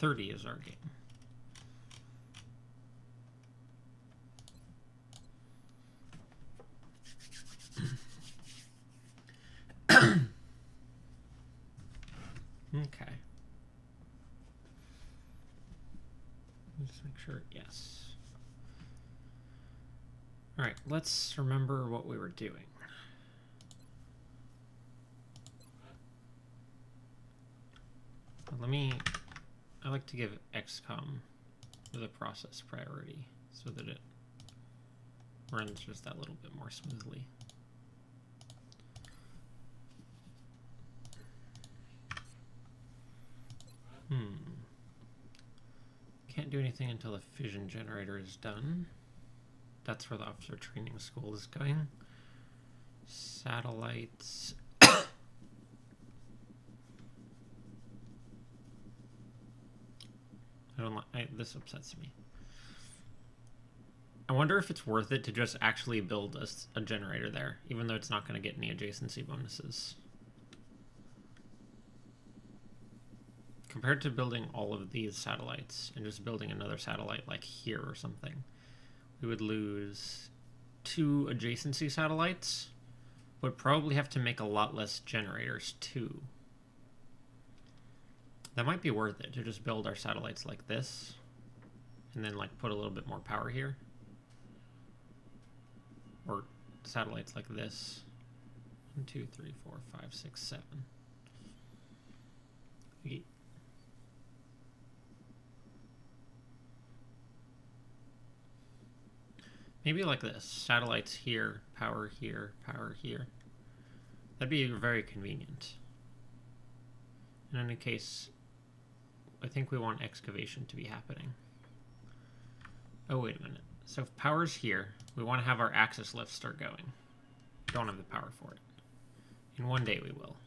30 is our game. Okay. Let's make sure, yes. Alright, let's remember what we were doing. I like to give XCOM the process priority so that it runs just that little bit more smoothly. Can't do anything until the fission generator is done. That's where the officer training school is going. Satellites. This upsets me. I wonder if it's worth it to just actually build a generator there, even though it's not going to get any adjacency bonuses. Compared to building all of these satellites and just building another satellite like here or something, we would lose 2 adjacency satellites. Would probably have to make a lot less generators too. That might be worth it to just build our satellites like this and then like put a little bit more power here. Or satellites like this. 1, 2, 3, 4, 5, 6, 7. 8. Maybe like this. Satellites here, power here, power here. That'd be very convenient. In any case, I think we want excavation to be happening. Oh, wait a minute. So if power's here, we want to have our axis lift start going. Don't have the power for it. In one day we will.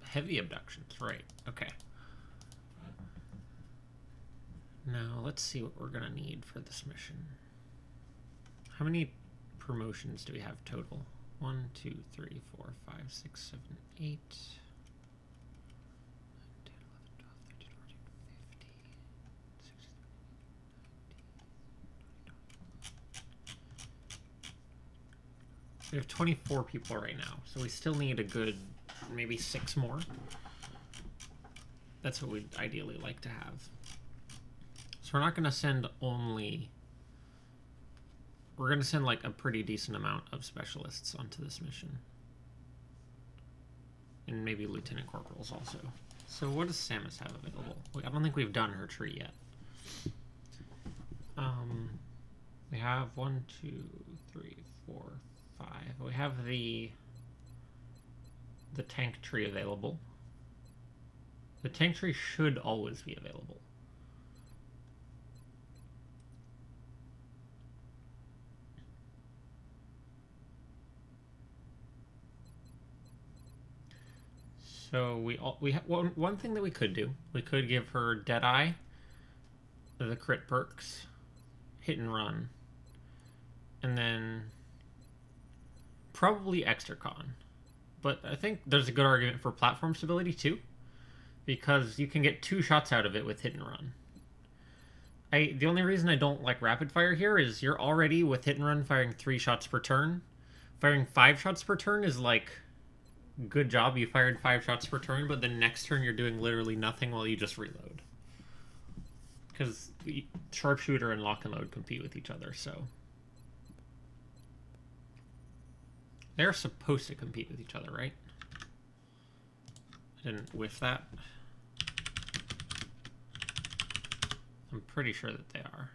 Heavy abductions, right. Okay. Now, let's see what we're going to need for this mission. How many promotions do we have total? 1, 2, 3, 4, 5, 6, 7, 8. 9, 10, 11, 12, 13, 14, 15, 16, 17, 18, 19, 20. We have 24 people right now, so we still need a good maybe 6 more. That's what we'd ideally like to have. So we're not going to send only... We're going to send like a pretty decent amount of specialists onto this mission. And maybe lieutenant corporals also. So what does Samus have available? I don't think we've done her tree yet. We have 1, 2, 3, 4, 5. We have the tank tree available. The tank tree should always be available. So we have one thing that we could do. We could give her Deadeye, the crit perks, hit and run, and then probably Extracon. But I think there's a good argument for platform stability too, because you can get 2 shots out of it with hit and run. The only reason I don't like rapid fire here is you're already with hit and run firing 3 shots per turn. Firing 5 shots per turn is like, good job, you fired 5 shots per turn, but the next turn you're doing literally nothing while you just reload. Because sharpshooter and lock and load compete with each other, so they're supposed to compete with each other, right? I didn't whiff that. I'm pretty sure that they are.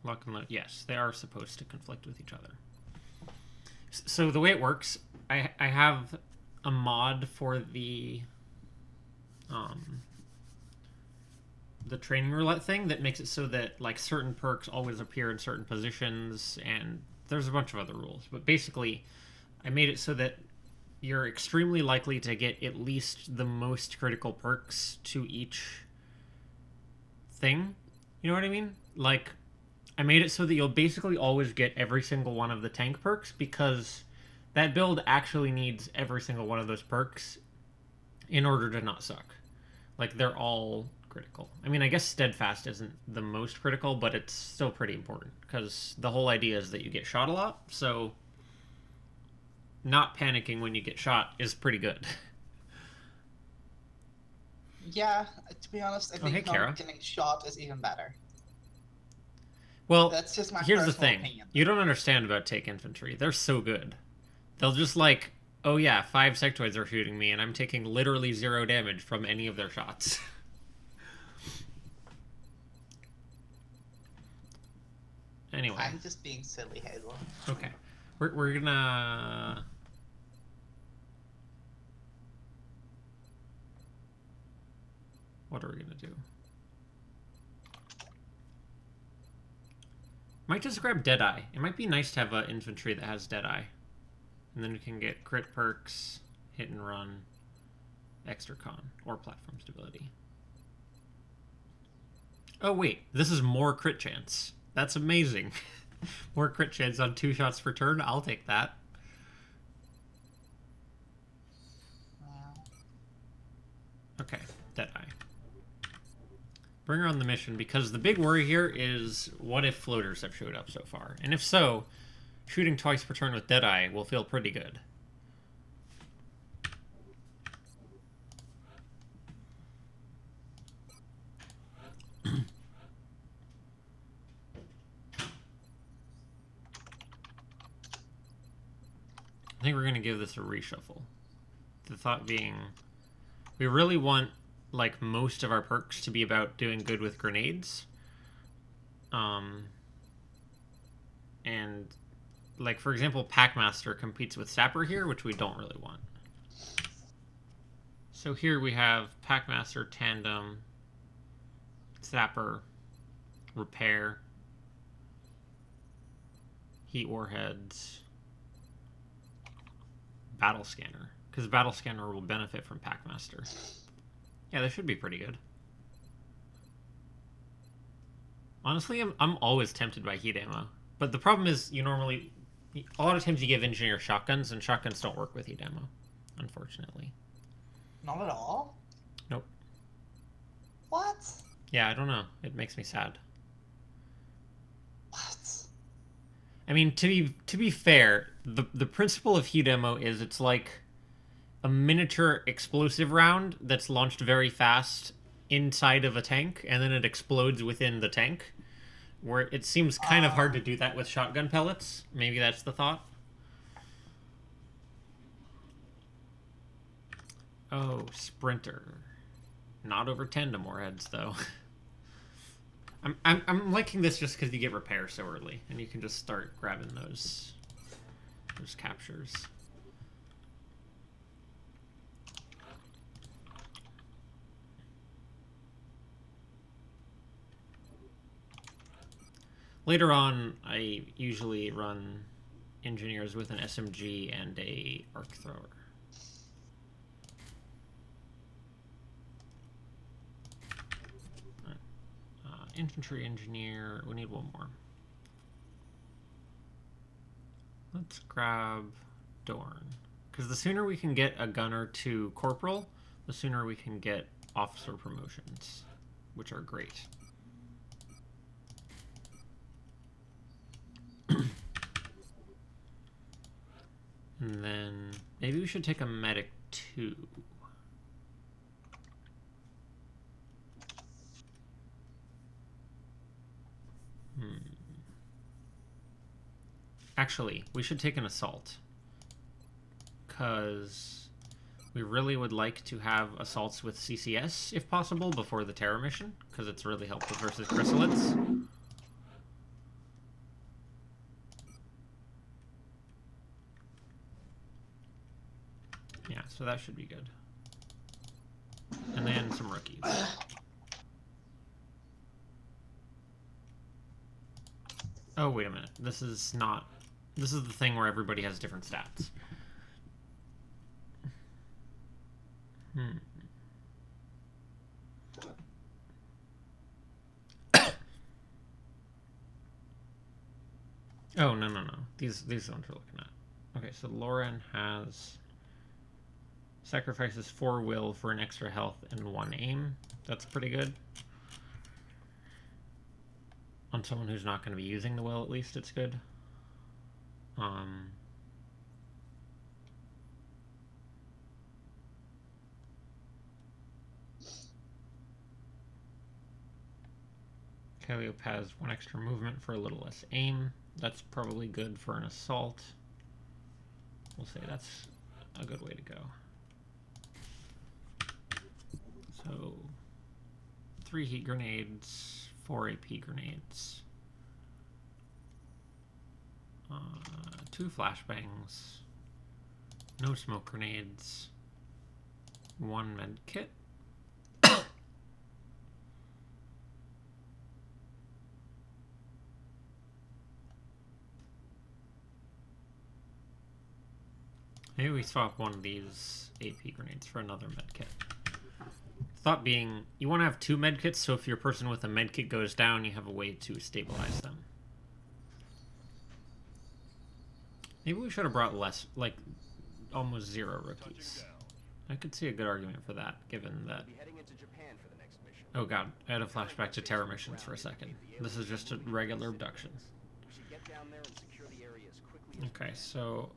Lock and load, yes, they are supposed to conflict with each other. So the way it works, I have a mod for the training roulette thing that makes it so that like certain perks always appear in certain positions, and there's a bunch of other rules. But basically, I made it so that you're extremely likely to get at least the most critical perks to each thing. You know what I mean? Like, I made it so that you'll basically always get every single one of the tank perks, because that build actually needs every single one of those perks in order to not suck. Like, they're all critical. I mean, I guess Steadfast isn't the most critical, but it's still pretty important, because the whole idea is that you get shot a lot, so not panicking when you get shot is pretty good. Yeah, to be honest, I Oh, hey, think Kara. not getting shot is even better. Well, That's just my here's the personal thing. opinion. You don't understand about take infantry. They're so good. They'll just like, oh yeah, 5 sectoids are shooting me, and I'm taking literally 0 damage from any of their shots. Anyway. I'm just being silly, Hazel. Okay. We're gonna... What are we gonna do? Might just grab Deadeye. It might be nice to have an infantry that has Deadeye. And then we can get crit perks, hit and run, extra con, or platform stability. Oh wait, this is more crit chance. That's amazing. More crit chance on 2 shots per turn. I'll take that. Okay, Deadeye. Bring her on the mission, because the big worry here is what if floaters have showed up so far? And if so, shooting twice per turn with Deadeye will feel pretty good. I think we're going to give this a reshuffle. The thought being, we really want like most of our perks to be about doing good with grenades. And like, for example, Packmaster competes with Sapper here, which we don't really want. So here we have Packmaster, Tandem, Sapper, Repair, Heat Warheads, Battle Scanner, because Battle Scanner will benefit from Packmaster. Yeah, that should be pretty good. Honestly, I'm always tempted by heat ammo. But the problem is, you normally... A lot of times you give engineer shotguns, and shotguns don't work with heat ammo, unfortunately. Not at all? Nope. What? Yeah, I don't know. It makes me sad. What? I mean, to be fair, the principle of heat ammo is it's like a miniature explosive round that's launched very fast inside of a tank, and then it explodes within the tank. Where it seems kind of hard to do that with shotgun pellets. Maybe that's the thought. Oh, Sprinter. Not over 10 to Moorheads, though. I'm liking this just because you get repair so early, and you can just start grabbing those captures. Later on, I usually run engineers with an SMG and a arc thrower. Infantry engineer, we need one more. Let's grab Dorn. Because the sooner we can get a gunner to corporal, the sooner we can get officer promotions, which are great. And then maybe we should take a medic too. Actually, we should take an assault. Because we really would like to have assaults with CCS, if possible, before the Terror mission. Because it's really helpful versus chrysalids. Yeah, so that should be good. And then some rookies. Oh, wait a minute. This is not... This is the thing where everybody has different stats. Oh, no, no, no. These ones we're looking at. Okay, so Lauren has sacrifices 4 will for an extra health and 1 aim. That's pretty good. On someone who's not going to be using the will, at least it's good. Calliope has 1 extra movement for a little less aim. That's probably good for an assault. We'll say that's a good way to go. So 3 heat grenades, 4 AP grenades, 2 flashbangs, no smoke grenades, 1 med kit. Maybe we swap one of these AP grenades for another medkit. Thought being, you want to have 2 medkits, so if your person with a medkit goes down, you have a way to stabilize them. Maybe we should have brought less, like, almost 0 rookies. I could see a good argument for that, given that... Oh god, I had a flashback to terror missions for a second. This is just a regular abduction. Okay, so...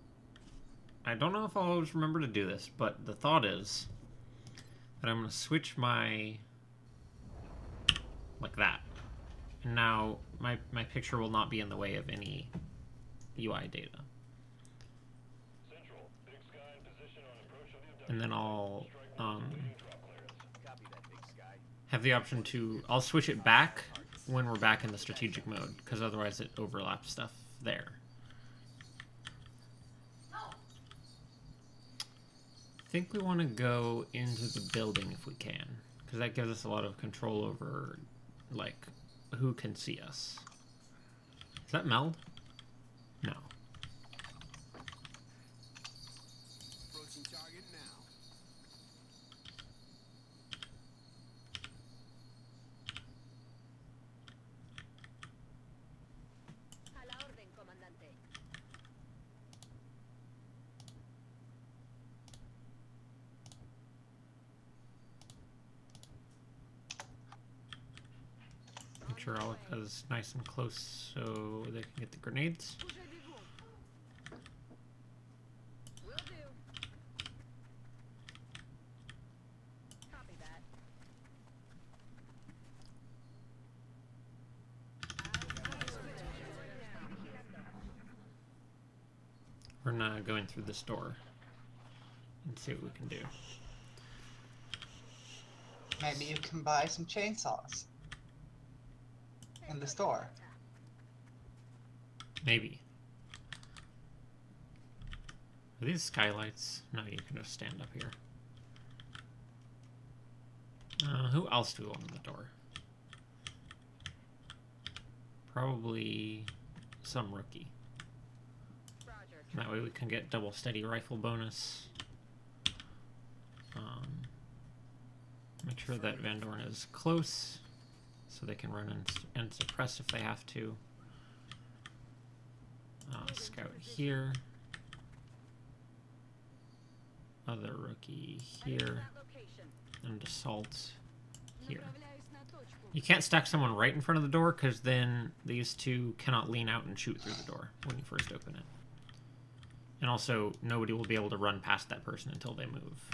I don't know if I'll always remember to do this, but the thought is that I'm going to switch my... like that. And now my picture will not be in the way of any UI data. And then I'll have the option to... I'll switch it back when we're back in the strategic mode, because otherwise it overlaps stuff there. I think we want to go into the building if we can, because that gives us a lot of control over, like, who can see us. Is that Meld? No. Target now. A la orden, comandante. Make sure Alika's nice and close so they can get the grenades. Will do. Copy that. We're not going through this door and see what we can do. Maybe you can buy some chainsaws in the store. Maybe. Are these skylights? No, you can just stand up here. Who else do we want at the door? Probably some rookie. Roger. That way we can get double steady rifle bonus. Make sure that Van Dorn is close, so they can run and suppress if they have to. Scout here. Other rookie here. And assault here. You can't stack someone right in front of the door, because then these two cannot lean out and shoot through the door when you first open it. And also, nobody will be able to run past that person until they move.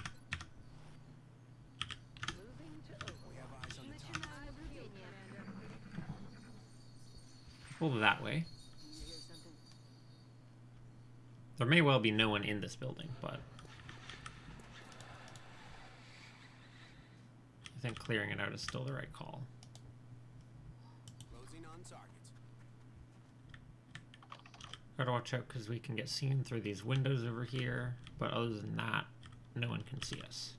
Pull that way. There may well be no one in this building, but I think clearing it out is still the right call. Closing on target. Gotta watch out because we can get seen through these windows over here, but other than that, no one can see us.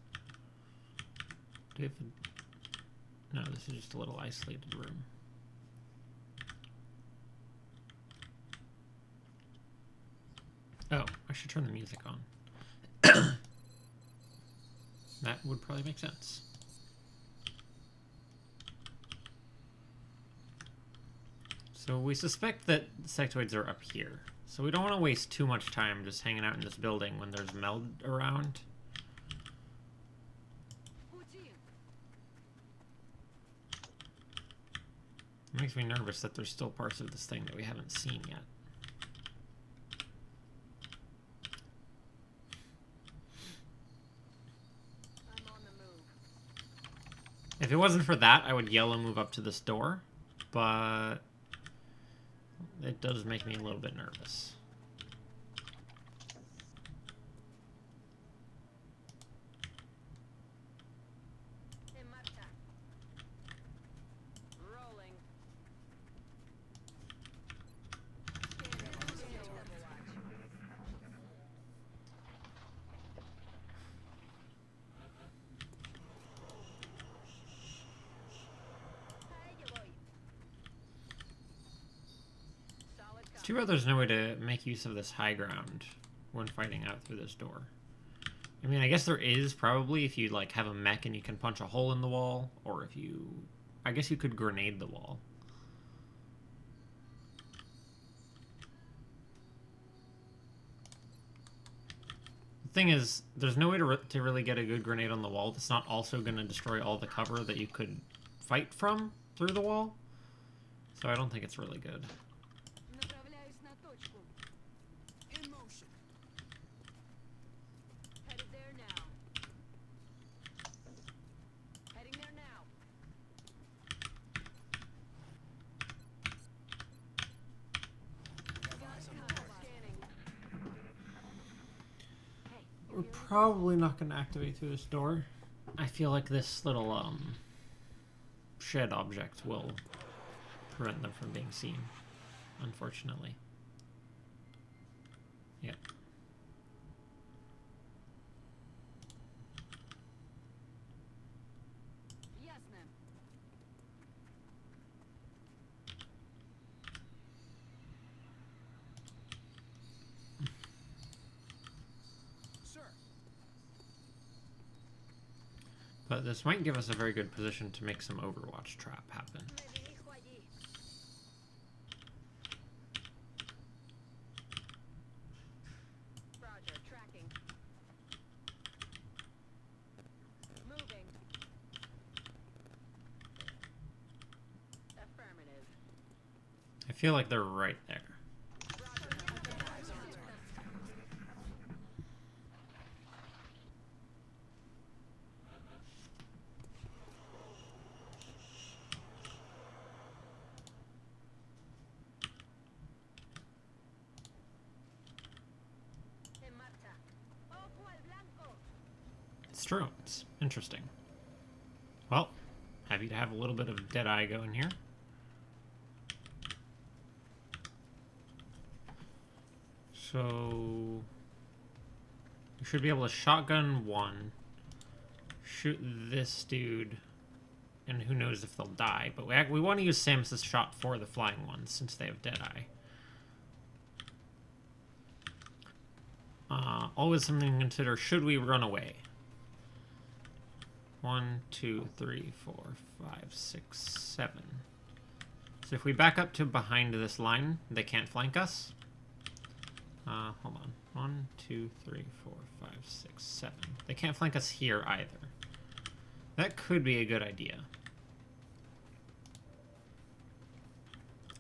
Do we have a... No, this is just a little isolated room. Oh, I should turn the music on. That would probably make sense. So So we suspect that sectoids are up here. So we don't want to waste too much time just hanging out in this building when there's meld around. It makes me nervous that there's still parts of this thing that we haven't seen yet. I'm on the move. If it wasn't for that, I would yellow move up to this door, but it does make me a little bit nervous. En marcha. Rolling. A ello voy. Solid It's too bad there's no way to make use of this high ground when fighting out through this door. I mean, I guess there is probably if you like have a mech and you can punch a hole in the wall, or if you... I guess you could grenade the wall. The thing is, there's no way to really get a good grenade on the wall that's not also going to destroy all the cover that you could fight from through the wall. So I don't think it's really good. Направляюсь на точку. In motion. Headed there now. Heading there now. Scanning. Hey, We're probably not going to activate through this door. I feel like this little shed object will prevent them from being seen, unfortunately. Yep. yes, ma'am. But this might give us a very good position to make some Overwatch trap happen. Me dirijo allí. Roger, tracking. Moving. Affirmative. I feel like they're right there. En marcha. Ojo al blanco. It's true. It's interesting. Well, happy to have a little bit of Deadeye going here. So we should be able to shotgun one, shoot this dude, and who knows if they'll die. But we want to use Samus's shot for the flying ones since they have Deadeye. Always something to consider. Should we run away? 1, 2, 3, 4, 5, 6, 7. So if we back up to behind this line, they can't flank us. Hold on. 1, 2, 3, 4, 5, 6, 7. They can't flank us here either. That could be a good idea.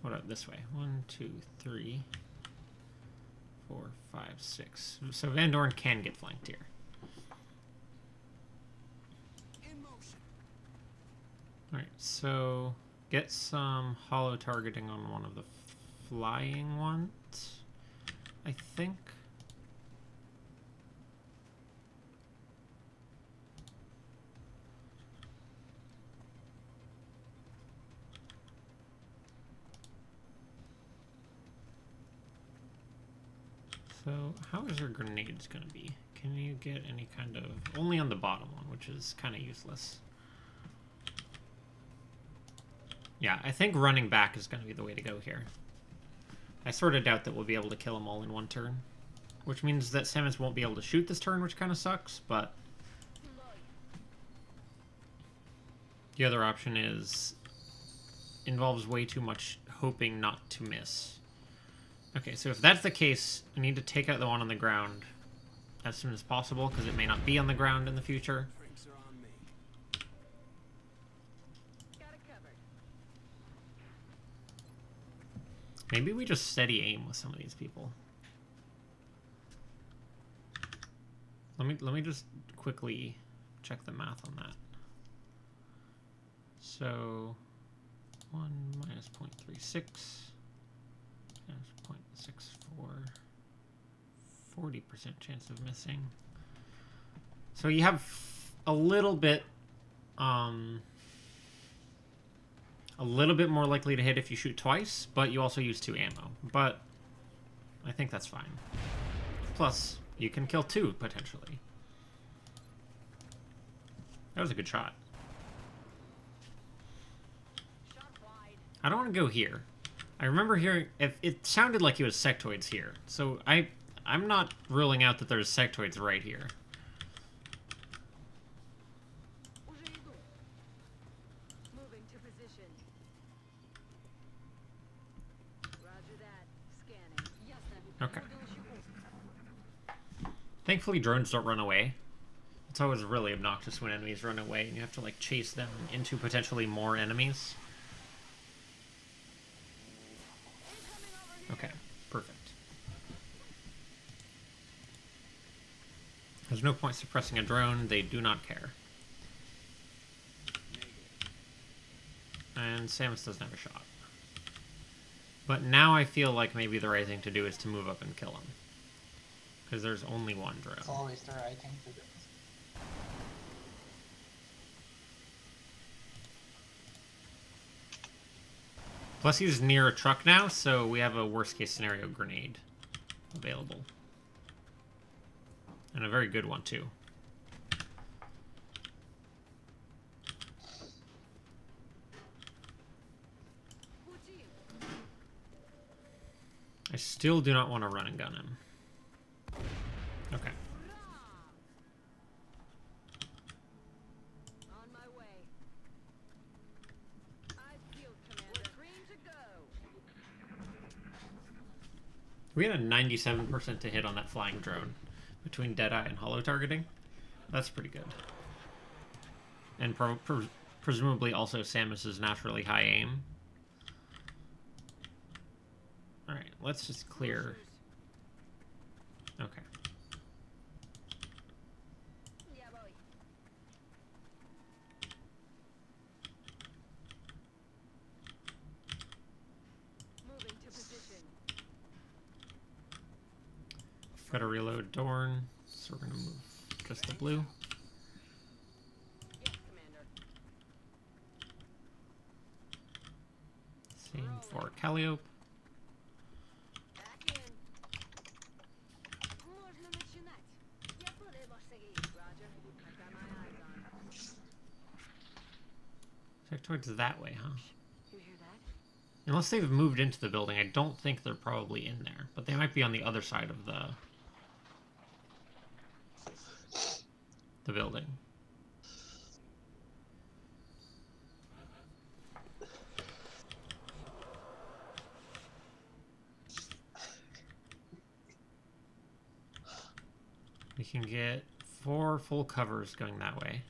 What about this way? 1, 2, 3, 4, 5, 6. So Van Dorn can get flanked here. Alright, so get some hollow targeting on one of the flying ones, I think. So how is our grenades going to be? Can you get any kind of... Only on the bottom one, which is kind of useless. Yeah, I think running back is going to be the way to go here. I sort of doubt that we'll be able to kill them all in one turn. Which means that Samus won't be able to shoot this turn, which kind of sucks, but... The other option is... Involves way too much hoping not to miss. Okay, so if that's the case, I need to take out the one on the ground as soon as possible, because it may not be on the ground in the future. Drinks are on me. Got it covered. Maybe we just steady aim with some of these people. Let me just quickly check the math on that. So 1 minus 0.36 minus 0.64, 40% chance of missing. So you have a little bit more likely to hit if you shoot twice, but you also use 2 ammo. But I think that's fine. Plus, you can kill 2 potentially. That was a good shot. Shot wide. I don't want to go here. I remember hearing if it sounded like it was sectoids here, so I'm not ruling out that there's sectoids right here. Уже иду. Moving to position. Roger that. Scanning. Ясно. Okay. Буду щупать. Thankfully, drones don't run away. It's always really obnoxious when enemies run away, and you have to like chase them into potentially more enemies. Okay, perfect. There's no point suppressing a drone, they do not care. And Samus doesn't have a shot. But now I feel like maybe the right thing to do is to move up and kill him. Because there's only one drone. It's always the right thing to do. Plus he's near a truck now, so we have a worst case scenario grenade available. And a very good one too. Пути. I still do not want to run and gun him. Okay. On my way. I feel commander. We're green to go. We had a 97% to hit on that flying drone between Deadeye and hollow targeting. That's pretty good. And presumably also Samus's naturally high aim. Alright, let's just clear. Okay. Я voy. Moving to position. Gotta reload Dorn, so we're gonna move just the blue. Yes, commander. Same for Calliope. Back in. Можно начинать. Я podemos seguir. Roger. I've got my eyes on. Sectoids that way, huh? You hear that? Unless they've moved into the building, I don't think they're probably in there. But they might be on the other side of the building. We can get 4 full covers going that way.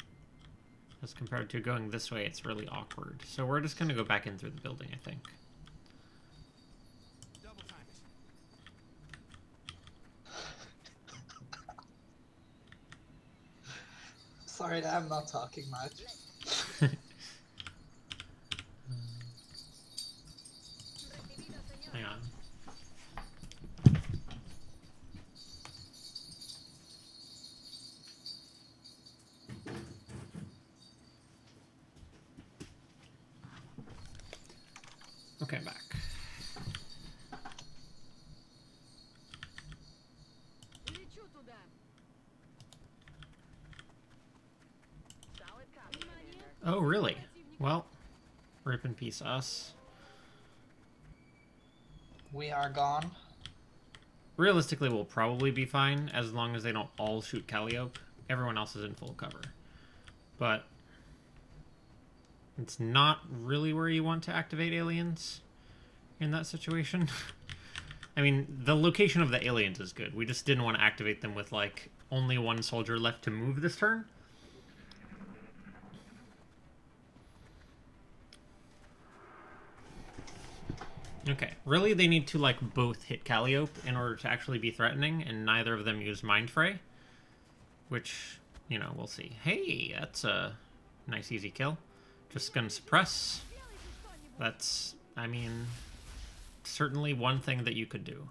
As compared to going this way, it's really awkward. So we're just going to go back in through the building, I think. Double time it. Sorry that I'm not talking much. Recibido, señor. Hang on. Okay, I'm back. Лечу туда. Solid copy, commander. Oh, really? Well, rip in peace us. We are gone. Realistically, we'll probably be fine as long as they don't all shoot Calliope. Everyone else is in full cover. But it's not really where you want to activate aliens. in that situation. I mean, the location of the aliens is good. We just didn't want to activate them with, like, only one soldier left to move this turn. Okay, really they need to, like, both hit Calliope in order to actually be threatening, and neither of them use Mind Fray. Which, you know, we'll see. Hey, that's a nice easy kill. Just gonna suppress. That's, I mean, certainly one thing that you could do.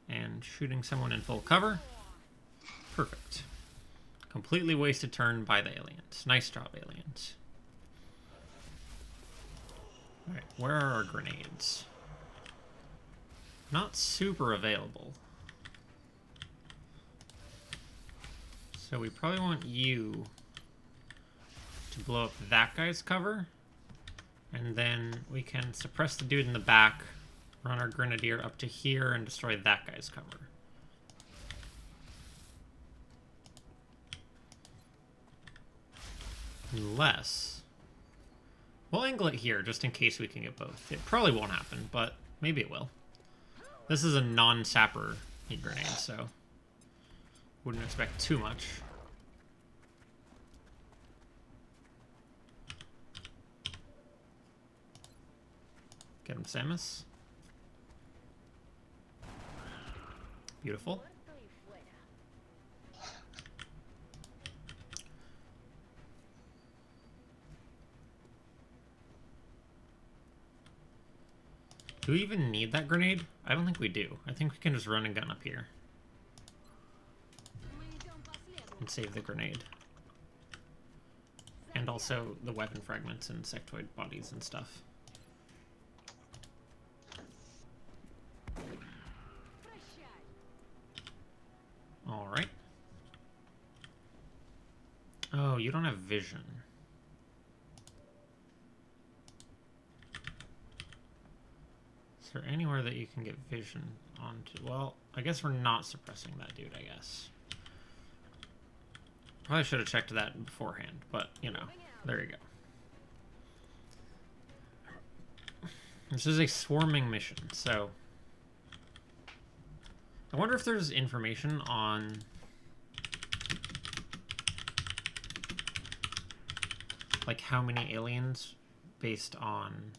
And shooting someone in full cover. Perfect. Completely wasted turn by the aliens. Nice job, aliens. Alright, where are our grenades? Not super available. So we probably want you to blow up that guy's cover. And then we can suppress the dude in the back, run our grenadier up to here, and destroy that guy's cover. Unless... we'll angle it here, just in case we can get both. It probably won't happen, but maybe it will. This is a non-sapper heat grenade, so... wouldn't expect too much. Get him, Samus. Beautiful. Do we even need that grenade? I don't think we do. I think we can just run and gun up here. And save the grenade. And also the weapon fragments and sectoid bodies and stuff. Alright. Oh, you don't have vision. Is there anywhere that you can get vision onto? Well, I guess we're not suppressing that dude, I guess. Probably should have checked that beforehand, but, you know, there you go. This is a swarming mission, so... I wonder if there's information on... like, how many aliens based on...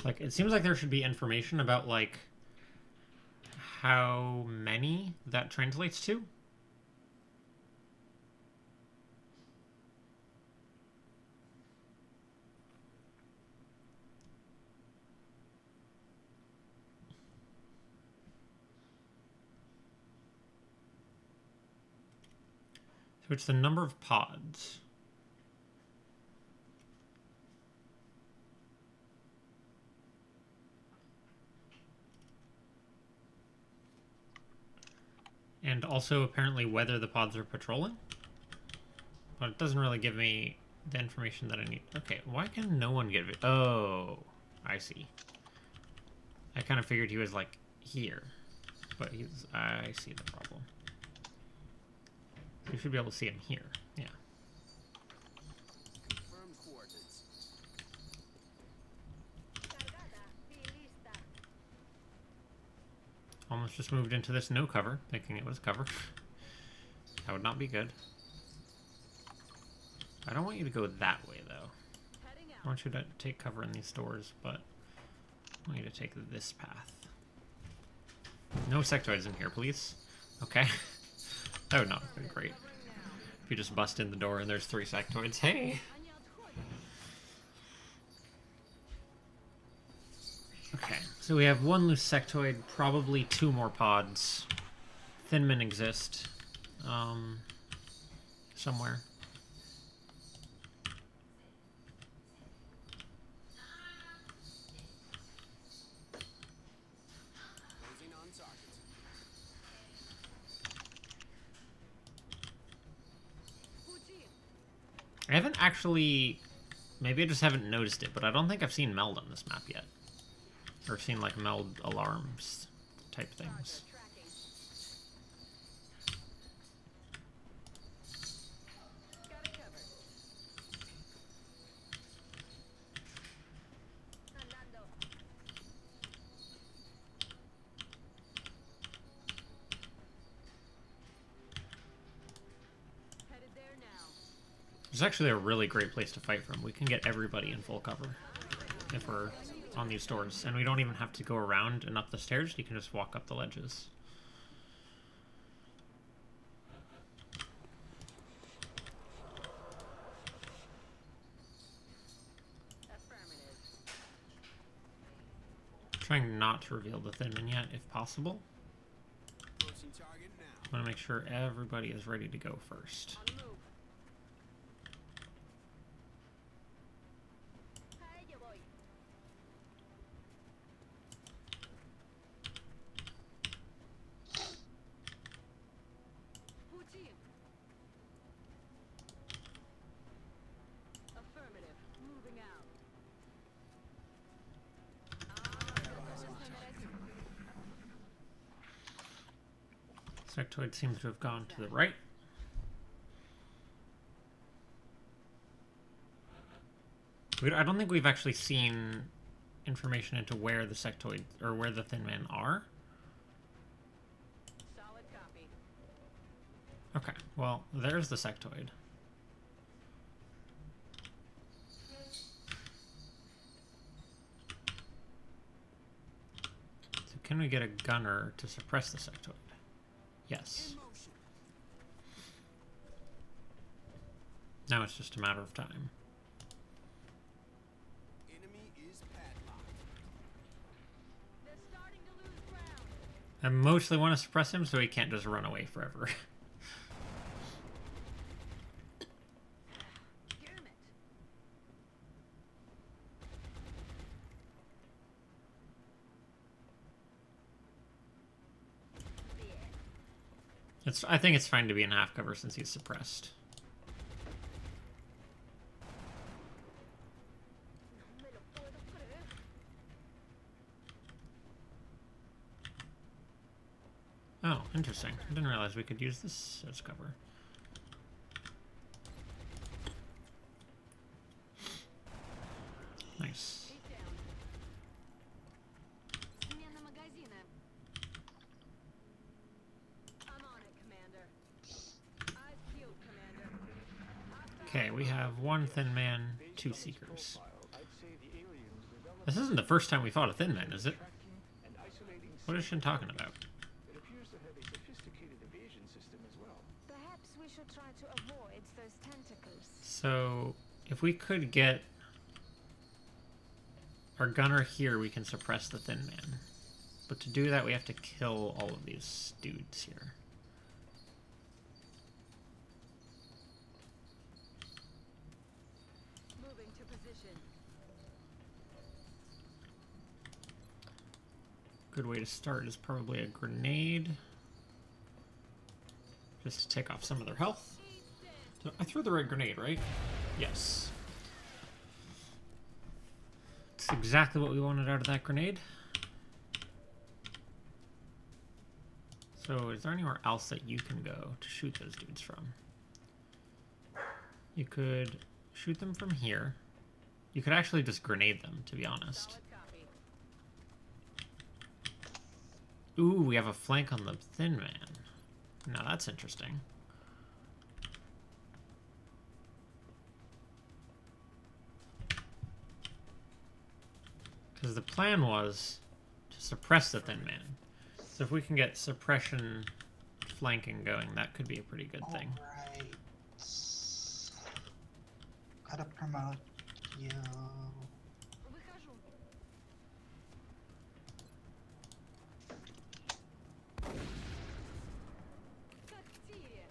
like, it seems like there should be information about, like, how many that translates to. So it's the number of pods. And also apparently whether the pods are patrolling. But it doesn't really give me the information that I need. Okay, why can no one get it? Oh, I see. I kind of figured he was like here. But he's... I see the problem. You should be able to see him here. Yeah. Confirm coordinates. Almost just moved into this no cover, thinking it was cover. That would not be good. I don't want you to go that way, though. I want you to take cover in these doors, but I want you to take this path. No sectoids in here, please. Okay. That would not have been great. If you just bust in the door and there's 3 sectoids. Hey! Okay, so we have 1 loose sectoid, probably 2 more pods. Thin men exist. Somewhere. Closing on target. I haven't actually... Maybe I just haven't noticed it, but I don't think I've seen meld on this map yet. Or seen, like, meld alarms type things. Tracking. Got it covered. Andando. Headed there now. It's actually a really great place to fight from. We can get everybody in full cover if we're on these doors. And we don't even have to go around and up the stairs. You can just walk up the ledges. Affirmative. Trying not to reveal the Thin Man yet, if possible. Approaching target now. I want to make sure everybody is ready to go first. On the move. A ello voy. Putin. Affirmative. Moving out. Sectoid seems to have gone to the right. I don't think we've actually seen information into where the sectoid or where the Thin Men are. Solid copy. Okay, well, there's the sectoid. So can we get a gunner to suppress the sectoid? Yes. In motion. Now it's just a matter of time. Enemy is padlocked. They're starting to lose ground. I mostly want to suppress him so he can't just run away forever. Damn it. Yeah. I think it's fine to be in half cover since he's suppressed. No me lo puedo creer. Oh, interesting. I didn't realize we could use this as cover. Nice. He's down. Смена магазина. I'm on it, Commander. Eyes peeled, Commander. Okay, we have one Thin Man, two Seekers. This isn't the first time we fought a Thin Man, is it? What is Shin talking about? It appears to have a sophisticated evasion system as well. Perhaps we should try to avoid those tentacles. So, if we could get our gunner here, we can suppress the Thin Man. But to do that, we have to kill all of these dudes here. Moving to position. Good way to start is probably a grenade. Just to take off some of their health. So I threw the right grenade, right? Yes. It's exactly what we wanted out of that grenade. So is there anywhere else that you can go to shoot those dudes from? You could shoot them from here. You could actually just grenade them, to be honest. Solid copy. Ooh, we have a flank on the Thin Man. Now that's interesting. Because the plan was to suppress the Thin Man. So if we can get suppression flanking going, that could be a pretty good thing. Alright. Gotta promote you. Выхожу. Как в тире.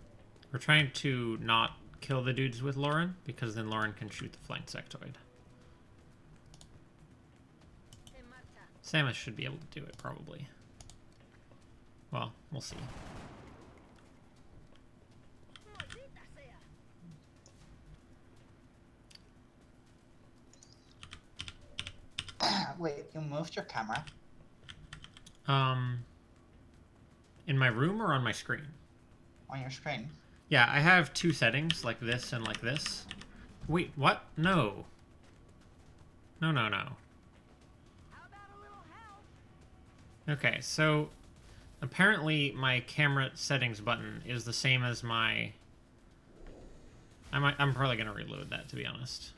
We're trying to not kill the dudes with Lauren, because then Lauren can shoot the flank sectoid. En marcha. Samus should be able to do it, probably. Well, we'll see. Maldita sea. Wait, you moved your camera? In my room or on my screen? On your screen. Yeah, I have two settings, like this and like this. Wait, what? No. No, no, no. How about a little help? Okay, so apparently my camera settings button is the same as my... I'm probably going to reload that, to be honest.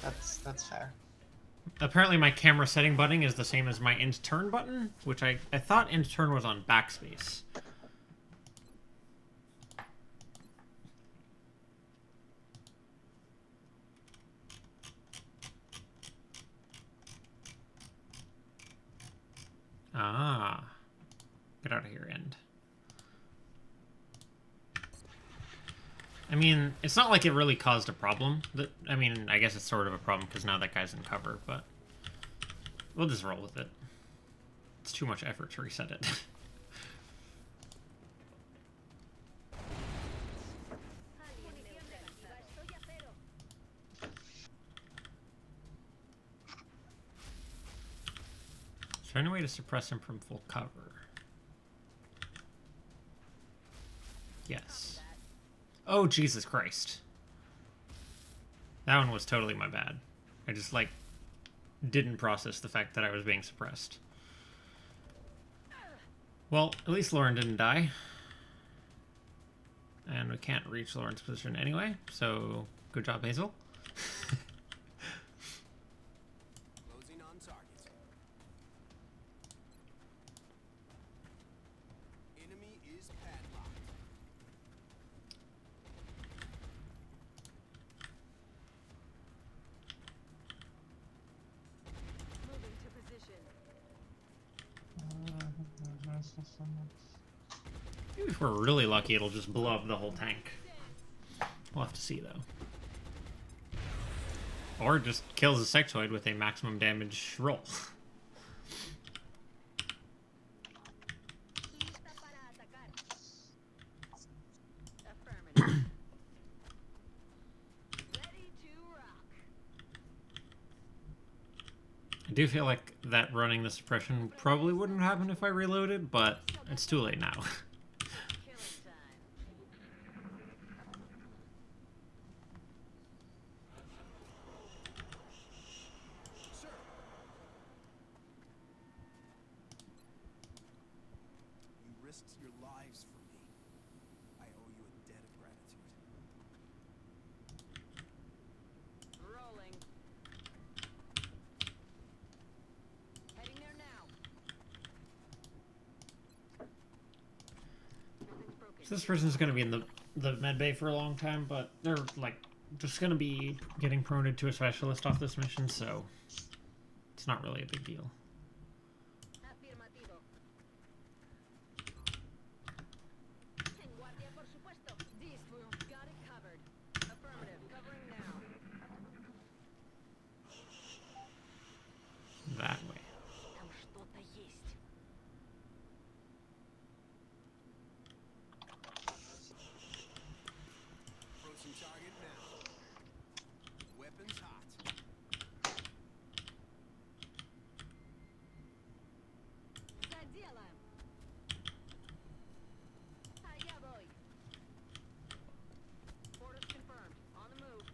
That's fair. Apparently my camera setting button is the same as my end turn button, which I thought end turn was on backspace. Ah. Get out of here, end. I mean, it's not like it really caused a problem. I mean, I guess it's sort of a problem because now that guy's in cover, but we'll just roll with it. It's too much effort to reset it. Munición negativa, estoy a cero. Is there any way to suppress him from full cover? Yes. Oh, Jesus Christ. That one was totally my bad. I just, like, didn't process the fact that I was being suppressed. Well, at least Lauren didn't die. And we can't reach Lauren's position anyway, so good job, Hazel. Closing on target. Enemy is padlocked. Moving to position. Maybe if we're really lucky, it'll just blow up the whole tank. We'll have to see, though. Or just kills the sectoid with a maximum damage roll. Lista para atacar. Affirmative. Ready to rock. I do feel like that running the suppression probably wouldn't happen if I reloaded, but it's too late now. Killing time. Sir. You risked your lives for me. I owe you a debt of gratitude. Rolling. Heading there now. Nothing's broken. So this person's going to be in the med bay for a long time, but they're, like, just going to be getting promoted to a specialist off this mission, so it's not really a big deal. Afirmativo. En guardia, por supuesto. This will got it covered. Affirmative. Covering now. That way. Там что-то есть. Approaching target now. Weapons hot. За делом. Allá voy. Orders confirmed. On the move.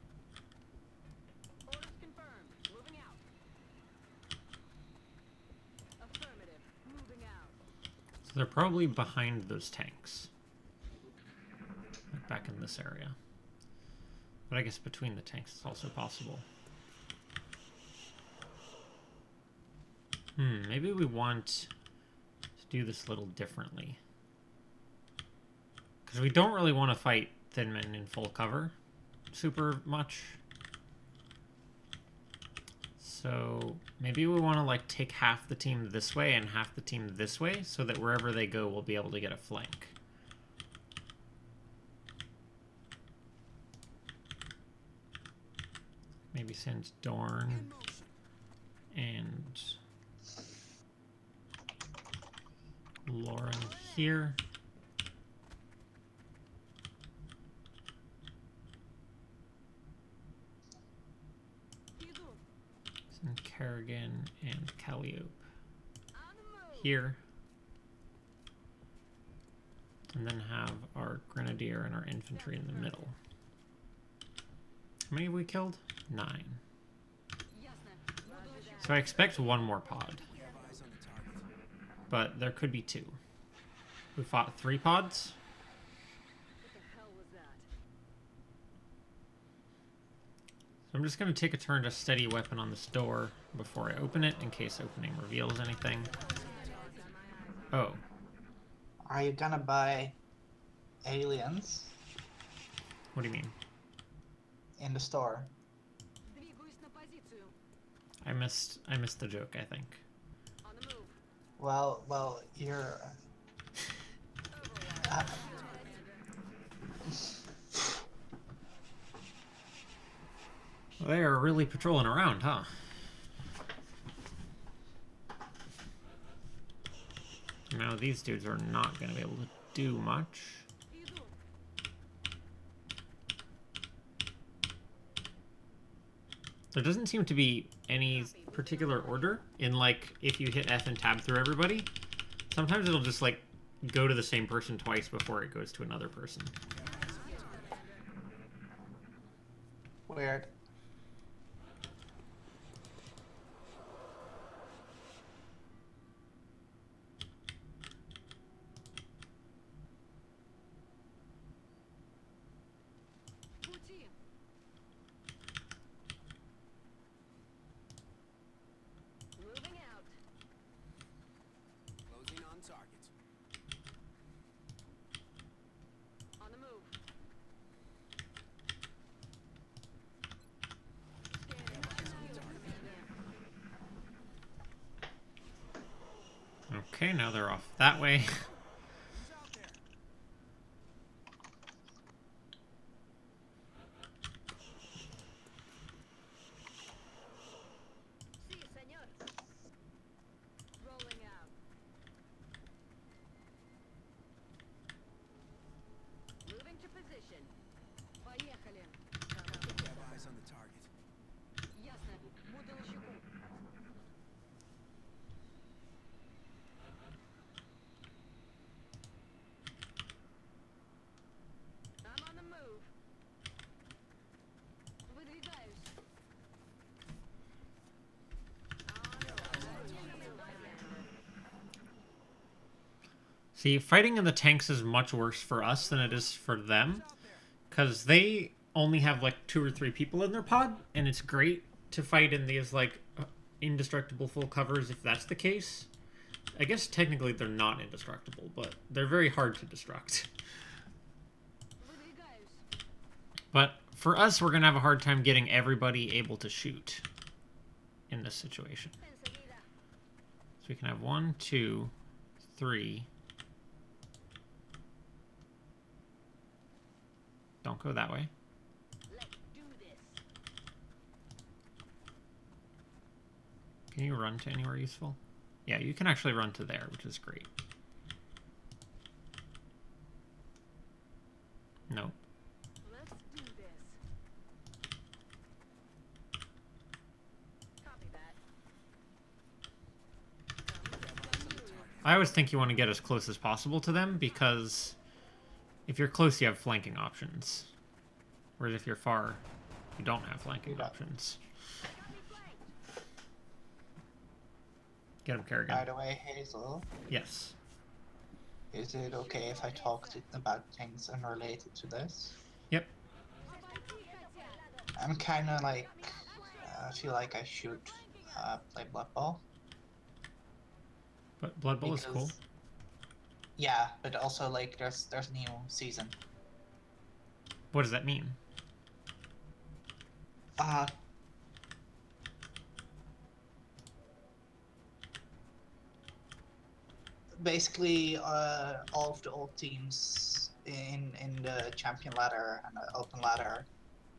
Orders confirmed. Moving out. Affirmative. Moving out. So they're probably behind those tanks. Like back in this area. But I guess between the tanks it's also possible. Maybe we want to do this a little differently. Because we don't really want to fight Thin Men in full cover super much. So maybe we want to like take half the team this way and half the team this way so that wherever they go we'll be able to get a flank. Maybe send Dorn In motion. and Lauren here. Иду. Send Kerrigan and Calliope On the move. here. And then have our Grenadier and our infantry in the middle. How many have we killed? 9. Ясно. Буду So I expect one more pod, We have eyes on the target. but there could be 2. We fought 3 pods. What the hell was that? So I'm just going to take a turn to steady weapon on this door before I open it, in case opening reveals anything. Oh, Are you gonna buy aliens what do you mean? in the store? Двигаюсь на позицию. I missed the joke, I think. On the move. Well, you're. Uh, Well, they are really patrolling around, huh? Now these dudes are not going to be able to do much. Иду. There doesn't seem to be any particular order in, like, if you hit F and tab through everybody. Sometimes it'll just, like, go to the same person twice before it goes to another person. weird. Пути. Moving out. Closing on target. On the move. Okay, now they're off that way. Who's out there? Sí, señor. Rolling out. Moving to position. Поехали. We have eyes on the target. Ясно. Буду на щеку. I'm on the move. Выдвигаюсь. See, fighting in the tanks is much worse for us than it is for them, because they only have like 2 or 3 people in their pod, and it's great to fight in these like indestructible full covers if that's the case. I guess technically they're not indestructible, but they're very hard to destruct. Выдвигаюсь. But for us, we're gonna have a hard time getting everybody able to shoot in this situation. Enseguida. So we can have 1, 2, 3. Don't go that way. Let's do this. Can you run to anywhere useful? Yeah, you can actually run to there, which is great. No. Let's do this. Copy that. I always think you want to get as close as possible to them, because if you're close, you have flanking options. Whereas if you're far, you don't have flanking Yeah. options. Get him, By Kerrigan. the way, Hazel, Yes. is it okay if I talk about things unrelated to this? Yep. I'm kind of like, I feel like I should play Blood Bowl. But Blood Bowl is cool. Yeah, but also like there's a new season. What does that mean? Basically, all of the old teams in the champion ladder and the open ladder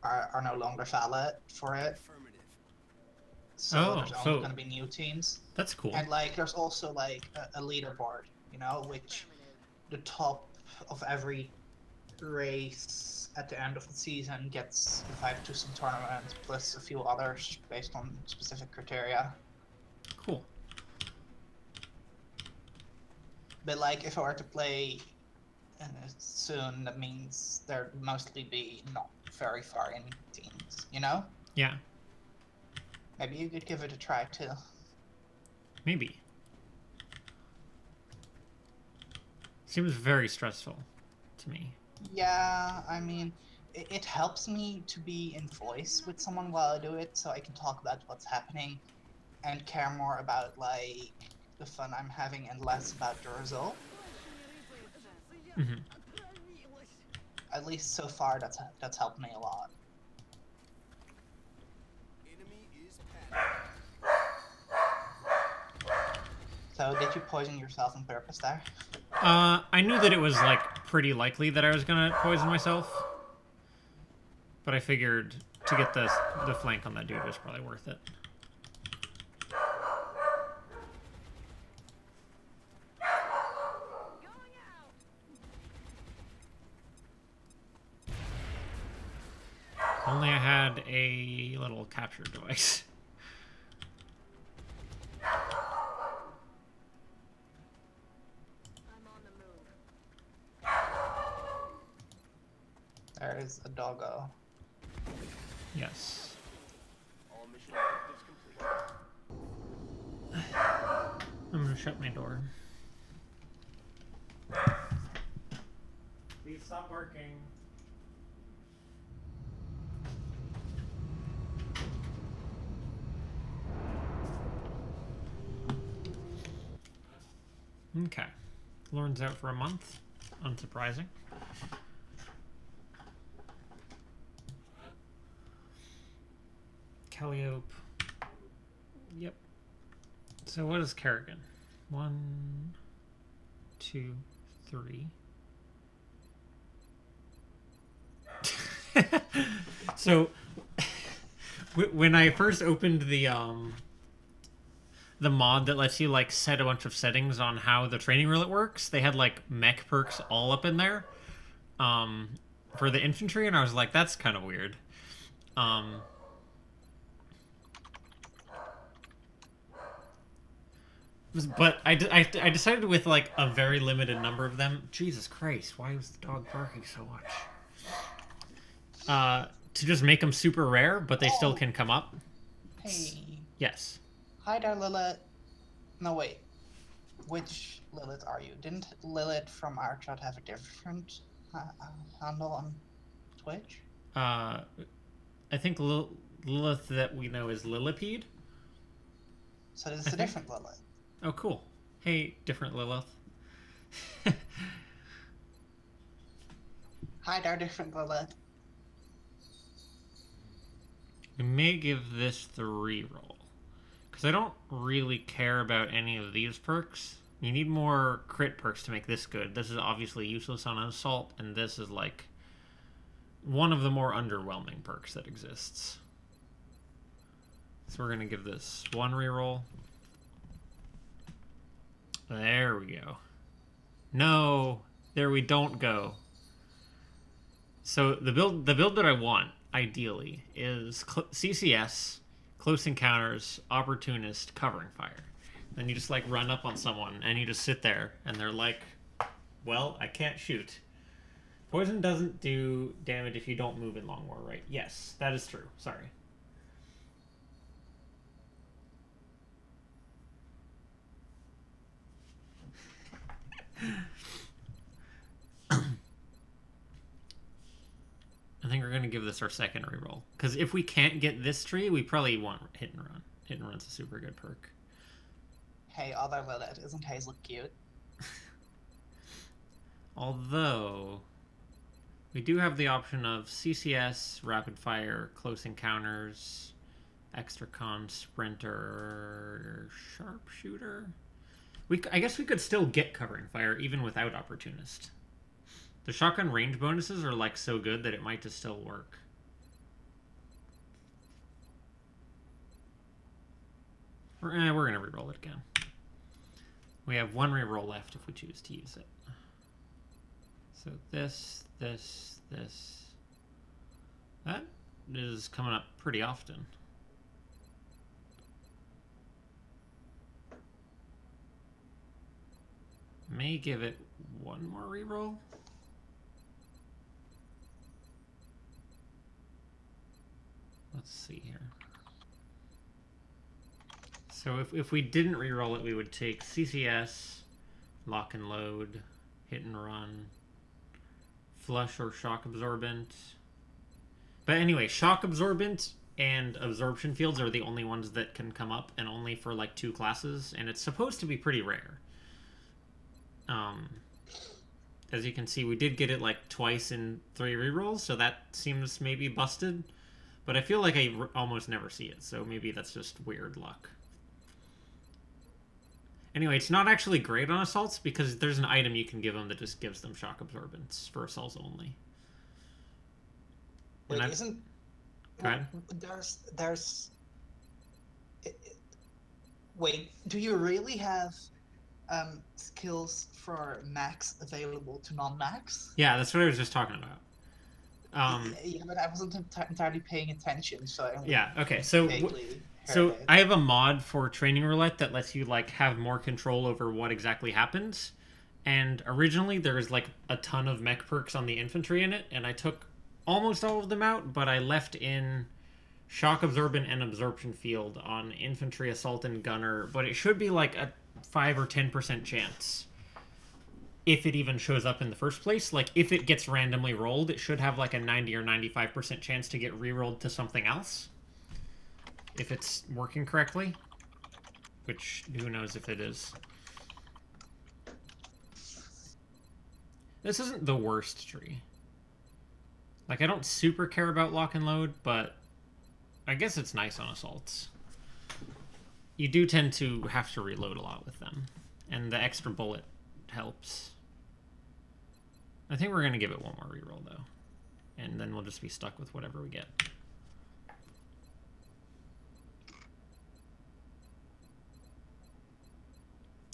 are no longer valid for it. Affirmative. So Oh, there's so- only going to be new teams. That's cool. And like there's also like a leaderboard, you know, which the top of every race at the end of the season gets invited to some tournaments, plus a few others based on specific criteria. Cool. But like, if I were to play soon, that means there'd mostly be not very far in teams, you know? Yeah, Maybe you could give it a try too. maybe. Seems very stressful to me. Yeah, I mean, it helps me to be in voice with someone while I do it, so I can talk about what's happening and care more about like the fun I'm having and less about the result. Hmm. At least so far, that's helped me a lot. Enemy is past. So did you poison yourself on purpose there? I knew that it was like pretty likely that I was gonna poison myself, but I figured to get the flank on that dude was probably worth it. Only I had a little capture device. I'm on the move. There is a doggo. Yes. All mission objectives complete. I'm gonna shut my door. Please stop barking. Okay. Lauren's out for a month. Unsurprising. Calliope. Yep. So what is Kerrigan? 1, 2, 3. So when I first opened the mod that lets you like set a bunch of settings on how the training roulette works, they had like mech perks all up in there for the infantry, and I was like, that's kind of weird. But I decided with like a very limited number of them. Jesus Christ, why was the dog barking so much? To just make them super rare, but they still can come up. Hey. Yes. Hi there, Lilith. No, wait. Which Lilith are you? Didn't Lilith from our chat have a different handle on Twitch? I think Lilith that we know is Lillipede. So this is a different Lilith. Oh, cool. Hey, different Lilith. Hi there, different Lilith. We may give this the reroll. Because I don't really care about any of these perks. You need more crit perks to make this good. This is obviously useless on an assault, and this is like one of the more underwhelming perks that exists. So we're going to give this one reroll. There we go. No, there we don't go. So the build that I want, ideally, is CCS, Close Encounters, Opportunist, Covering Fire. Then you just like run up on someone and you just sit there and they're like, well, I can't shoot. Poison doesn't do damage if you don't move in long war, right? Yes, that is true. Sorry. I think we're going to give this our second reroll. Because if we can't get this tree, we probably want Hit and Run. Hit and Run's a super good perk. Hey, other Lilith, isn't Hazel cute? Although, we do have the option of CCS, Rapid Fire, Close Encounters, Extra Con, Sprinter, Sharpshooter. I guess we could still get Covering Fire even without Opportunist. The shotgun range bonuses are like so good that it might just still work. We're gonna reroll it again. We have one reroll left if we choose to use it. So this. That is coming up pretty often. May give it one more reroll. Let's see here. So if we didn't reroll it, we would take CCS, lock and load, hit and run, flush or shock absorbent. But anyway, shock absorbent and absorption fields are the only ones that can come up, and only for like 2 classes, and it's supposed to be pretty rare. As you can see, we did get it like twice in 3 rerolls, so that seems maybe busted. But I feel like I almost never see it, so maybe that's just weird luck. Anyway, it's not actually great on assaults because there's an item you can give them that just gives them shock absorbance for assaults only. Wait, And isn't... Go ahead. There's... Wait, do you really have skills for max available to non-max? Yeah, that's what I was just talking about. Yeah, but I wasn't entirely paying attention, so I Yeah, okay, so vaguely so heard it. I have a mod for Training Roulette that lets you like have more control over what exactly happens. And originally there was like a ton of mech perks on the infantry in it, and I took almost all of them out, but I left in shock absorbent and absorption field on infantry, assault, and gunner. But it should be like a 5 or 10% chance if it even shows up in the first place. Like if it gets randomly rolled, it should have like a 90 or 95% chance to get re-rolled to something else if it's working correctly, which who knows if it is. This isn't the worst tree. Like, I don't super care about lock and load, but I guess it's nice on assaults. You do tend to have to reload a lot with them, and the extra bullet helps. I think we're going to give it one more reroll, though, and then we'll just be stuck with whatever we get.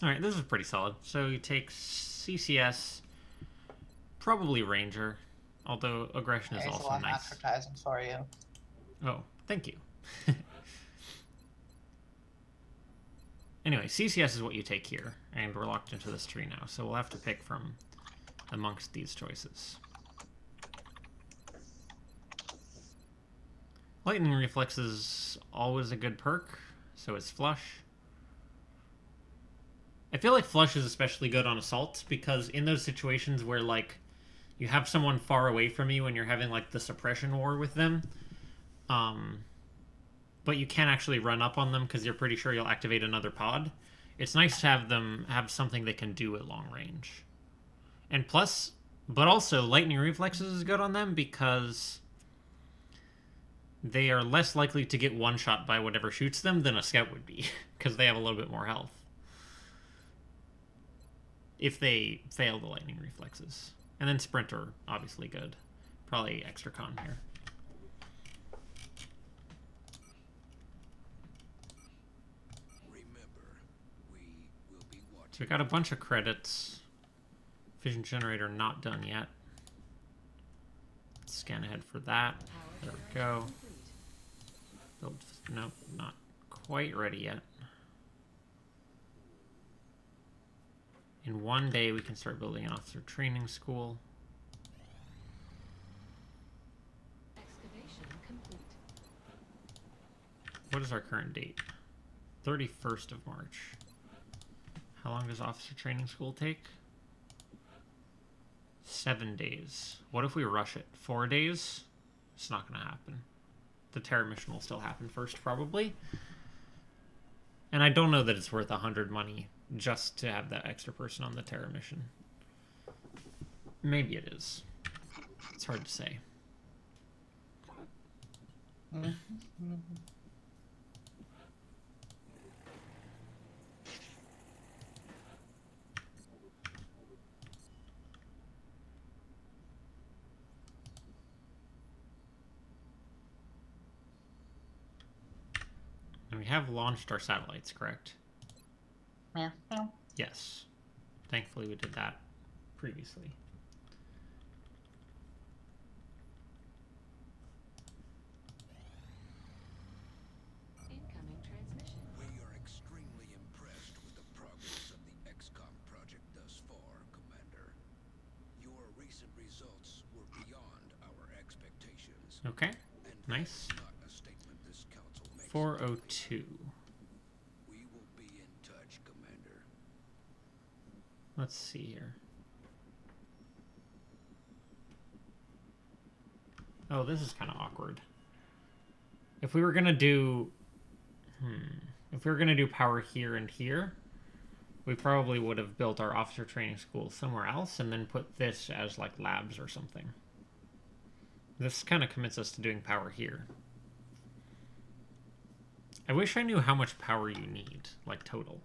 Alright, this is pretty solid. So you take CCS, probably Ranger, although aggression is Okay, so also I'm nice. advertising for you. Oh, thank you. Anyway, CCS is what you take here, and we're locked into this tree now, so we'll have to pick from amongst these choices. Lightning Reflex is always a good perk, so is Flush. I feel like Flush is especially good on assaults, because in those situations where, like, you have someone far away from you and you're having, like, the suppression war with them, but you can't actually run up on them because you're pretty sure you'll activate another pod, it's nice to have them have something they can do at long range. And plus, but also, Lightning Reflexes is good on them because they are less likely to get one-shot by whatever shoots them than a scout would be, because they have a little bit more health if they fail the Lightning Reflexes. And then Sprinter, obviously good. Probably extra con here. Remember, we will be watching. So we got a bunch of credits. Vision Generator not done yet. Scan ahead for that. There we go. Build, nope, not quite ready yet. In one day, we can start building an officer training school. Excavation complete. What is our current date? 31st of March. How long does officer training school take? 7 days. What if we rush it? 4 days? It's not going to happen. The Terra mission will still happen first, probably. And I don't know that it's worth 100 money just to have that extra person on the Terra mission. Maybe it is. It's hard to say. And we have launched our satellites, correct? Yeah. Yes. Thankfully we did that previously. recent results were beyond our expectations. Okay, And nice. that is not a statement this council makes. 402. We will be in touch, Commander. Let's see here. Oh, this is kind of awkward. If we were gonna do... If we were gonna do power here and here, we probably would have built our officer training school somewhere else and then put this as like labs or something. This kind of commits us to doing power here. I wish I knew how much power you need, like total.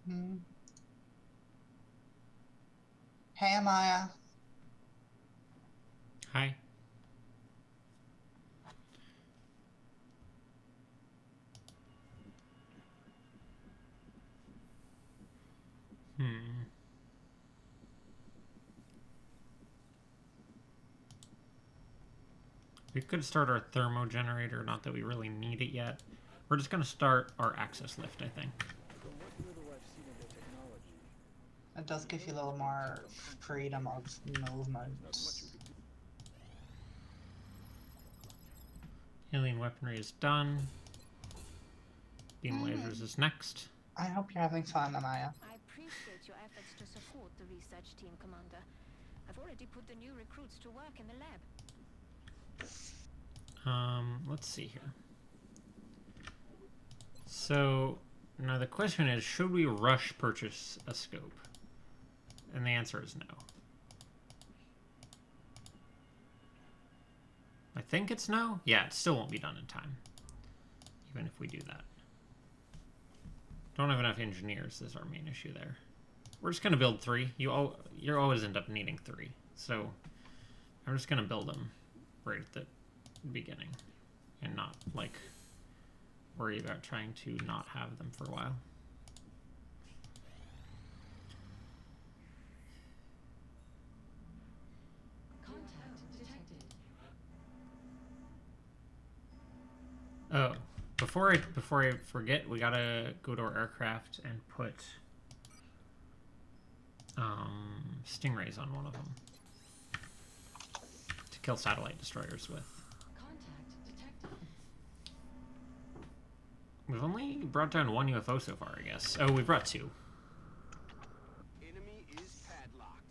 Hmm. Hey, Amaya. Hi. We could start our thermo generator, not that we really need it yet. We're just going to start our access lift, I think. From what little I've seen of their technology, It does give you a little more freedom of movement. not much we could do. Alien weaponry is done. Beam lasers is next. I hope you're having fun, Amaya. I appreciate your efforts to support the research team, Commander. I've already put the new recruits to work in the lab. Let's see here. So, now the question is, should we rush purchase a scope? And the answer is no. I think it's no. Yeah, it still won't be done in time. Even if we do that. Don't have enough engineers is our main issue there. We're just going to build 3. You always end up needing 3. So, I'm just going to build them right at the beginning. And not, like, worry about trying to not have them for a while. Oh, before I forget, we gotta go to our aircraft and put stingrays on one of them to kill satellite destroyers with. We've only brought down 1 UFO so far, I guess. Oh, we brought 2. Enemy is padlocked.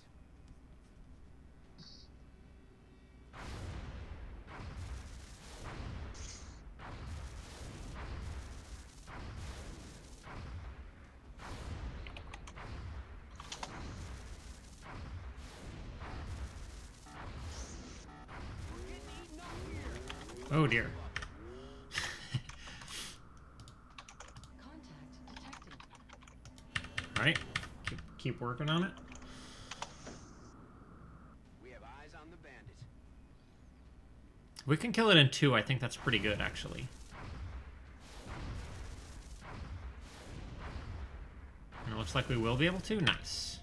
Oh dear. Alright, keep working on it. We have eyes on the bandit. We can kill it in 2, I think that's pretty good, actually. And it looks like we will be able to. Nice.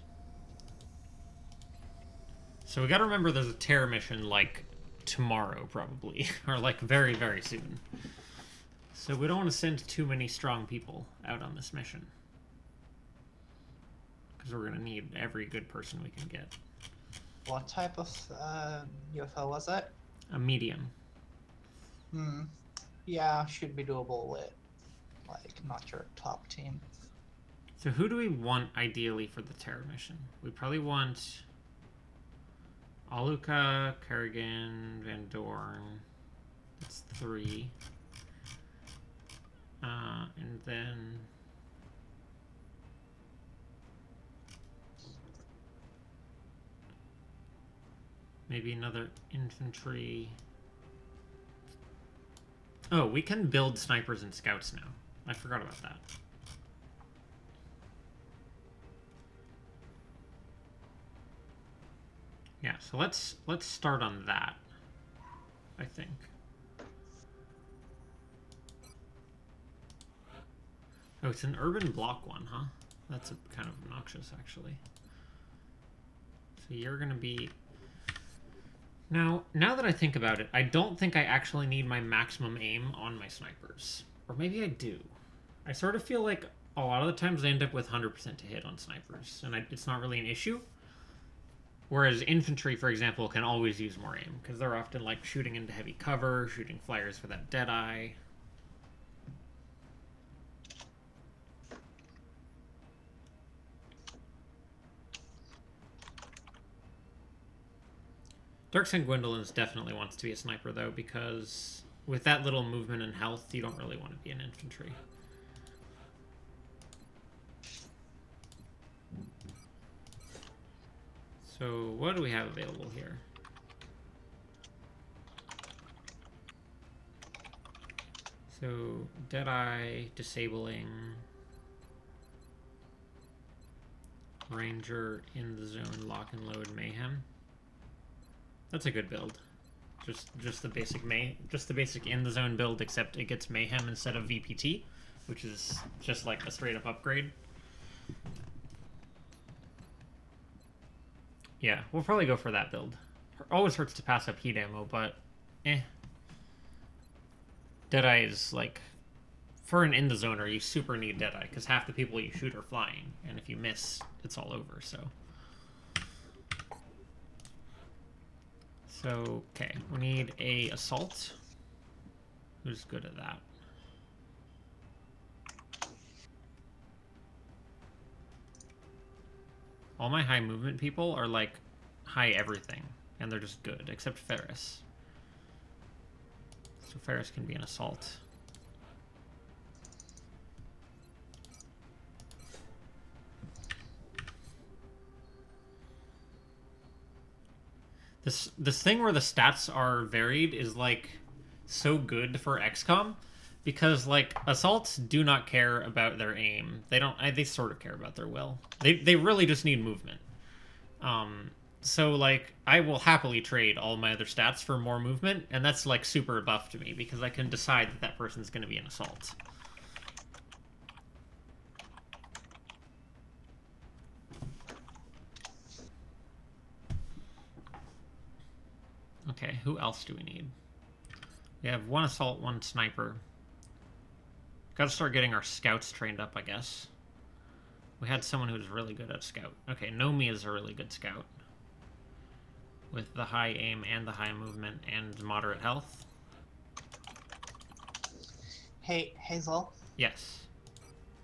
So we gotta remember there's a terror mission, like, tomorrow, probably. Or, like, very, very soon. So we don't want to send too many strong people out on this mission. Because we're gonna need every good person we can get. What type of UFO was it? A medium. Yeah, should be doable with, like, not your top team. So who do we want ideally for the terror mission? We probably want Aluka, Kerrigan, Van Dorn. That's 3. And then maybe another infantry. Oh, we can build snipers and scouts now. I forgot about that. Yeah, so let's start on that, I think. Oh, it's an urban block one, huh? That's kind of obnoxious, actually. So you're gonna be... Now that I think about it, I don't think I actually need my maximum aim on my snipers. Or maybe I do. I sort of feel like a lot of the times I end up with 100% to hit on snipers, and it's not really an issue. Whereas infantry, for example, can always use more aim, because they're often like shooting into heavy cover, shooting flyers for that deadeye. Darkside Gwendolyn's definitely wants to be a sniper, though, because with that little movement and health, you don't really want to be an infantry. So what do we have available here? So Deadeye, Disabling, Ranger, In the Zone, Lock and Load, Mayhem. That's a good build. Just the basic In the Zone build, except it gets Mayhem instead of VPT, which is just like a straight up upgrade. Yeah, we'll probably go for that build. Always hurts to pass up heat ammo, but eh. Deadeye is like, for an In the Zoner, you super need Deadeye, because half the people you shoot are flying, and if you miss, it's all over, so. So, okay, we need a Assault. Who's good at that? All my high movement people are like high everything, and they're just good, except Ferris. So Ferris can be an Assault. This thing where the stats are varied is like so good for XCOM, because like assaults do not care about their aim. They sort of care about their will. They really just need movement. So like I will happily trade all my other stats for more movement, and that's like super buff to me because I can decide that that person's going to be an assault. Okay, who else do we need? We have one assault, one sniper. Gotta start getting our scouts trained up, I guess. We had someone who was really good at scout. Okay, Nomi is a really good scout. With the high aim and the high movement and moderate health. Hey, Hazel. Yes.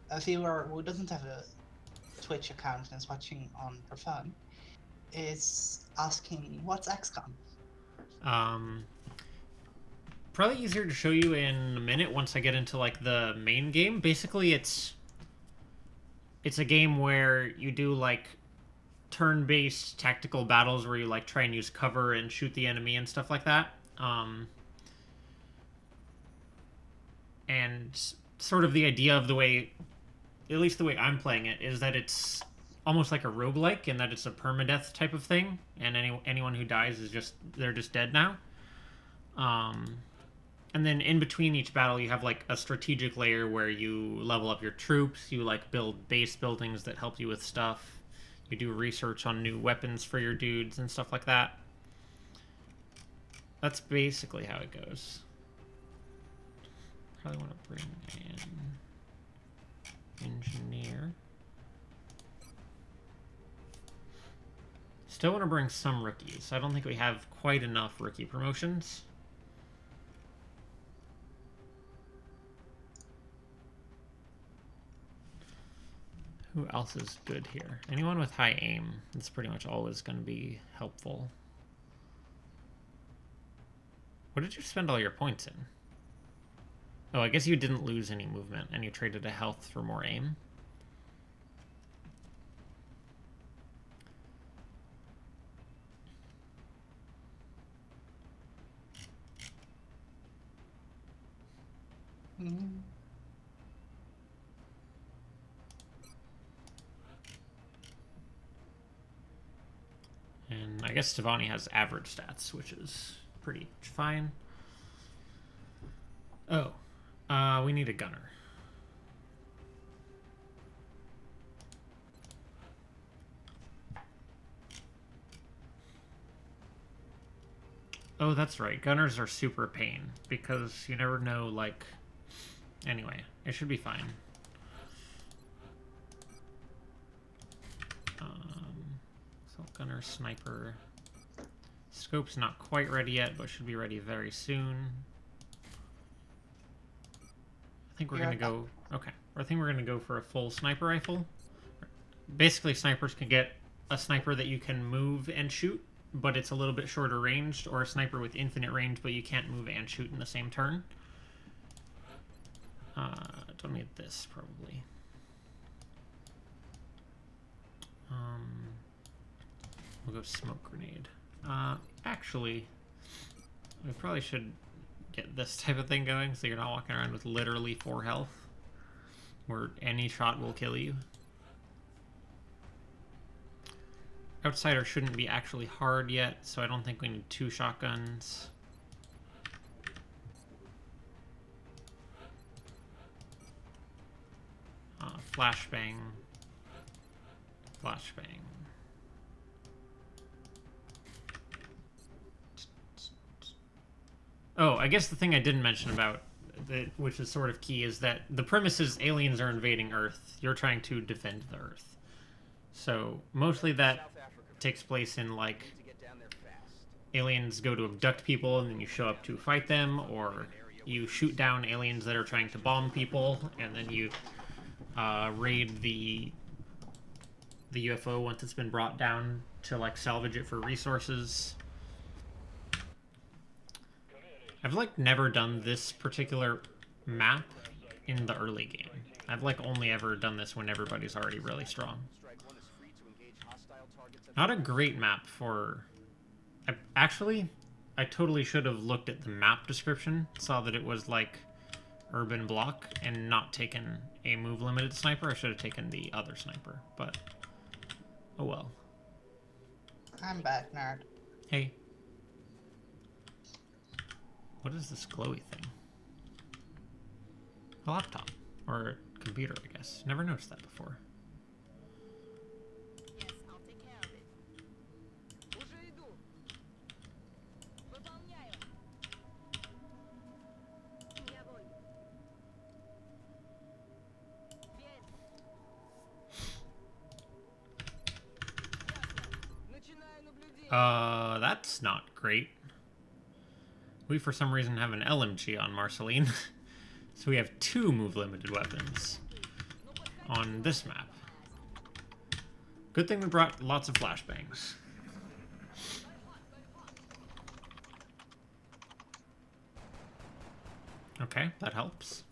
A viewer who doesn't have a Twitch account and is watching on her phone is asking, what's XCOM? Probably easier to show you in a minute once I get into like the main game. Basically, it's a game where you do like turn-based tactical battles where you like try and use cover and shoot the enemy and stuff like that. And sort of the idea of the way, at least the way I'm playing it, is that it's almost like a roguelike in that it's a permadeath type of thing, and anyone who dies is they're just dead now. And then in between each battle, you have like a strategic layer where you level up your troops, you like build base buildings that help you with stuff, you do research on new weapons for your dudes and stuff like that. That's basically how it goes. Probably want to bring in engineer. Still want to bring some rookies. I don't think we have quite enough rookie promotions. Who else is good here? Anyone with high aim. It's pretty much always going to be helpful. What did you spend all your points in? Oh, I guess you didn't lose any movement, and you traded a health for more aim. And I guess Stevani has average stats, which is pretty fine. Oh, we need a gunner. Oh, that's right. Gunners are super pain because you never know, like... Anyway, it should be fine. Assault gunner, sniper. Scope's not quite ready yet, but should be ready very soon. I think we're gonna go... Okay. I think we're gonna go for a full sniper rifle. Basically, snipers can get a sniper that you can move and shoot, but it's a little bit shorter ranged, or a sniper with infinite range, but you can't move and shoot in the same turn. Don't need this, probably. We'll go smoke grenade. Actually, we probably should get this type of thing going, so you're not walking around with literally 4 health, where any shot will kill you. Outsider shouldn't be actually hard yet, so I don't think we need 2 shotguns. Flashbang. Flashbang. Oh, I guess the thing I didn't mention about, which is sort of key, is that the premise is aliens are invading Earth. You're trying to defend the Earth. So, mostly that takes place in, like, aliens go to abduct people and then you show up to fight them, or you shoot down aliens that are trying to bomb people, and then you raid the UFO once it's been brought down to, like, salvage it for resources. I've, like, never done this particular map in the early game. I've, like, only ever done this when everybody's already really strong. Not a great map for... Actually, I totally should have looked at the map description, saw that it was, like, urban block, and not taken a move-limited sniper. I should have taken the other sniper, but... Oh well. I'm back, nerd. Hey. What is this glowy thing? A laptop. Or a computer, I guess. Never noticed that before. Yes, I'll take care of it. Уже иду. Выполняю. Я voy. Bien. Ясно. Начинаю наблюдение. That's not great. We, for some reason, have an LMG on Marceline. So we have 2 move-limited weapons on this map. Good thing we brought lots of flashbangs. Okay, that helps.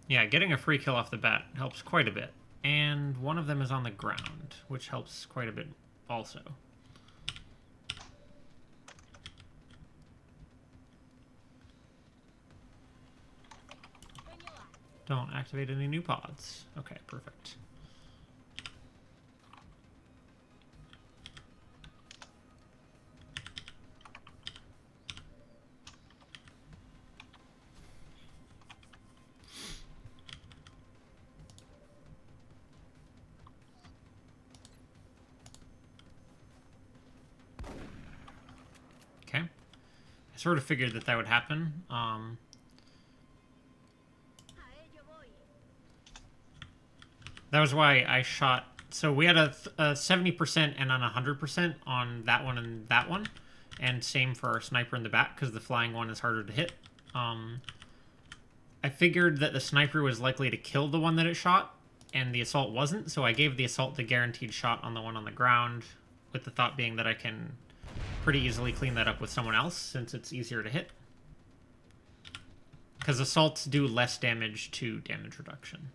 Yeah, getting a free kill off the bat helps quite a bit. And one of them is on the ground, which helps quite a bit also. Don't activate any new pods. Okay, perfect. Okay. I sort of figured that that would happen. A ello voy. That was why I shot... So we had a 70% and an 100% on that one and that one. And same for our sniper in the back, because the flying one is harder to hit. I figured that the sniper was likely to kill the one that it shot, and the assault wasn't, so I gave the assault the guaranteed shot on the one on the ground, with the thought being that I can pretty easily clean that up with someone else, since it's easier to hit. Because assaults do less damage to damage reduction.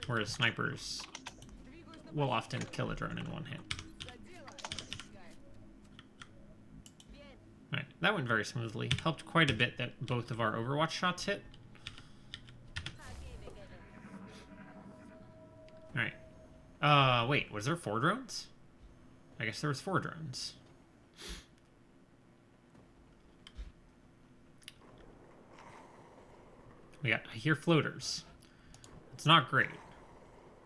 Whereas snipers will often kill a drone in one hit. Alright, that went very smoothly. Helped quite a bit that both of our Overwatch shots hit. Alright. Wait, was there 4 drones? I guess there was 4 drones. I hear floaters. It's not great.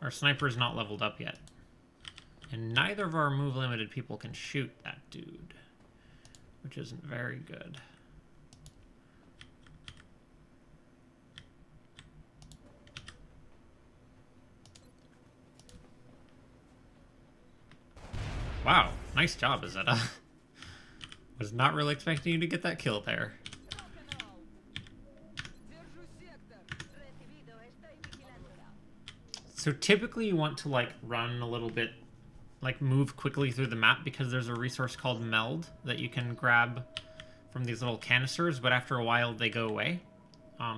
Our sniper's not leveled up yet. And neither of our move limited people can shoot that dude, which isn't very good. Wow, nice job, Izetta. Was not really expecting you to get that kill there. So typically you want to like run a little bit, like move quickly through the map, because there's a resource called meld that you can grab from these little canisters, but after a while they go away.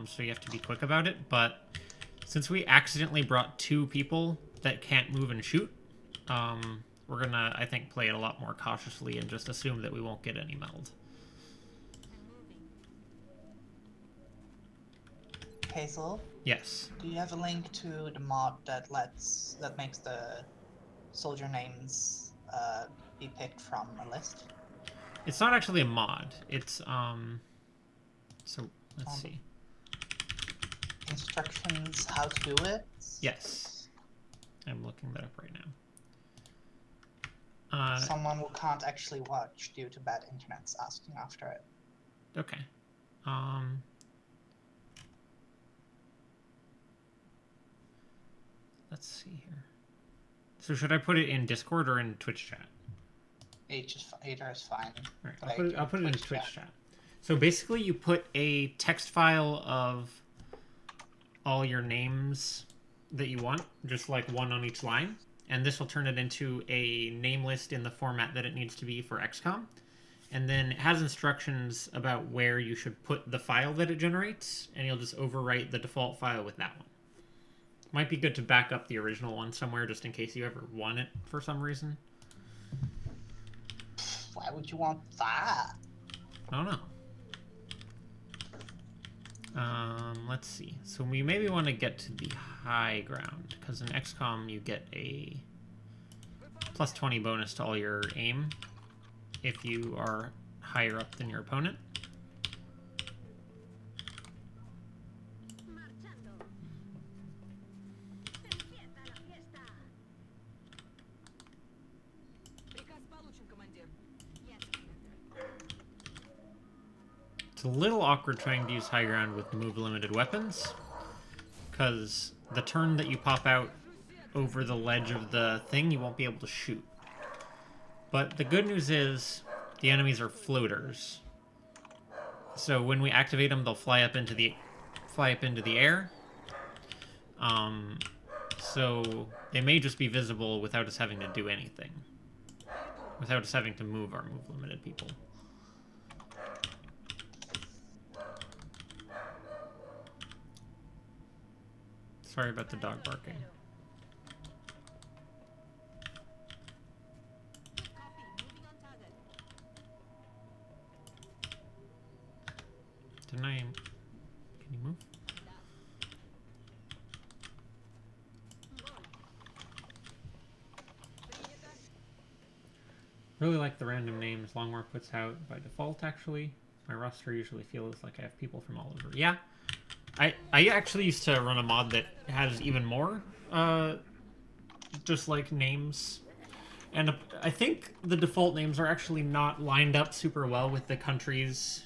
So you have to be quick about it. But since we accidentally brought 2 people that can't move and shoot, we're gonna, I think, play it a lot more cautiously and just assume that we won't get any meld. Hazel, Yes. do you have a link to the mod that makes the soldier names be picked from a list? It's not actually a mod. It's, so, let's see. Instructions how to do it? Yes. I'm looking that up right now. Someone who can't actually watch due to bad internet's asking after it. Okay. Let's see here. So should I put it in Discord or in Twitch chat? Either is fine. All right, I'll put it in Twitch chat. So basically you put a text file of all your names that you want, just like one on each line. And this will turn it into a name list in the format that it needs to be for XCOM. And then it has instructions about where you should put the file that it generates, and you'll just overwrite the default file with that one. Might be good to back up the original one somewhere just in case you ever want it for some reason. Why would you want that? I don't know. Let's see. So we maybe want to get to the high ground, because in XCOM you get a plus 20 bonus to all your aim if you are higher up than your opponent. It's a little awkward trying to use high ground with move-limited weapons, because the turn that you pop out over the ledge of the thing, you won't be able to shoot. But the good news is the enemies are floaters. So when we activate them, they'll fly up into the air. So they may just be visible without us having to do anything. Without us having to move our move-limited people. Sorry about the dog barking. Didn't I... Can you move? Really like the random names Longmore puts out by default, actually. My roster usually feels like I have people from all over. Yeah. I actually used to run a mod that has even more, just like names. And I think the default names are actually not lined up super well with the countries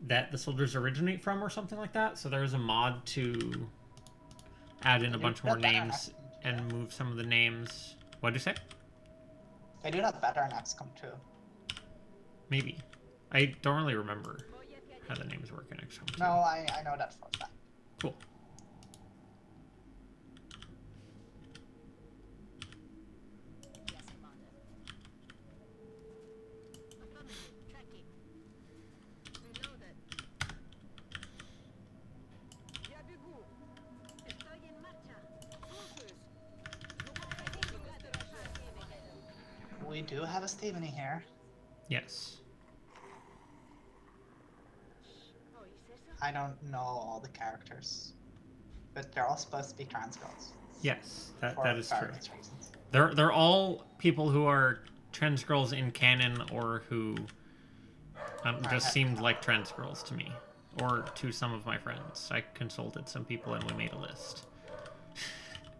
that the soldiers originate from or something like that. So there's a mod to add in a bunch more names and move some of the names. What'd you say? They do that better in XCOM 2. Maybe. I don't really remember how the names work in XCOM 2. No, I know that for a fact. Cool. We do have a Stephanie here. Yes. I don't know all the characters, but they're all supposed to be trans girls. Yes, that is true. various reasons. They're all people who are trans girls in canon or who just seemed like trans girls to me. or to some of my friends. I consulted some people and we made a list.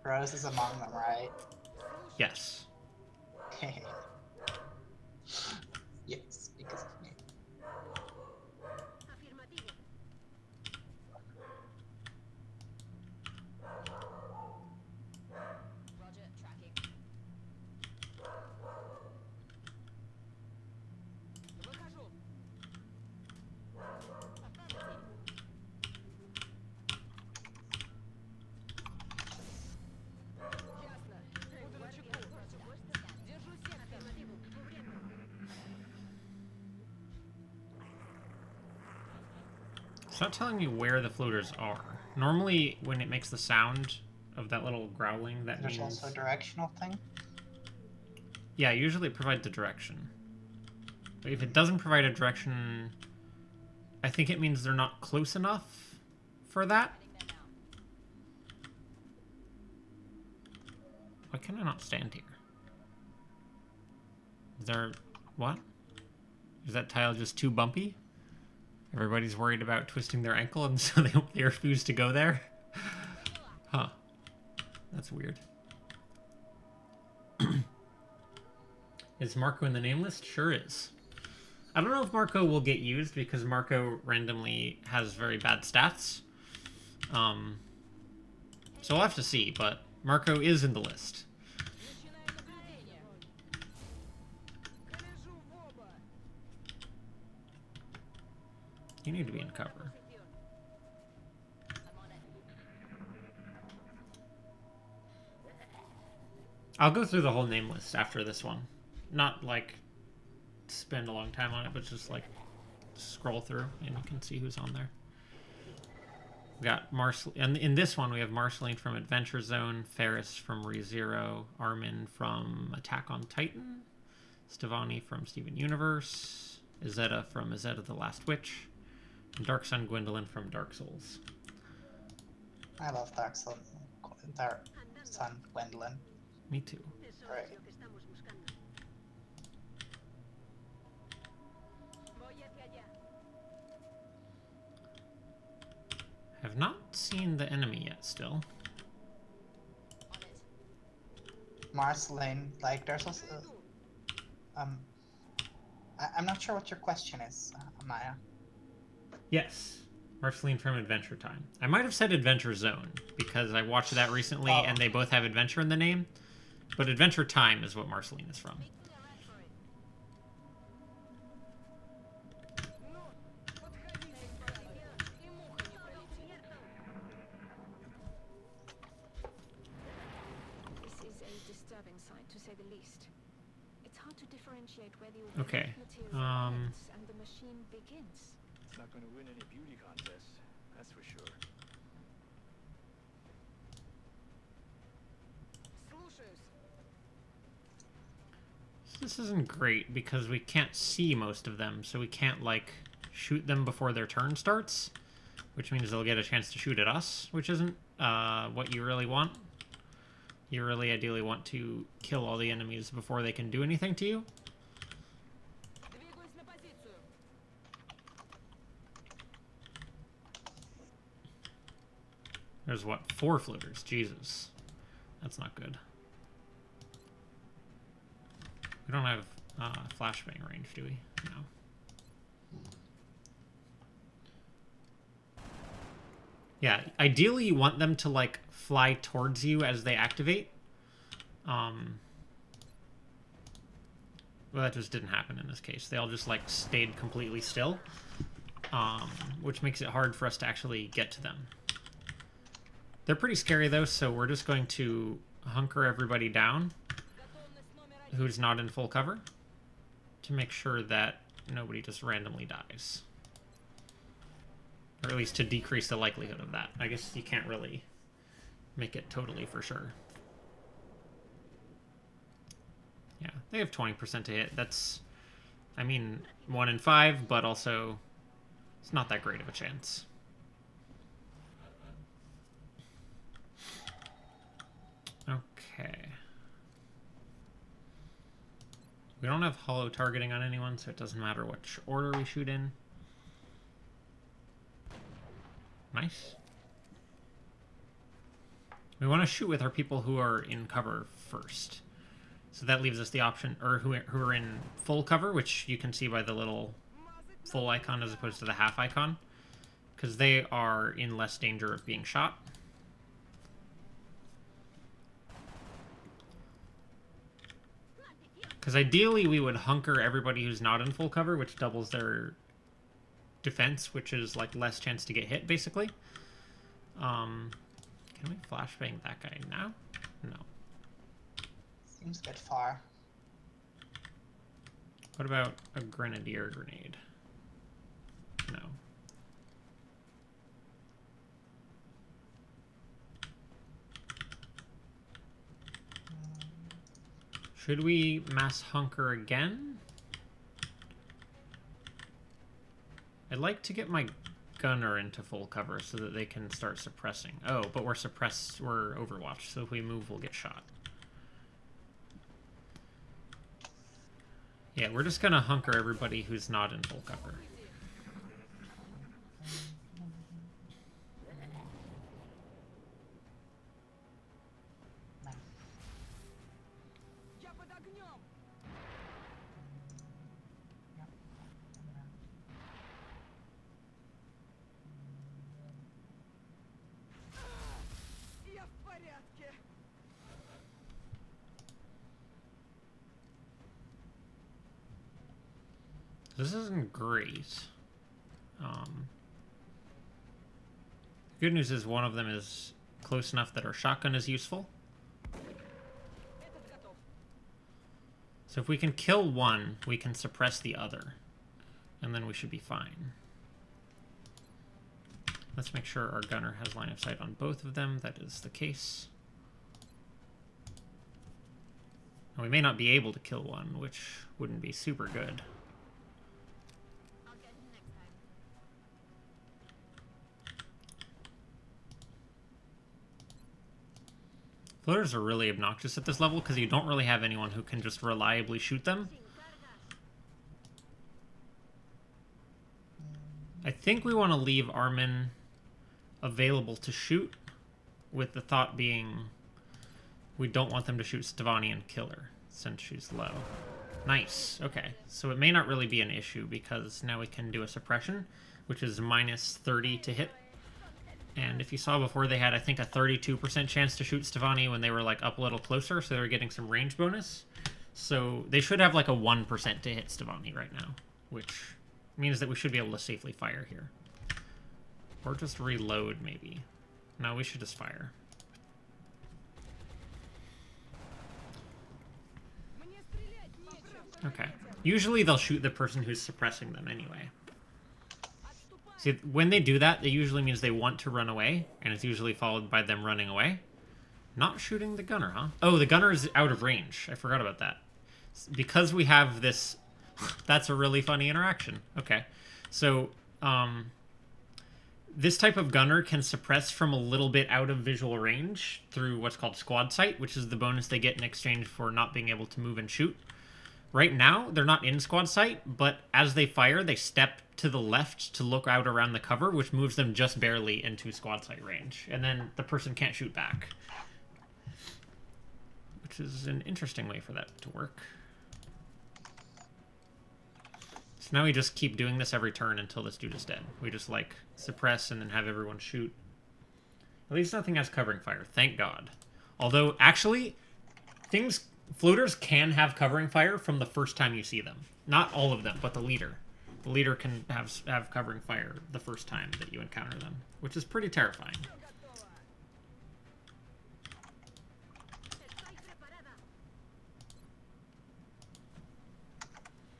Rose is among them, right? Yes. Yes, because of me. Afirmativo. Roger, tracking. Выхожу. Affirmative. Ясно. Буду начеку. Держу сектор. Афирмативу. Кубрendo. It's not telling me where the floaters are. Normally, when it makes the sound of that little growling, that There's means... also a directional thing. Yeah, usually it provides a direction. But if it doesn't provide a direction, I think it means they're not close enough for that. Why can I not stand here? Is there... what? Is that tile just too bumpy? Everybody's worried about twisting their ankle and so they refuse to go there? Huh. That's weird. Is Marco in the name list? Sure is. I don't know if Marco will get used because Marco randomly has very bad stats. So we'll have to see, but Marco is in the list. Начинаю наблюдение. Гляжу в оба. You need to be in cover. I'll go through the whole name list after this one. Not like spend a long time on it, but just like scroll through and you can see who's on there. We got Marcel, and in this one we have Marceline from Adventure Zone, Ferris from ReZero, Armin from Attack on Titan, Stevani from Steven Universe, Izetta from Izetta the Last Witch, and Dark Sun Gwendolyn from Dark Souls. I love Dark Sun Gwendolyn. Me too. Eso Right. es lo que estamos buscando. Voy hacia allá. Have not seen the enemy yet still. On it. Marceline, like there's also I'm not sure what your question is, Maya. Yes. Marceline from Adventure Time. I might have said Adventure Zone because I watched that recently and they both have adventure in the name. But Adventure Time is what Marceline is from. Making a run for it. Ну, подходите. И муха не пролетит. This is a disturbing sight, to say the least. It's hard to differentiate where the Okay, organic material ends and the machine begins. It's not going to win any beauty contests, that's for sure. Слушаюсь. This isn't great because we can't see most of them, so we can't, like, shoot them before their turn starts, which means they'll get a chance to shoot at us, which isn't what you really want. You really ideally want to kill all the enemies before they can do anything to you. Двигаюсь на позицию. There's, what, 4 floaters? Jesus. That's not good. We don't have flashbang range, do we? No. Yeah, ideally you want them to, like, fly towards you as they activate. Well, that just didn't happen in this case. They all just, like, stayed completely still, which makes it hard for us to actually get to them. They're pretty scary, though, so we're just going to hunker everybody down Готовность номер один. who's not in full cover to make sure that nobody just randomly dies. Or at least to decrease the likelihood of that. I guess you can't really make it totally for sure. Yeah, they have 20% to hit. That's, I mean, 1 in 5, but also it's not that great of a chance. Okay. We don't have hollow targeting on anyone, so it doesn't matter which order we shoot in. Nice. We want to shoot with our people who are in cover first. So that leaves us the option, or who are in full cover, which you can see by the little full icon as opposed to the half icon. Because they are in less danger of being shot. Because ideally we would hunker everybody who's not in full cover, which doubles their defense, which is like less chance to get hit, basically. Can we flashbang that guy now? No. Seems a bit far. What about a grenadier grenade? No. Should we mass hunker again? I'd like to get my gunner into full cover so that they can start suppressing. Oh, but we're Overwatch, so if we move, we'll get shot. Yeah, we're just gonna hunker everybody who's not in full cover. This isn't great. Good news is one of them is close enough that our shotgun is useful. So if we can kill one, we can suppress the other. And then we should be fine. Let's make sure our gunner has line of sight on both of them. That is the case. And we may not be able to kill one, which wouldn't be super good. Floaters are really obnoxious at this level because you don't really have anyone who can just reliably shoot them. I think we want to leave Armin available to shoot, with the thought being we don't want them to shoot Stevani and kill her since she's low. Nice. Okay. So it may not really be an issue because now we can do a suppression, which is minus 30 to hit. And if you saw before, they had, I think, a 32% chance to shoot Stevani when they were, like, up a little closer, so they were getting some range bonus. So they should have, like, a 1% to hit Stevani right now, which means that we should be able to safely fire here. Or just reload, maybe. No, we should just fire. Okay. Usually they'll shoot the person who's suppressing them anyway. See, when they do that, it usually means they want to run away, and it's usually followed by them running away. Not shooting the gunner, huh? Oh, the gunner is out of range. I forgot about that. Because we have this... That's a really funny interaction. Okay. So, this type of gunner can suppress from a little bit out of visual range through what's called squad sight, which is the bonus they get in exchange for not being able to move and shoot. Right now, they're not in squad sight, but as they fire, they step to the left to look out around the cover, which moves them just barely into squad sight range. And then the person can't shoot back. Which is an interesting way for that to work. So now we just keep doing this every turn until this dude is dead. We just, like, suppress and then have everyone shoot. At least nothing has covering fire, thank God. Although, actually, floaters can have covering fire from the first time you see them. Not all of them, but the leader. The leader can have covering fire the first time that you encounter them, which is pretty terrifying.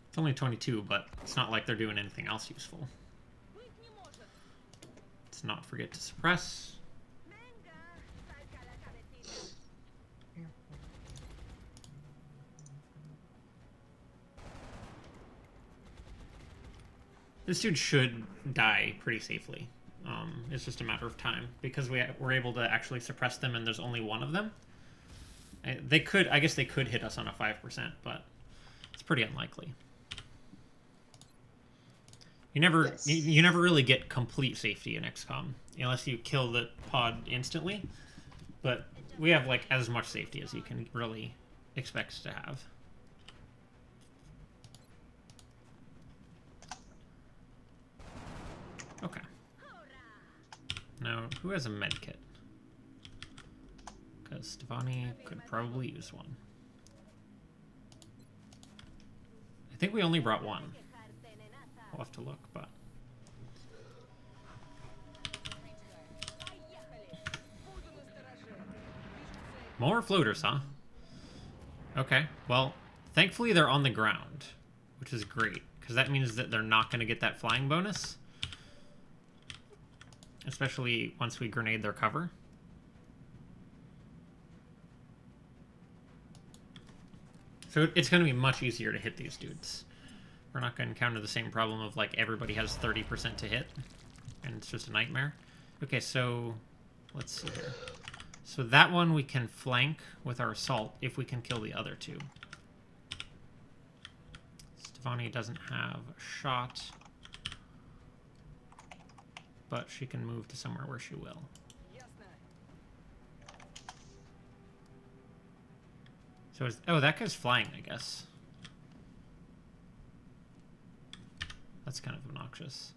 It's only 22, but it's not like they're doing anything else useful. Let's not forget to suppress. This dude should die pretty safely. It's just a matter of time because we're able to actually suppress them, and there's only one of them. I guess they could hit us on a 5%, but it's pretty unlikely. Yes. you never really get complete safety in XCOM unless you kill the pod instantly. But we have like as much safety as you can really expect to have. Okay. Now, who has a med kit? Because Stefani could probably use one. I think we only brought one. We'll have to look, but... More floaters, huh? Okay, well, thankfully they're on the ground, which is great, because that means that they're not going to get that flying bonus. Especially once we grenade their cover. So it's going to be much easier to hit these dudes. We're not going to encounter the same problem of, like, everybody has 30% to hit. And it's just a nightmare. Okay, so... let's see here. So that one we can flank with our assault if we can kill the other two. Stefani doesn't have a shot. But she can move to somewhere where she will. So is, oh, that guy's flying, I guess. That's kind of obnoxious.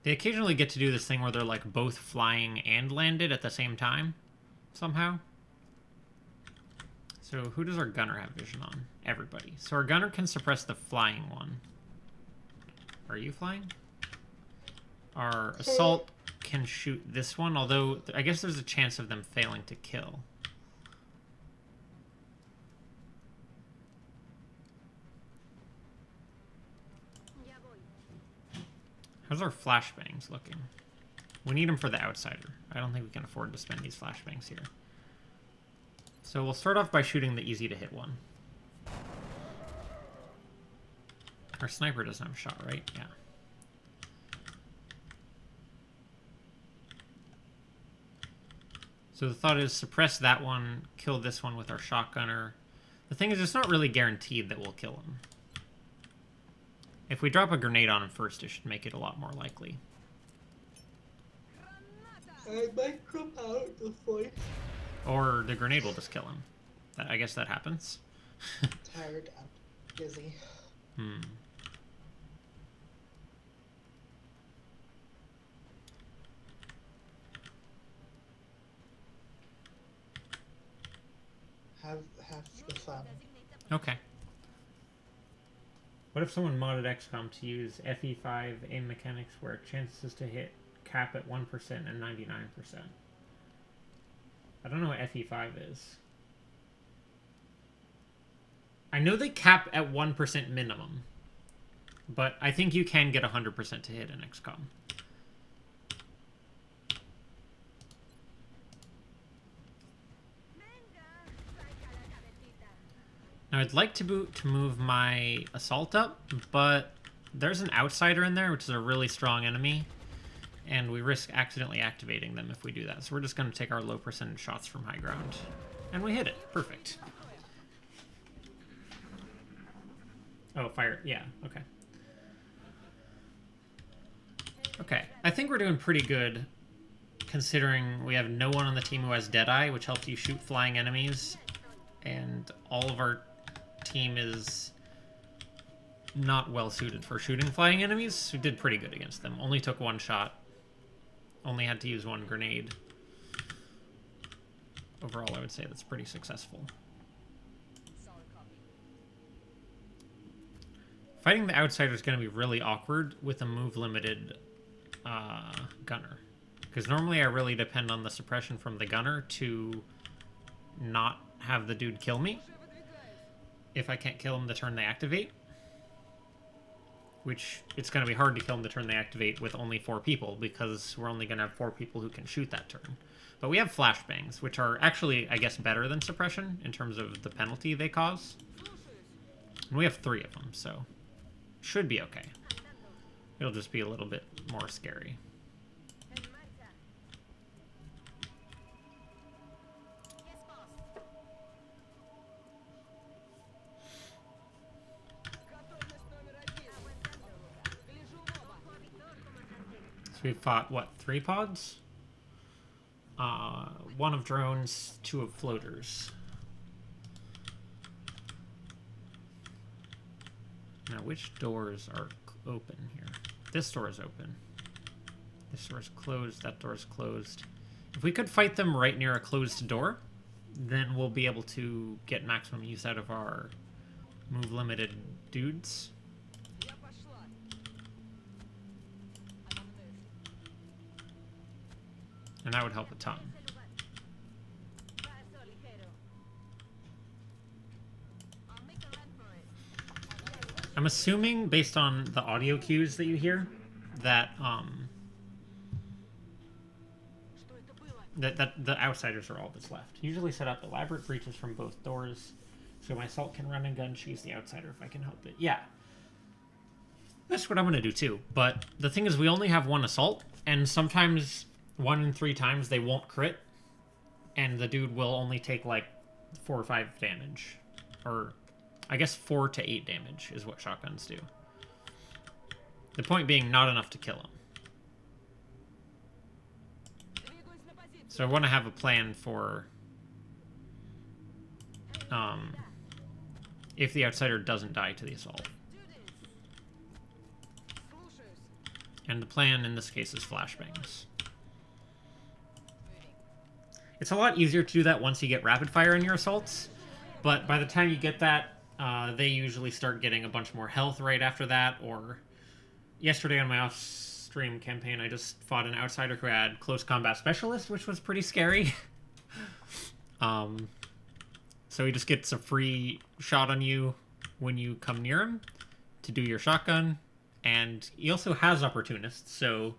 They occasionally get to do this thing where they're like both flying and landed at the same time, somehow. So who does our gunner have vision on? Everybody. So our gunner can suppress the flying one. Are you flying? Our assault can shoot this one, although I guess there's a chance of them failing to kill. How's our flashbangs looking? We need them for the outsider. I don't think we can afford to spend these flashbangs here. So we'll start off by shooting the easy to hit one. Our sniper doesn't have a shot, right? Yeah. So the thought is suppress that one, kill this one with our shotgunner. The thing is, it's not really guaranteed that we'll kill him. If we drop a grenade on him first, it should make it a lot more likely. I might drop out the fight. Or the grenade will just kill him. I guess that happens. Tired, I'm busy. Have the fun. Okay. What if someone modded XCOM to use FE5 aim mechanics where chances to hit cap at 1% and 99%? I don't know what FE5 is. I know they cap at 1% minimum, but I think you can get 100% to hit in XCOM. Now I'd like to move my assault up, but there's an outsider in there, which is a really strong enemy, and we risk accidentally activating them if we do that. So we're just going to take our low percentage shots from high ground. And we hit it. Perfect. Oh, fire. Yeah, okay. Okay, I think we're doing pretty good, considering we have no one on the team who has Deadeye, which helps you shoot flying enemies, and all of our team is not well suited for shooting flying enemies. We did pretty good against them. Only took one shot. Only had to use one grenade. Overall, I would say that's pretty successful. Fighting the outsider is going to be really awkward with a move-limited gunner. Because normally I really depend on the suppression from the gunner to not have the dude kill me. If I can't kill him the turn they activate. Which, it's going to be hard to kill him the turn they activate with only 4 people, because we're only going to have 4 people who can shoot that turn. But we have flashbangs, which are actually, I guess, better than suppression in terms of the penalty they cause. And we have 3 of them, so should be okay. It'll just be a little bit more scary. So we fought, what, 3 pods? 1 of drones, 2 of floaters. Now, which doors are open here? This door is open. This door is closed. That door is closed. If we could fight them right near a closed door, then we'll be able to get maximum use out of our move-limited dudes. Я пошла. I'm on the move. And that would help a ton. Paso ligero. I'll make a run for it. I'm assuming, based on the audio cues that you hear, that Что это было? that the outsiders are all that's left. Usually set up elaborate breaches from both doors, so my assault can run and gun. She's the outsider if I can help it. Yeah, that's what I'm gonna do too. But the thing is, we only have 1 assault, and sometimes 1 in 3 times they won't crit, and the dude will only take like 4 or 5 damage, or I guess 4 to 8 damage is what shotguns do. The point being, not enough to kill him. Двигаюсь на позицию. So I want to have a plan for if the outsider doesn't die to the assault. Do this. Слушаюсь. And the plan in this case is flashbangs. Moving. It's a lot easier to do that once you get rapid fire in your assaults, but by the time you get that, they usually start getting a bunch more health right after that. Or yesterday on my off-stream campaign, I just fought an outsider who had close combat specialist, which was pretty scary. So he just gets a free shot on you when you come near him to do your shotgun, and he also has opportunists, so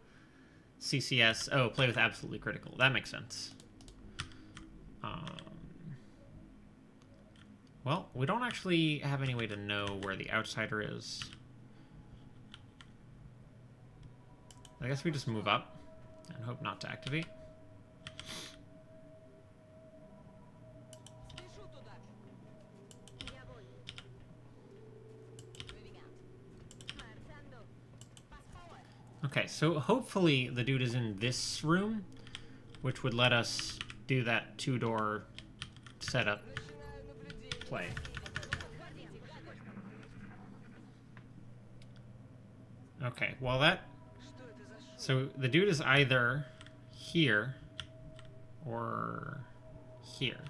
CCS, oh, play with absolutely critical. That makes sense. Well, we don't actually have any way to know where the outsider is. I guess we just move up and hope not to activate. Спешу туда. Я voy. Moving out. Marchando. Fast forward. Okay, so hopefully the dude is in this room, which would let us do that 2-door setup Начинаю наблюдение. play. Подходите, гадость. Okay, well that... Что это за шум? So the dude is either here or here.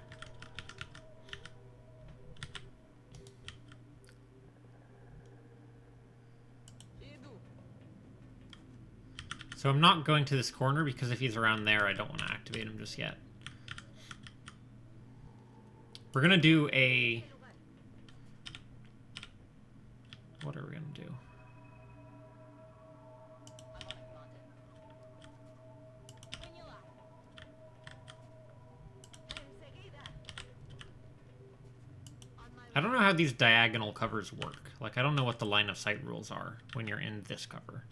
Иду. So I'm not going to this corner because if he's around there, I don't want to activate him just yet. We're going to do a... What are we going to do? I'm on it, Commander. Поняла. Enseguida. On my I don't know how these diagonal covers work. Like, I don't know what the line of sight rules are when you're in this cover.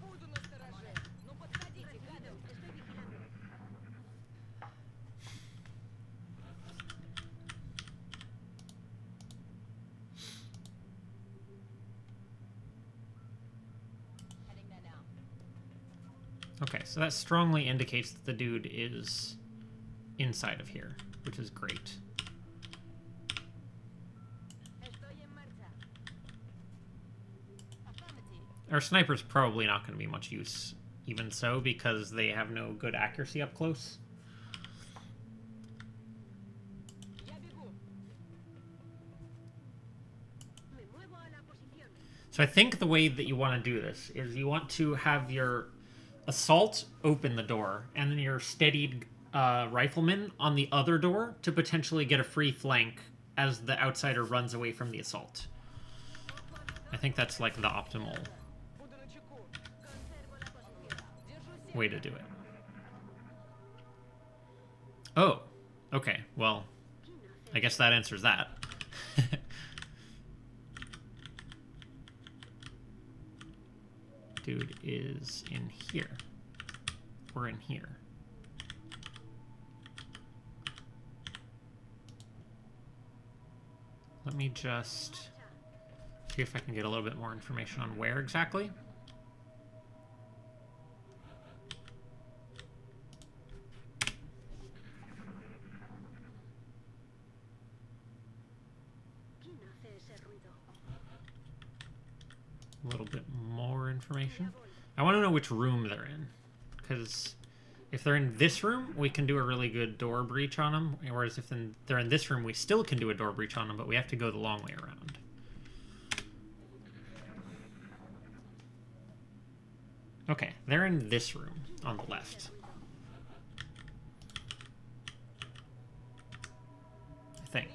Буду настороже. Ну подходите, гады. Heading there now. Okay, so that strongly indicates that the dude is inside of here, which is great. Estoy en marcha. Affirmative. Our sniper's probably not going to be much use, even so, because they have no good accuracy up close. Я бегу. Me muevo a la posición. So I think the way that you want to do this is you want to have your assault open the door, and then your steadied rifleman on the other door to potentially get a free flank as the outsider runs away from the assault. I think that's like the optimal Буду начеку. Консерву la posición. Держу way to север. do it. Oh, okay, well, I guess that answers that. Dude is in here. We're in here. Let me just see if I can get a little bit more information on where exactly. a little bit more information. I want to know which room they're in, because if they're in this room, we can do a really good door breach on them, whereas if they're in this room, we still can do a door breach on them, but we have to go the long way around. Okay, they're in this room on the left. I think.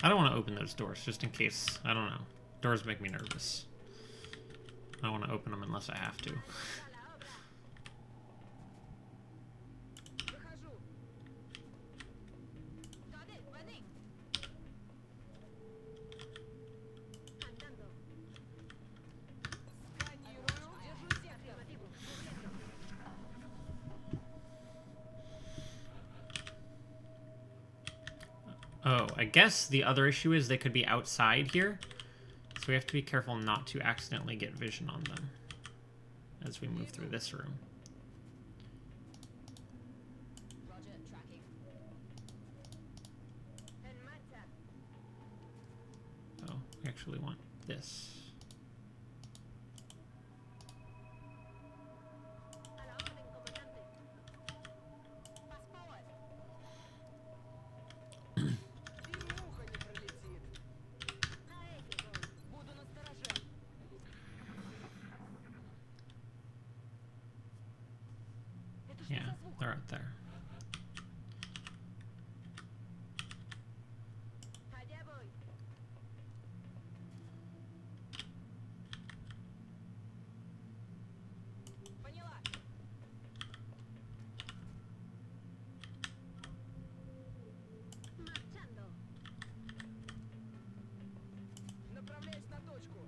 I don't want to open those doors, just in case. I don't know. Doors make me nervous. I don't want to open them unless I have to. Oh, I guess the other issue is they could be outside here. So we have to be careful not to accidentally get vision on them as we move through this room. Roger, tracking. En marcha. Oh, we actually want this. A la orden, comandante. Fast forward. На эти вон. Буду настороже. Это что Yeah, за звук? they're out there. Ходя бой. Поняла. Marchando. Направляюсь на точку.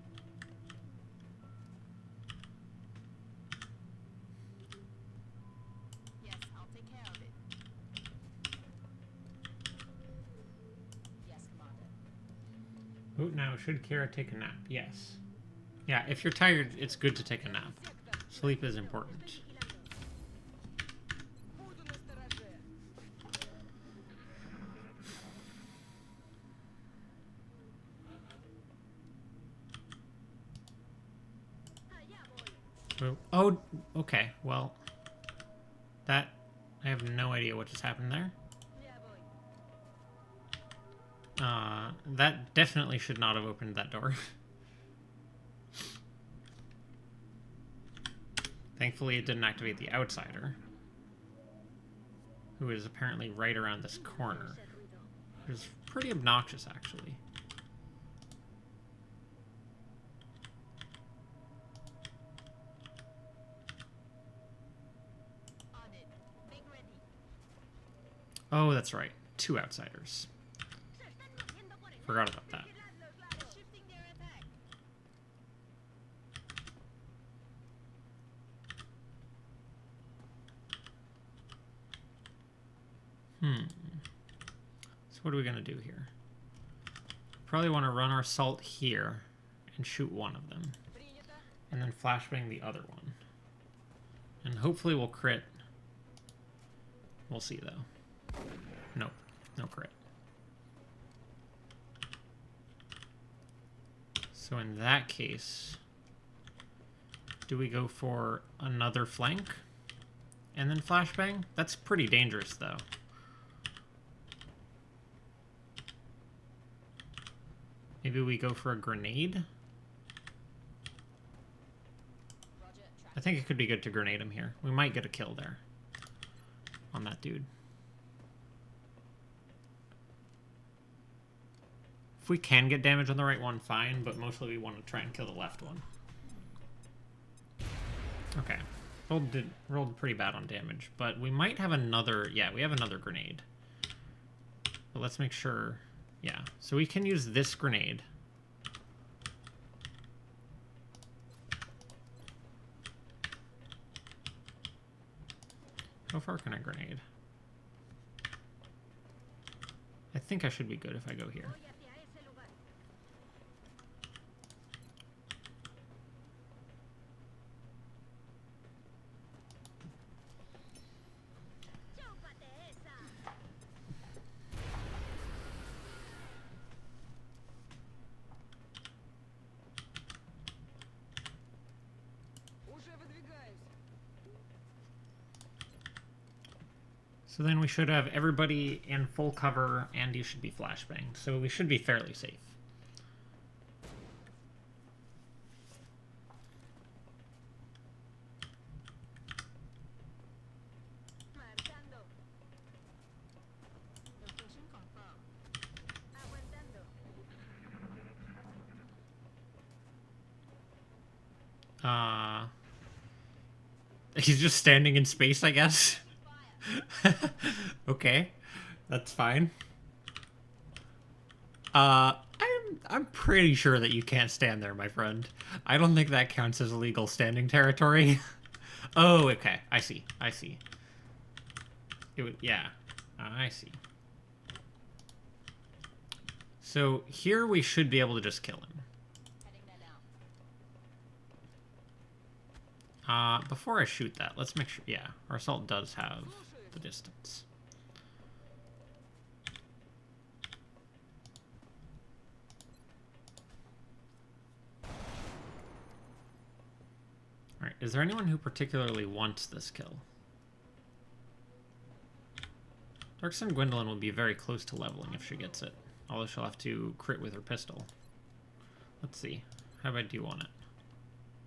Yes, I'll take care of it. Yes, commander. Oh, now should Kara take a nap? Yes. Yeah, if you're tired, it's good to take a nap. Sleep is important. Буду настороже. Allá voy. Oh, okay. Well, that I have no idea what just happened there. Ya voy. That definitely should not have opened that door. Thankfully, it didn't activate the outsider, who is apparently right around this corner. Ese ruido. It was pretty obnoxious, actually. On it. Being ready. Oh, that's right. 2 outsiders. Se están moviendo por el Forgot mar. about that. Vigilad los lados. Shifting their attack. So what are we going to do here? Probably want to run our salt here and shoot one of them. Принято. And then flashbang the other one. And hopefully we'll crit. We'll see, though. Nope. No crit. So in that case, do we go for another flank? And then flashbang? That's pretty dangerous, though. Maybe we go for a grenade? Roger, track. I think it could be good to grenade him here. We might get a kill there. On that dude. If we can get damage on the right one, fine, but mostly we want to try and kill the left one. Okay. Rolled pretty bad on damage, but we might have another... Yeah, we have another grenade. But let's make sure... Yeah, so we can use this grenade. How far can I grenade? I think I should be good if I go here. Voy hacia ese lugar. Chúpate esa. So then we should have everybody in full cover, and you should be flashbanged. So we should be fairly safe. Marchando. Location confirmed. Aguantando. He's just standing in space, I guess. Okay, that's fine. I'm pretty sure that you can't stand there, my friend. I don't think that counts as illegal standing territory. Oh, okay. I see. I see. It would, yeah. I see. So here we should be able to just kill him. Heading that down. Before I shoot that, let's make sure. Yeah, our assault does have the distance. Alright, is there anyone who particularly wants this kill? Darkson Gwendolyn will be very close to leveling if she gets it. Although she'll have to crit with her pistol. Let's see. How about do you want it?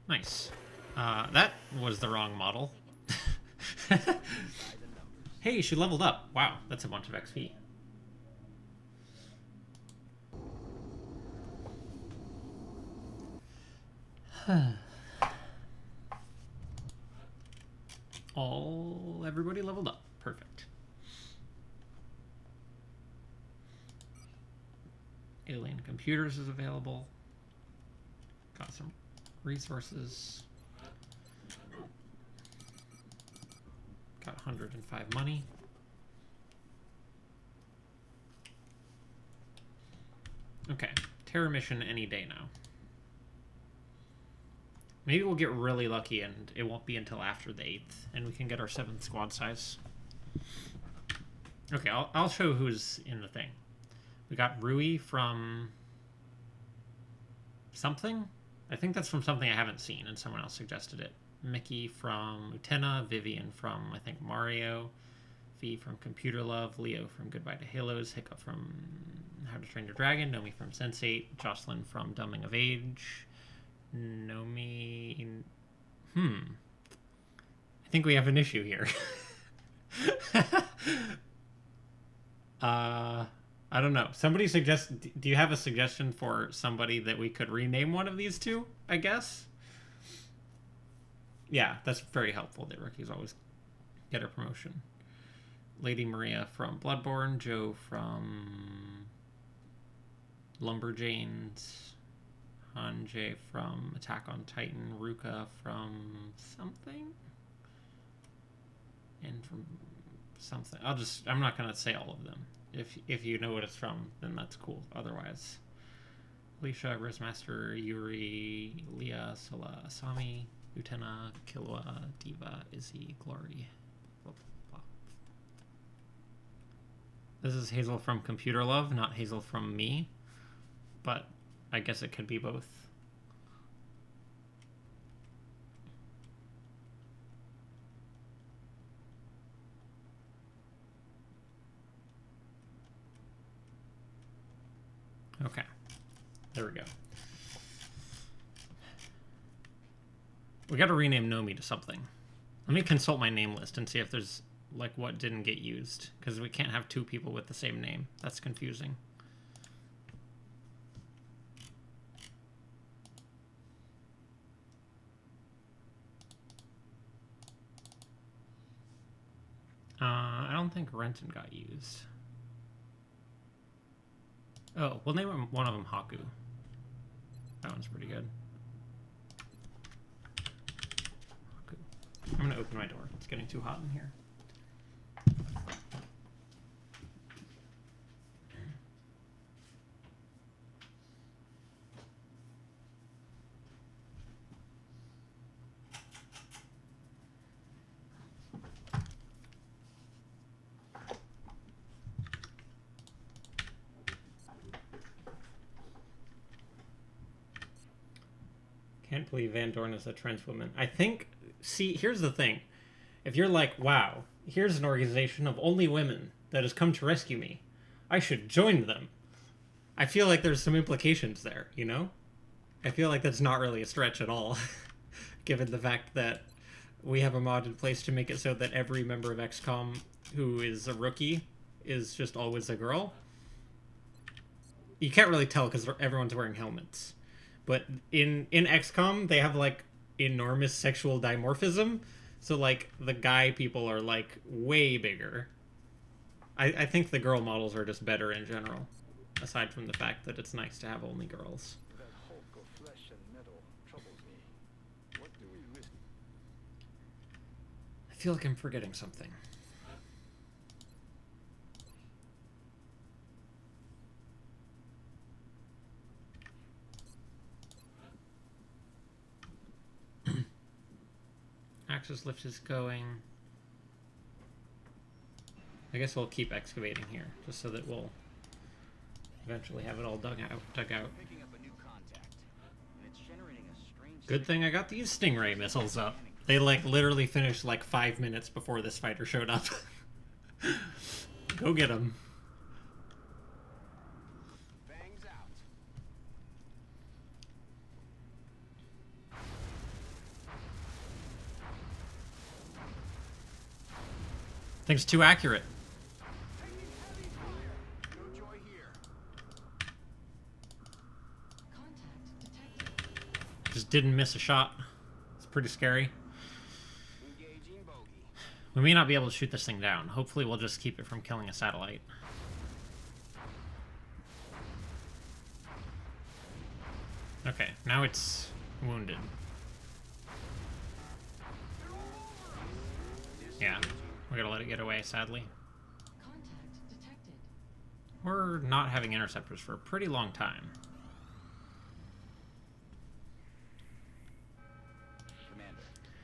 Nice. That was the wrong model. Hey, she leveled up. Wow, that's a bunch of XP. Everybody leveled up. Perfect. Alien Computers is available. Got some resources. Got 105 money. Okay, terror mission any day now. Maybe we'll get really lucky and it won't be until after the 8th, and we can get our 7th squad size. Okay, I'll show who's in the thing. We got Rui from something? I think that's from something I haven't seen, and someone else suggested it. Mickey from Utena, Vivian from, I think, Mario, Fee from Computer Love, Leo from Goodbye to Halos, Hiccup from How to Train Your Dragon, Nomi from Sense8, Jocelyn from Dumbing of Age, Nomi... I think we have an issue here. I don't know. Somebody suggest... Do you have a suggestion for somebody that we could rename one of these two, I guess? Yeah, that's very helpful that rookies always get a promotion. Lady Maria from Bloodborne, Joe from Lumberjanes, Hanjay from Attack on Titan, Ruka from something, and from something. I'm not gonna say all of them. If you know what it's from, then that's cool. Otherwise, Alicia, Rizmaster, Yuri, Leah, Sola, Asami, Utena, Killua, Diva, Izzy, Glory. Blah, blah, blah. This is Hazel from Computer Love, not Hazel from me, but I guess it could be both. Okay, there we go. We gotta rename Nomi to something. Let me consult my name list and see if there's, like, what didn't get used. Because we can't have two people with the same name. That's confusing. I don't think Renton got used. Oh, we'll name one of them Haku. That one's pretty good. Haku. I'm gonna open my door. It's getting too hot in here. Can't believe Van Dorn is a trans woman. I think, see, here's the thing. If you're like, wow, here's an organization of only women that has come to rescue me. I should join them. I feel like there's some implications there, you know? I feel like that's not really a stretch at all, given the fact that we have a mod in place to make it so that every member of XCOM who is a rookie is just always a girl. You can't really tell because everyone's wearing helmets. But in XCOM, they have, like, enormous sexual dimorphism. So, like, the guy people are, like, way bigger. I think the girl models are just better in general. Aside from the fact that it's nice to have only girls. That hulk of flesh and metal troubles me. What do we risk? I feel like I'm forgetting something. Access lift is going. I guess we'll keep excavating here, just so that we'll eventually have it all dug out. Picking up a new contact, and it's generating a strange. Good thing I got these Stingray missiles up. They, like, literally finished, like, 5 minutes before this fighter showed up. Go get him. Bangs out. Thing's too accurate. No joy here. Just didn't miss a shot. It's pretty scary. Engaging bogey. We may not be able to shoot this thing down. Hopefully we'll just keep it from killing a satellite. Okay, now it's wounded. Yeah, we're gonna let it get away, sadly. We're not having interceptors for a pretty long time. Commander,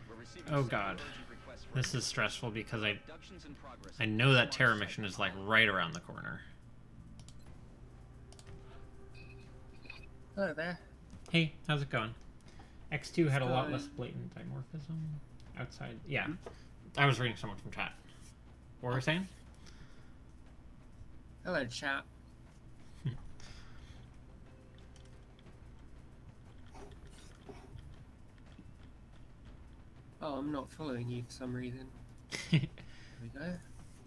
we're receiving Oh several god. urgent requests for This is stressful because abductions in progress. I know that Terra mission is, like, right around the corner. Hello there. Hey, how's it going? X2 had a lot going? less blatant dimorphism outside. Yeah, I was reading someone from chat. What were you saying? Hello, chat. Oh, I'm not following you for some reason. There we go.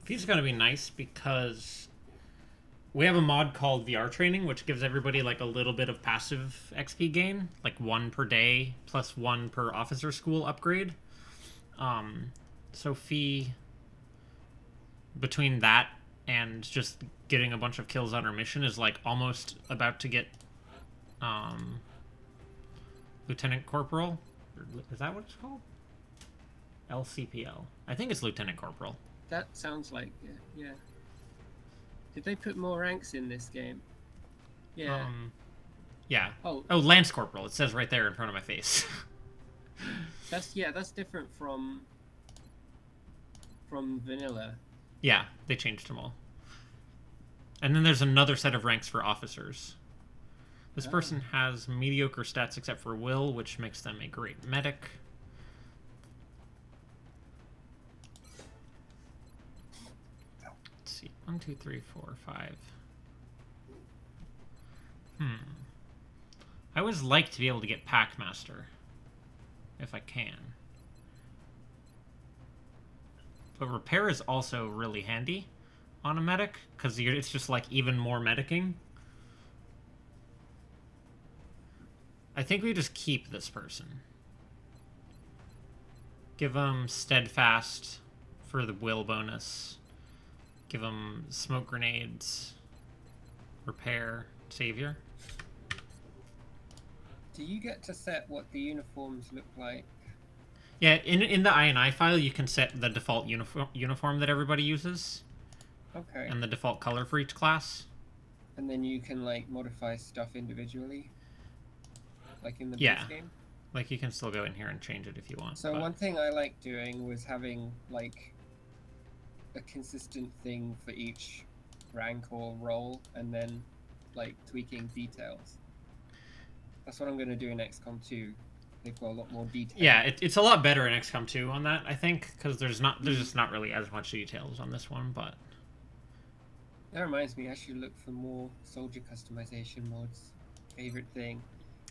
Feels gonna be nice because we have a mod called VR Training, which gives everybody, like, a little bit of passive XP gain, like 1 per day plus 1 per officer school upgrade. So Fee, between that and just getting a bunch of kills on her mission, is, like, almost about to get Lieutenant Corporal. Is that what it's called? LCPL. I think it's Lieutenant Corporal. That sounds like yeah. Did they put more ranks in this game? Yeah. Yeah. Oh, Oh, Lance Corporal. It says right there in front of my face. that's different from vanilla. Yeah, they changed them all. And then there's another set of ranks for officers. This person has mediocre stats except for will, which makes them a great medic. Let's see. 1, 2, 3, 4, 5. I always like to be able to get Packmaster. If I can. But repair is also really handy on a medic, because it's just, like, even more medicing. I think we just keep this person. Give them Steadfast for the will bonus. Give them smoke grenades. Repair. Savior. Do you get to set what the uniforms look like? Yeah, in the INI file, you can set the default uniform that everybody uses. Okay. And the default color for each class. And then you can, like, modify stuff individually? Like in the Yeah. base game? Like, you can still go in here and change it if you want. So but- one thing I like doing was having, like, a consistent thing for each rank or role, and then, like, tweaking details. That's what I'm going to do in XCOM 2. They've got a lot more detail. Yeah, it's a lot better in XCOM 2 on that, I think, because there's just not really as much details on this one, but That reminds me, I should look for more soldier customization mods. Favorite thing.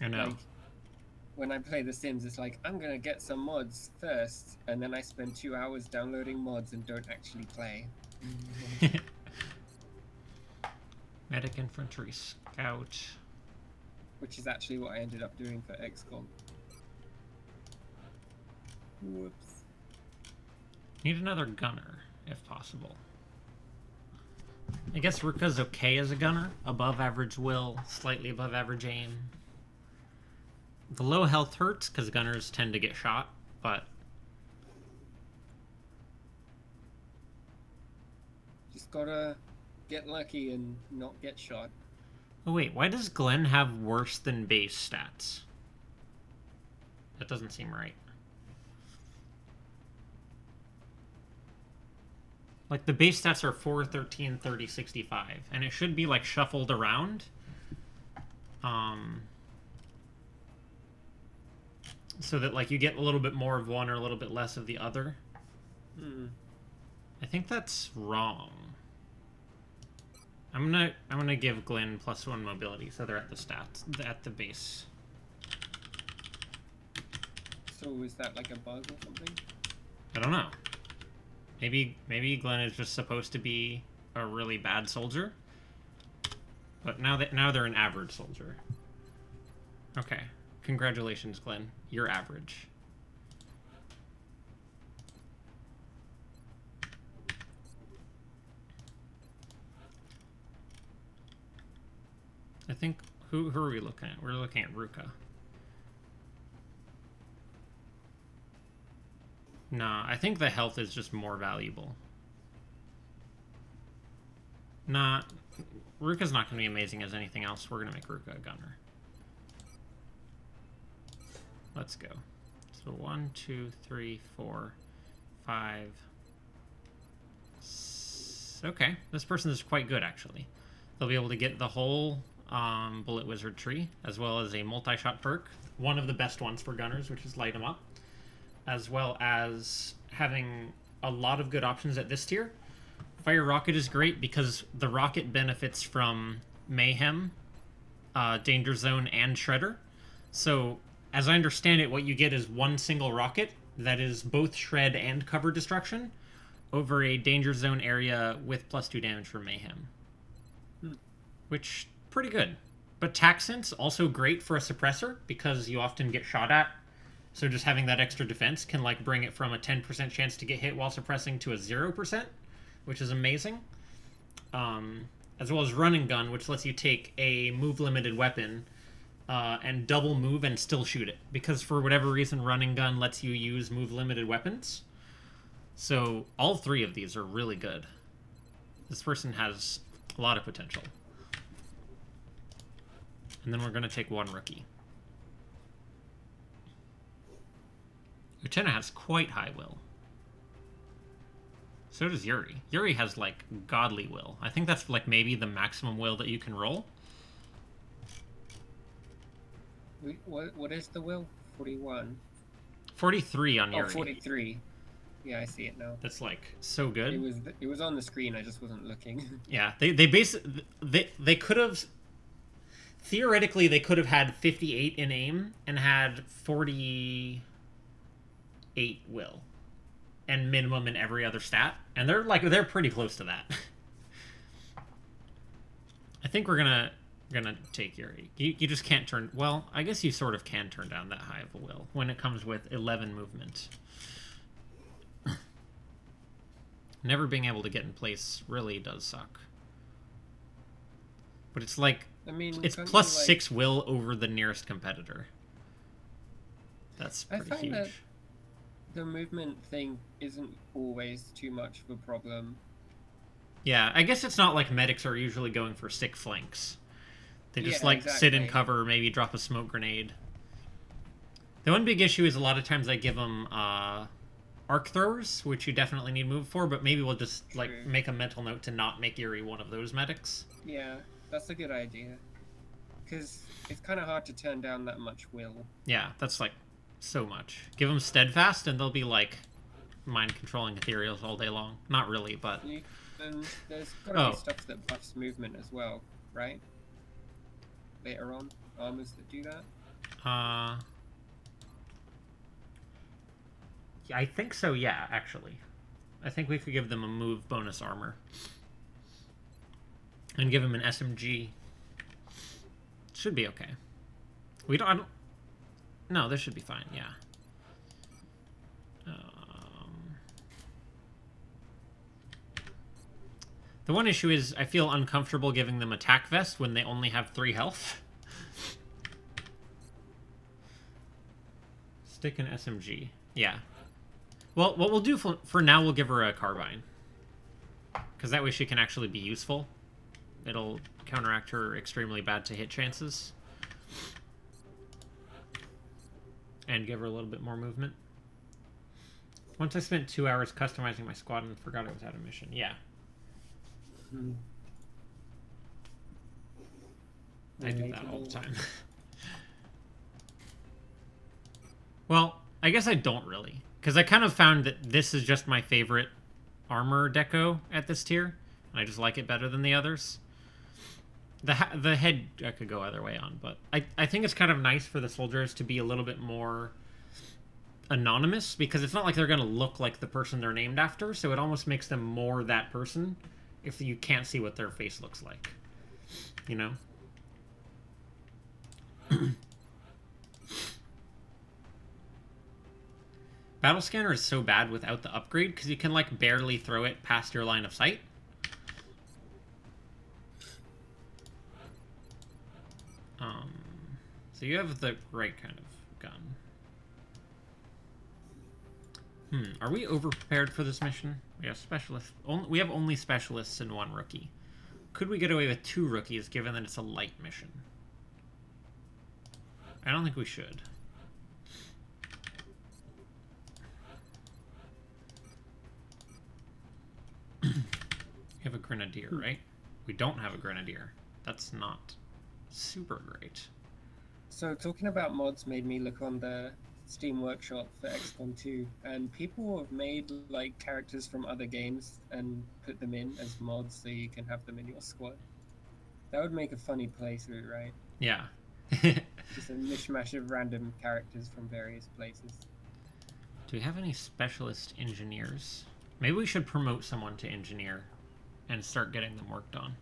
I know. Like, when I play The Sims, it's like, I'm gonna get some mods first, and then I spend 2 hours downloading mods and don't actually play. Medic Infantry Scout. Which is actually what I ended up doing for XCOM. Whoops. Need another gunner, if possible. I guess Ruka's okay as a gunner. Above average will, slightly above average aim. The low health hurts because gunners tend to get shot, but Just gotta get lucky and not get shot. oh wait, why does Glenn have worse than base stats? That doesn't seem right. Like, the base stats are 4, 13, 30, 65, and it should be, like, shuffled around. So that, like, you get a little bit more of one or a little bit less of the other. I think that's wrong. I'm gonna give Glenn +1 mobility, so they're at the stats, at the base. So is that like a bug or something? I don't know. Maybe Glenn is just supposed to be a really bad soldier. But now they're an average soldier. Okay. Congratulations, Glenn. You're average. I think who are we looking at? We're looking at Ruka. Nah, I think the health is just more valuable. Nah, Ruka's not going to be amazing as anything else. We're going to make Ruka a gunner. Let's go. So 1, 2, 3, 4, 5. Okay, this person is quite good, actually. They'll be able to get the whole bullet wizard tree, as well as a multi-shot perk. One of the best ones for gunners, which is light 'em up. As well as having a lot of good options at this tier. Fire Rocket is great because the rocket benefits from Mayhem, Danger Zone, and Shredder. So, as I understand it, what you get is one single rocket that is both shred and cover destruction over a Danger Zone area with +2 damage for Mayhem. Which, pretty good. But Taxant's also great for a suppressor because you often get shot at. So just having that extra defense can like bring it from a 10% chance to get hit while suppressing to a 0%, which is amazing. As well as Running Gun, which lets you take a move-limited weapon and double move and still shoot it. Because for whatever reason, Running Gun lets you use move-limited weapons. So all three of these are really good. This person has a lot of potential. And then we're going to take one rookie. Uchenna has quite high will. So does Yuri. Yuri has, like, godly will. I think that's, like, maybe the maximum will that you can roll. What is the will? 41? 43 on Yuri. Oh, 43. Yeah, I see it now. That's, like, so good. It was on the screen, I just wasn't looking. Yeah, they could have... Theoretically, they could have had 58 in aim and had 48 will. And minimum in every other stat. And they're pretty close to that. I think we're gonna take Yuri. You just can't turn... Well, I guess you sort of can turn down that high of a will when it comes with 11 movement. Never being able to get in place really does suck. But it's like... I mean, it's plus 6 will over the nearest competitor. That's I pretty find huge. that the movement thing isn't always too much of a problem. Yeah, I guess it's not like medics are usually going for sick flanks. They just sit in cover, maybe drop a smoke grenade. The one big issue is a lot of times I give them arc throwers, which you definitely need move for, but maybe we'll just make a mental note to not make Yuri one of those medics. Yeah, that's a good idea. Because it's kind of hard to turn down that much will. Yeah, that's like so much. Give them steadfast, and they'll be like mind controlling ethereals all day long. Not really, but There's gotta be stuff that buffs movement as well, right? Later on, armors that do that. Yeah, I think so. Yeah, actually, I think we could give them a move bonus armor, and give them an SMG. Should be okay. We don't. No, this should be fine. Yeah. The one issue is I feel uncomfortable giving them attack vest when they only have 3 health. Stick an SMG. Yeah. Well, what we'll do for now, we'll give her a carbine. Because that way she can actually be useful. It'll counteract her extremely bad to hit chances. And give her a little bit more movement. Once I spent 2 hours customizing my squad and forgot I was out of mission. Yeah. I do that all the time. Well, I guess I don't really. Because I kind of found that this is just my favorite armor deco at this tier. And I just like it better than the others. The head I could go either way on. But I think it's kind of nice for the soldiers to be a little bit more anonymous. Because it's not like they're going to look like the person they're named after. So it almost makes them more that person. If you can't see what their face looks like. You know? Battle Scanner is so bad without the upgrade, because you can, like, barely throw it past your line of sight. So you have the right kind of gun. Are we over-prepared for this mission? We have specialists. We have only specialists and 1 rookie. Could we get away with 2 rookies, given that it's a light mission? I don't think we should. We have a grenadier, right? We don't have a grenadier. That's not super great. So talking about mods made me look on the Steam Workshop for XCOM 2, and people have made like characters from other games and put them in as mods so you can have them in your squad. That would make a funny playthrough, right? Yeah. Just a mishmash of random characters from various places. Do we have any specialist engineers? Maybe we should promote someone to engineer and start getting them worked on.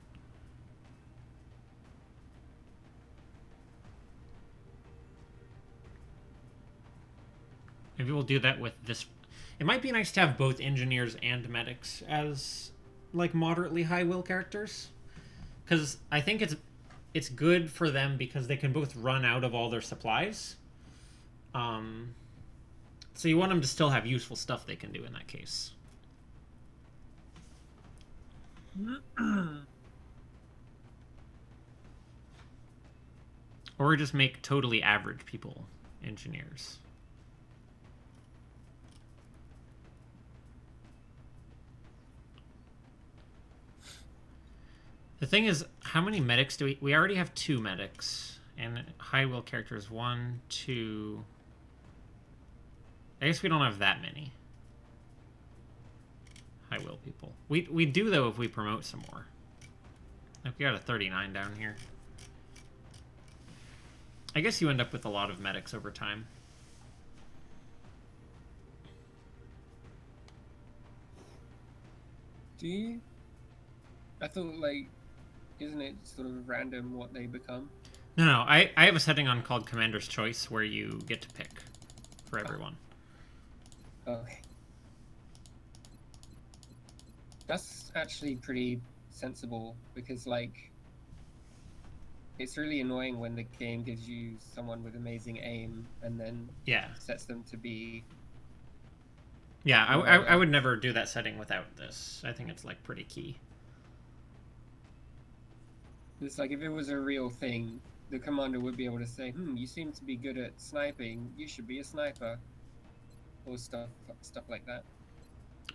Maybe we'll do that with this. It might be nice to have both engineers and medics as, like, moderately high will characters. Because I think it's good for them because they can both run out of all their supplies. So you want them to still have useful stuff they can do in that case. Or just make totally average people engineers. The thing is, how many medics do we already have 2 medics. And high will characters, 1, 2... I guess we don't have that many high will people. We do, though, if we promote some more. Like, we got a 39 down here. I guess you end up with a lot of medics over time. Do you? I thought, like, isn't it sort of random what they become? No, I have a setting on called Commander's Choice where you get to pick for everyone. Okay. That's actually pretty sensible because, like, it's really annoying when the game gives you someone with amazing aim and then sets them to be... Yeah, I would never do that setting without this. I think it's, like, pretty key. It's like if it was a real thing, the commander would be able to say, you seem to be good at sniping, you should be a sniper. Or stuff like that.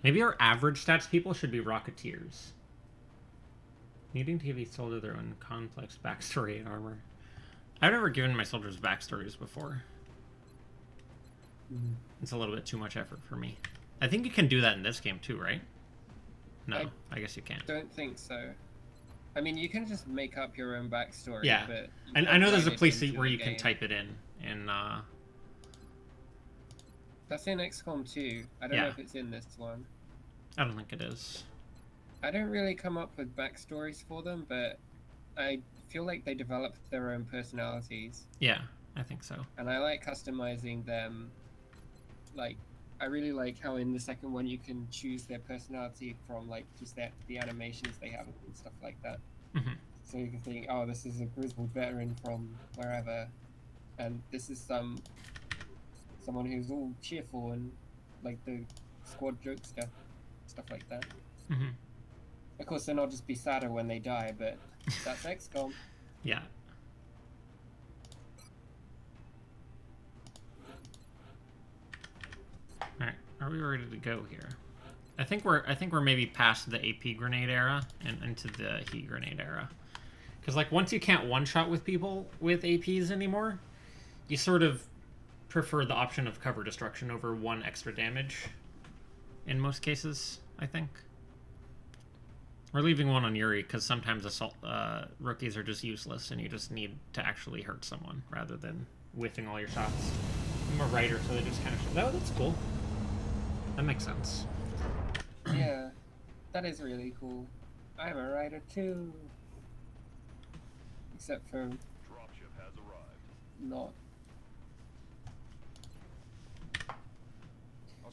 Maybe our average stats people should be Rocketeers. Needing to give each soldier their own complex backstory and armor. I've never given my soldiers backstories before. Mhm. It's a little bit too much effort for me. I think you can do that in this game too, right? No, I guess you can't. Don't think so. I mean, you can just make up your own backstory, Yeah. but you And I can't know there's a write it place into where the you can game. type it in. That's in XCOM 2. I don't know if it's in this one. I don't think it is. I don't really come up with backstories for them, but I feel like they develop their own personalities, Yeah, I think so. and I like customizing them. Like, I really like how in the second one you can choose their personality from like just the animations they have and stuff like that. Hmm. So you can think, oh, this is a grizzled veteran from wherever, and this is someone who's all cheerful and like the squad jokester, stuff like that. Hmm. Of course, then I'll just be sadder when they die, but that's XCOM. Yeah. Alright, are we ready to go here? I think we're maybe past the AP grenade era and into the heat grenade era. Because like once you can't one-shot with people with APs anymore, you sort of prefer the option of cover destruction over 1 extra damage. In most cases, I think. We're leaving 1 on Yuri because sometimes assault rookies are just useless and you just need to actually hurt someone rather than whiffing all your shots. I'm a writer, so they just kind of show, oh, that's cool. That makes sense. Yeah, that is really cool. I'm a writer too. Except for Dropship has arrived. not.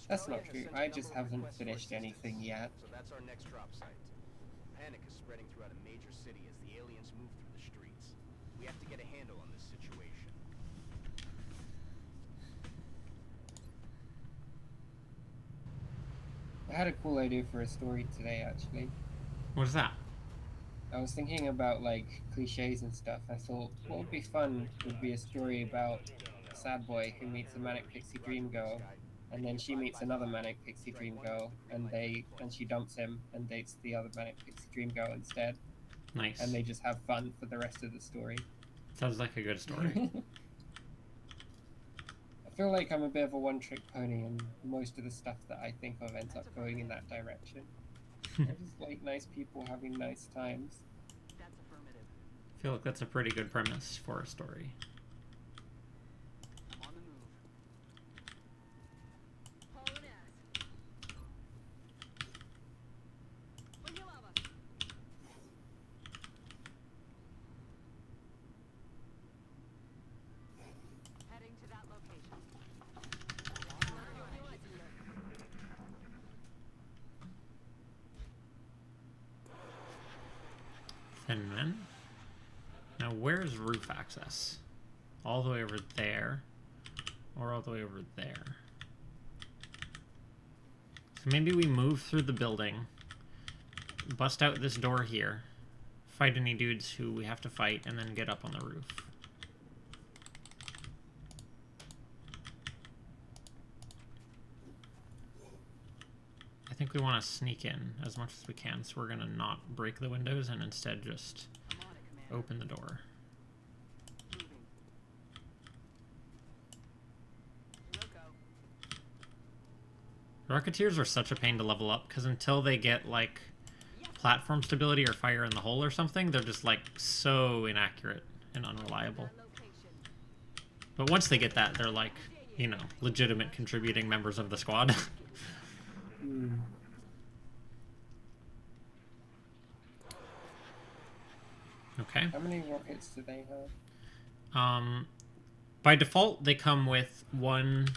That's not true. I just haven't finished anything yet. So that's our next drop site. Panic is spreading throughout a major city as the aliens move through the streets. We have to get a handle on this situation. I had a cool idea for a story today, actually. What is that? I was thinking about like cliches and stuff. I thought what would be fun would be a story about a sad boy who meets a manic pixie dream girl, and then she meets another manic pixie dream girl, and she dumps him and dates the other manic pixie dream girl instead, Nice. and they just have fun for the rest of the story. Sounds like a good story. I feel like I'm a bit of a one-trick pony, and most of the stuff that I think of ends up going in that direction. I just like nice people having nice times. That's affirmative. I feel like that's a pretty good premise for a story. I'm on the move. Hauling ass. Подела вас. Heading to that location. Thin men. Now where's roof access? All the way over there, or all the way over there? So maybe we move through the building, bust out this door here, fight any dudes who we have to fight, and then get up on the roof. I think we want to sneak in as much as we can, so we're going to not break the windows and instead just I'm on it, Commander. open the door. Moving. Loco. Rocketeers are such a pain to level up, because until they get, like, platform stability or fire in the hole or something, they're just, like, so inaccurate and unreliable. That location. But once they get that, they're, like, you know, legitimate contributing members of the squad. Okay. How many rockets do they have? By default, they come with 1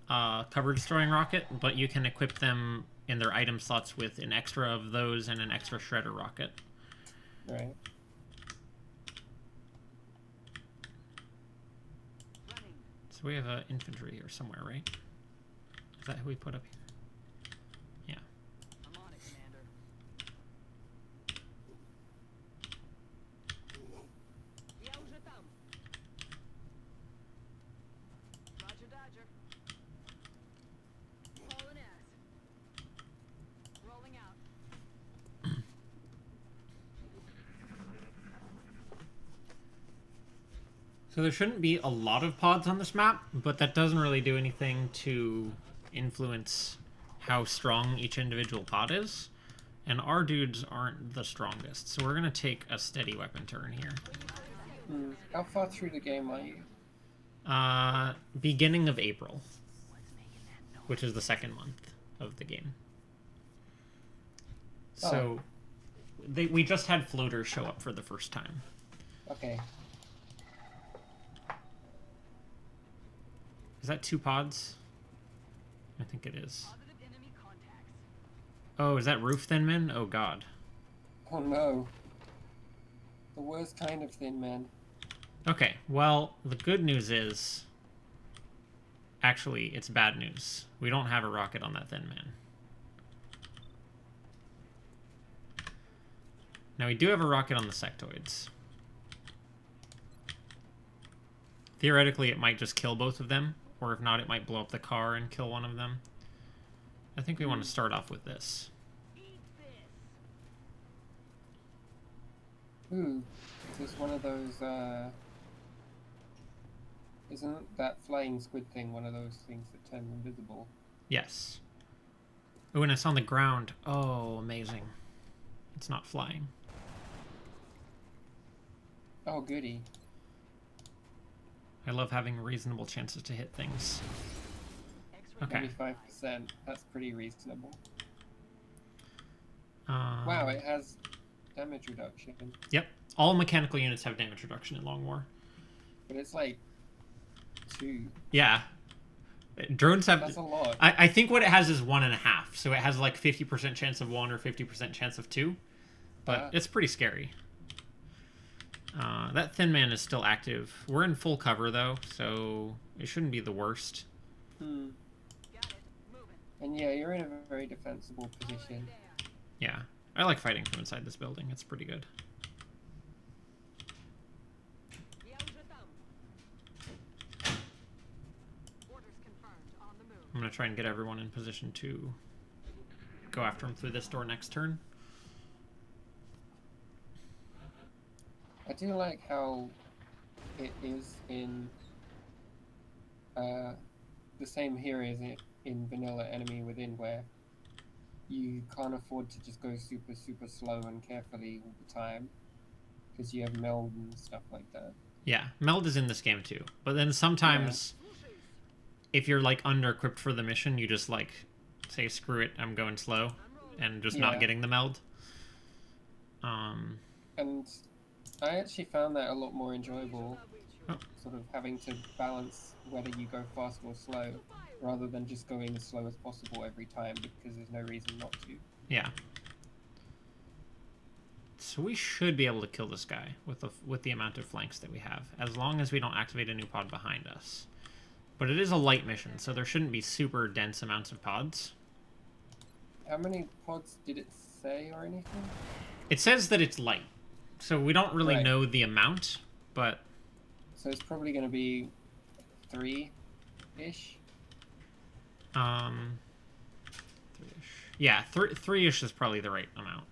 cover-destroying rocket, but you can equip them in their item slots with an extra of those and an extra shredder rocket. Right. Running. So we have infantry here somewhere, right? Is that who we put up here? Yeah. I'm on it, Commander. Я уже там. Roger, Dodger. Hauling ass. Rolling out. So there shouldn't be a lot of pods on this map, but that doesn't really do anything to influence how strong each individual pod is. And our dudes aren't the strongest, so we're going to take a steady weapon turn here. How far through the game are you? Beginning of April, which is the second month of the game. So we just had floaters show up for the first time. Okay. Is that 2 pods? I think it is. Oh, is that roof thin men? Oh god. Oh no. The worst kind of thin man. Okay, well, the good news is... Actually, it's bad news. We don't have a rocket on that thin man. Now, we do have a rocket on the sectoids. Theoretically, it might just kill both of them, or if not, it might blow up the car and kill one of them. I think we want to start off with this. Ooh, is this one of those, isn't that flying squid thing one of those things that turn invisible? Yes. Oh, and it's on the ground. Oh, amazing. It's not flying. Oh, goody. I love having reasonable chances to hit things. Okay. 25%. That's pretty reasonable. Wow, Wow, it has damage reduction. Yep. All mechanical units have damage reduction in Long War. But it's like 2. Yeah. Drones have... That's a lot. I think what it has is 1.5. So it has like 50% chance of 1 or 50% chance of 2. But it's pretty scary. That thin man is still active. We're in full cover though, so it shouldn't be the worst. And yeah, you're in a very defensible position. Yeah. I like fighting from inside this building. It's pretty good. I'm going to try and get everyone in position to go after him through this door next turn. I do like how it is in the same here as in vanilla Enemy Within, where you can't afford to just go super slow and carefully all the time because you have meld and stuff like that. Yeah, meld is in this game too. But then sometimes if you're like under-equipped for the mission, you just like say, screw it, I'm going slow, and just not getting the meld. And I actually found that a lot more enjoyable, sort of having to balance whether you go fast or slow, rather than just going as slow as possible every time, because there's no reason not to. Yeah. So we should be able to kill this guy with the amount of flanks that we have, as long as we don't activate a new pod behind us. But it is a light mission, so there shouldn't be super dense amounts of pods. How many pods did it say or anything? It says that it's light, so we don't really know the amount, but... So it's probably going to be 3-ish? 3-ish. Yeah, 3-ish is probably the right amount.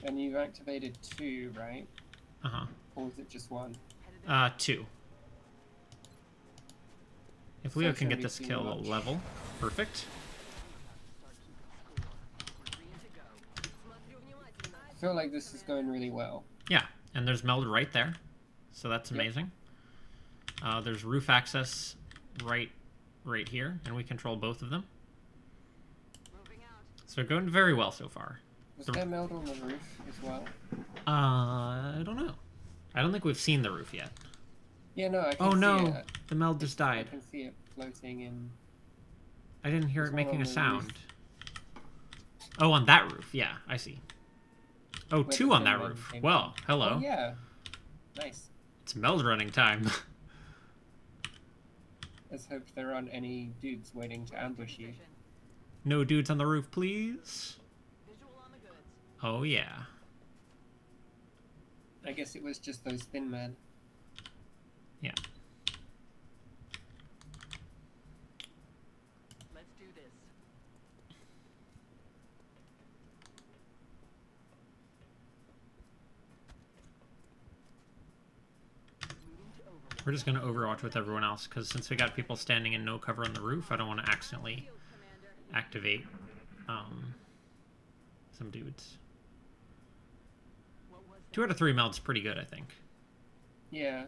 And you've activated 2, right? Uh-huh. Or was it just 1? 2. If Leo can get this kill a level, perfect. I feel like this is going really well. Yeah, and there's meld right there, so that's amazing. There's roof access right here, and we control both of them. So going very well so far. Was there meld on the roof as well? I don't know. I don't think we've seen the roof yet. Yeah, no, I can Oh see no, it. the meld just died. I can see it floating in... I didn't hear it There's one making on a the sound. roof. Oh, on that roof, yeah, I see. Oh, Where 2 the on that thin roof. man came Well, from. hello. Oh, yeah. Nice. It's meld running time. Let's hope there aren't any dudes waiting to ambush you. No dudes on the roof, please. Oh, yeah. I guess it was just those thin men. Yeah. Let's do this. Moving to We're just going to Overwatch with everyone else, because since we got people standing in no cover on the roof, I don't want to accidentally activate some dudes. 2 out of 3 meld's pretty good, I think. Yeah.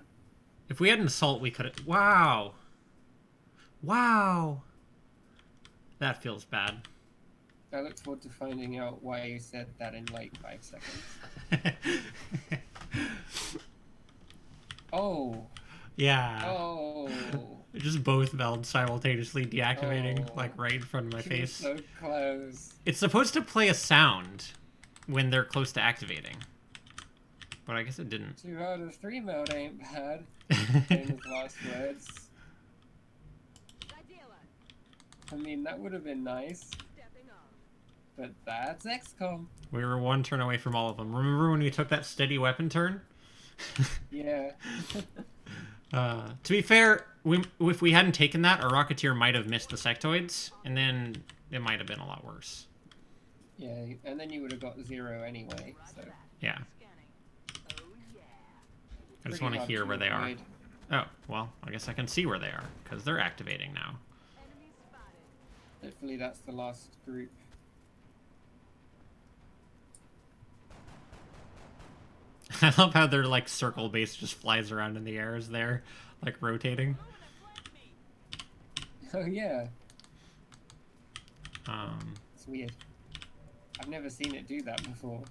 If we had an assault, we could have... Wow! Wow! That feels bad. I look forward to finding out why you said that in like 5 seconds. Oh. Yeah. Oh. Just both meld simultaneously deactivating, Oh. like right in front of my She was face. so close. It's supposed to play a sound when they're close to activating. But I guess it didn't. 2 out of 3 mode ain't bad. Famous last words. I mean, that would have been nice. But that's XCOM. We were 1 turn away from all of them. Remember when we took that steady weapon turn? Yeah. To be fair, if we hadn't taken that, our Rocketeer might have missed the sectoids, and then it might have been a lot worse. Yeah, and then you would have got 0 anyway, so... Yeah. I just Pretty want to hard hear where they are. avoid. Oh, well, I guess I can see where they are, because they're activating now. Hopefully that's the last group. I love how their, like, circle base just flies around in the air as they're, like, rotating. Oh yeah, Um, it's weird. I've never seen it do that before.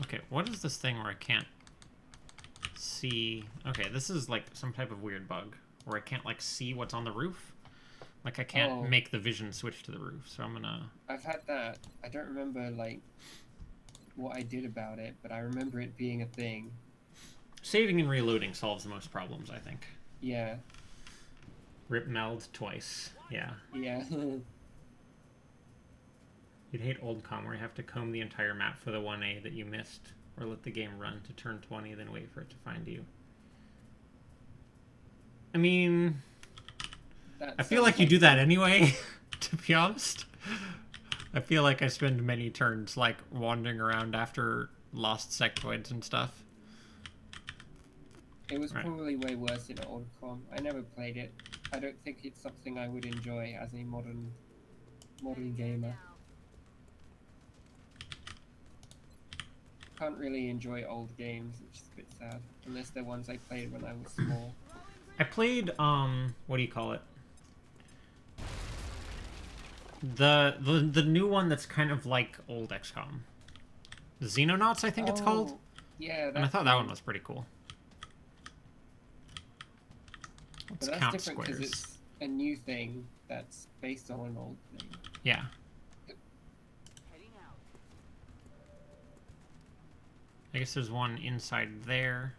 okay, what is this thing where I can't see... Okay, this is, like, some type of weird bug, where I can't, like, see what's on the roof. Like, I can't Oh. make the vision switch to the roof, so I'm gonna... I've had that. I don't remember, like, what I did about it, but I remember it being a thing. Saving and reloading solves the most problems, I think. Yeah. Rip meld twice. Yeah. Yeah. You'd hate old com where you have to comb the entire map for the 1A that you missed, or let the game run to turn 20, then wait for it to find you. I mean, That I feel sounds like you do that anyway, to be honest. I feel like I spend many turns, like, wandering around after lost sectoids and stuff. It was Right. probably way worse in old com. I never played it. I don't think it's something I would enjoy as a modern gamer. Can't really enjoy old games, which is a bit sad. Unless they're ones I played when I was small. I played, what do you call it? The new one that's kind of like old XCOM. The Xenonauts, I think it's called. Oh, yeah, And I thought that one was pretty cool. Let's But that's count different because squares. it's a new thing that's based on an old thing. Yeah. I guess there's one inside there.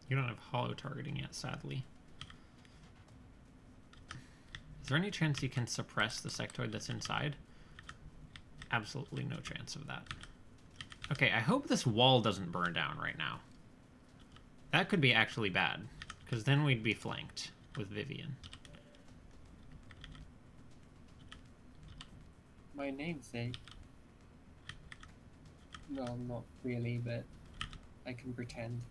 You don't have hollow targeting yet, sadly. Is there any chance you can suppress the sectoid that's inside? Absolutely no chance of that. Okay, I hope this wall doesn't burn down right now. That could be actually bad, because then we'd be flanked with Vivian. My namesake. No, not really, but I can pretend.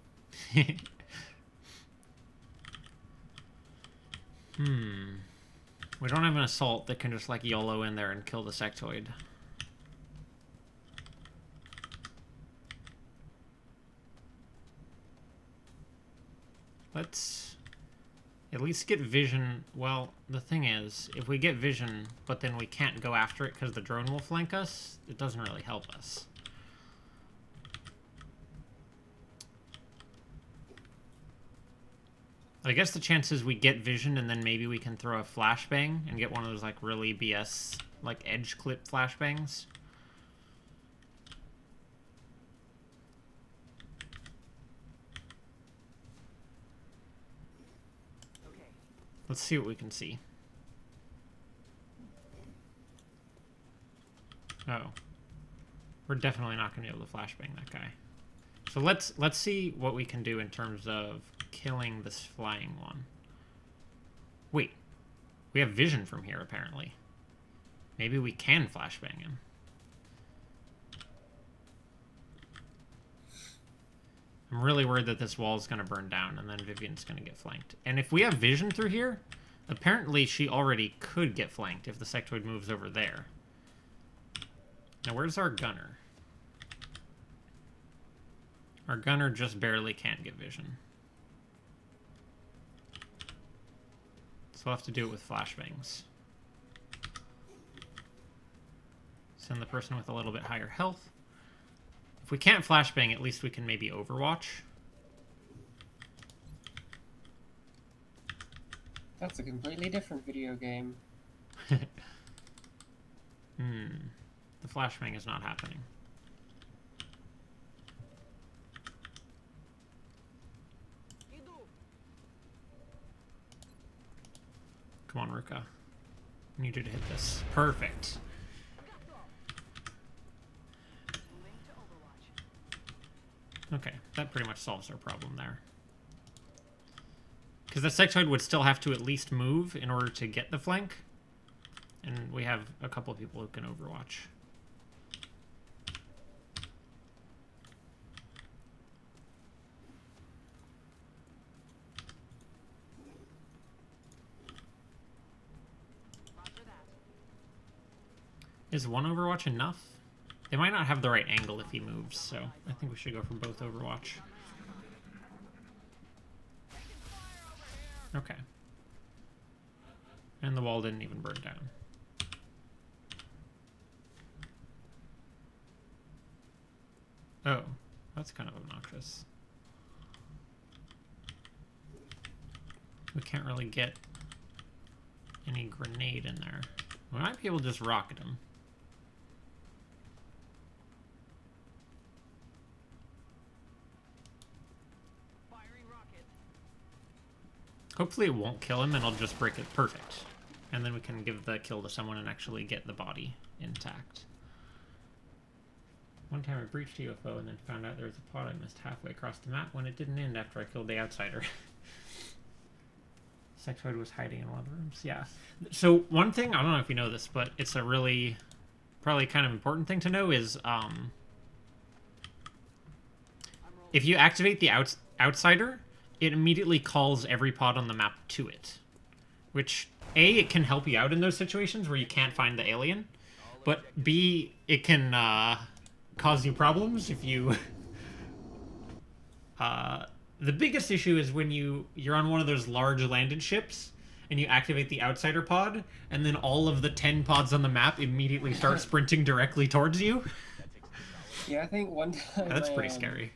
We don't have an assault that can just, like, YOLO in there and kill the sectoid. Let's at least get vision. Well, the thing is, if we get vision, but then we can't go after it because the drone will flank us, it doesn't really help us. I guess the chances we get vision and then maybe we can throw a flashbang and get one of those, like, really BS, like, edge clip flashbangs. Let's see what we can see. Oh. We're definitely not going to be able to flashbang that guy. So let's see what we can do in terms of killing this flying one. Wait. We have vision from here, apparently. Maybe we can flashbang him. I'm really worried that this wall is going to burn down and then Vivian's going to get flanked. And if we have vision through here, apparently she already could get flanked if the sectoid moves over there. Now, where's our gunner? Our gunner just barely can't get vision. So we'll have to do it with flashbangs. Send the person with a little bit higher health. If we can't flashbang, at least we can maybe overwatch. That's a completely different video game. The flashbang is not happening. Come on, Ruka. I need you to hit this. Perfect. Okay, that pretty much solves our problem there. Because the sectoid would still have to at least move in order to get the flank. And we have a couple of people who can overwatch. Is one overwatch enough? They might not have the right angle if he moves, so I think we should go for both overwatch. Okay. And the wall didn't even burn down. Oh, that's kind of obnoxious. We can't really get any grenade in there. We might be able to just rocket him. Hopefully it won't kill him and I'll just break it. Perfect. And then we can give the kill to someone and actually get the body intact. One time I breached UFO and then found out there was a pod I missed halfway across the map when it didn't end after I killed the outsider. Sectoid was hiding in one of the rooms. Yeah. So one thing, I don't know if you know this, but it's a really, probably kind of important thing to know is, if you activate the outsider, it immediately calls every pod on the map to it. Which, A, it can help you out in those situations where you can't find the alien, but B, it can cause you problems if you... the biggest issue is when you're on one of those large landed ships and you activate the outsider pod, and then all of the 10 pods on the map immediately start sprinting directly towards you. Yeah, I think one time That's pretty scary.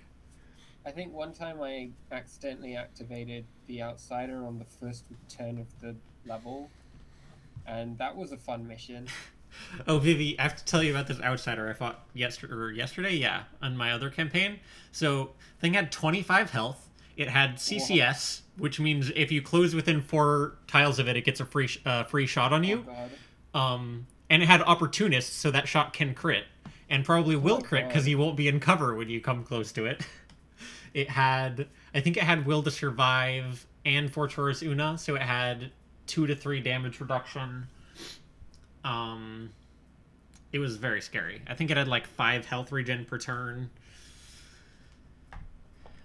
I think one time I accidentally activated the outsider on the first turn of the level, and that was a fun mission. Oh, Vivi, I have to tell you about this outsider I fought yesterday, yeah, on my other campaign. So, thing had 25 health. It had CCS, which means if you close within 4 tiles of it, it gets a free shot on you. Oh, God. And it had opportunists, so that shot can crit. And probably will crit, because you won't be in cover when you come close to it. It had, I think it had Will to Survive and Fortunatus Una, so it had 2 to 3 damage reduction. It was very scary. I think it had like 5 health regen per turn.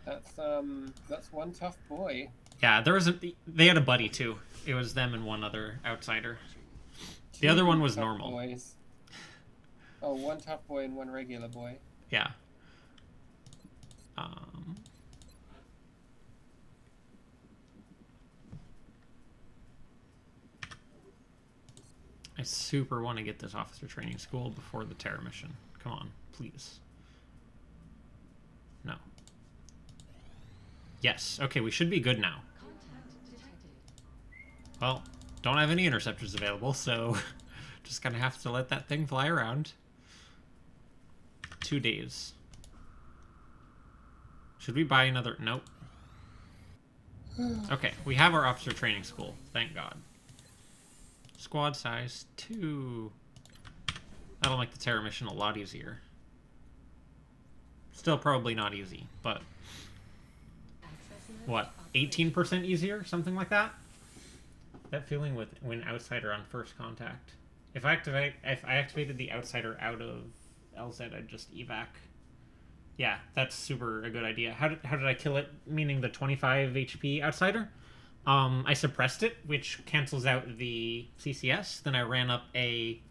That's one tough boy. Yeah, they had a buddy too. It was them and one other outsider. The other one was normal. Boys. Oh, one tough boy and one regular boy. Yeah. I super want to get this officer training school before the terror mission. Come on, please. No. Yes. Okay, we should be good now. Well, don't have any interceptors available, so just gonna have to let that thing fly around. 2 days. Should we buy another? Nope. Okay, we have our officer training school. Thank God. Squad size 2. That'll make the terror mission a lot easier. Still probably not easy, but... What, 18% easier? Something like that? That feeling with when outsider on first contact. If I activated the outsider out of LZ, I'd just evac. Yeah, that's super a good idea. How did I kill it? Meaning the 25 HP outsider. I suppressed it, which cancels out the CCS. Then I ran up a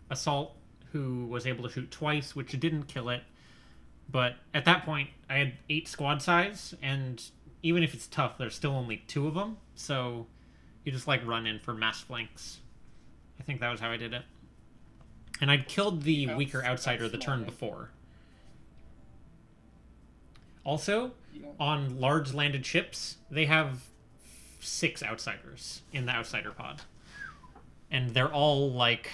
assault who was able to shoot twice, which didn't kill it. But at that point, I had 8 squad size, and even if it's tough, there's still only 2 of them. So you just like run in for mass flanks. I think that was how I did it. And I'd killed the weaker outsider the turn before. Also, on large landed ships, they have 6 outsiders in the outsider pod. And they're all like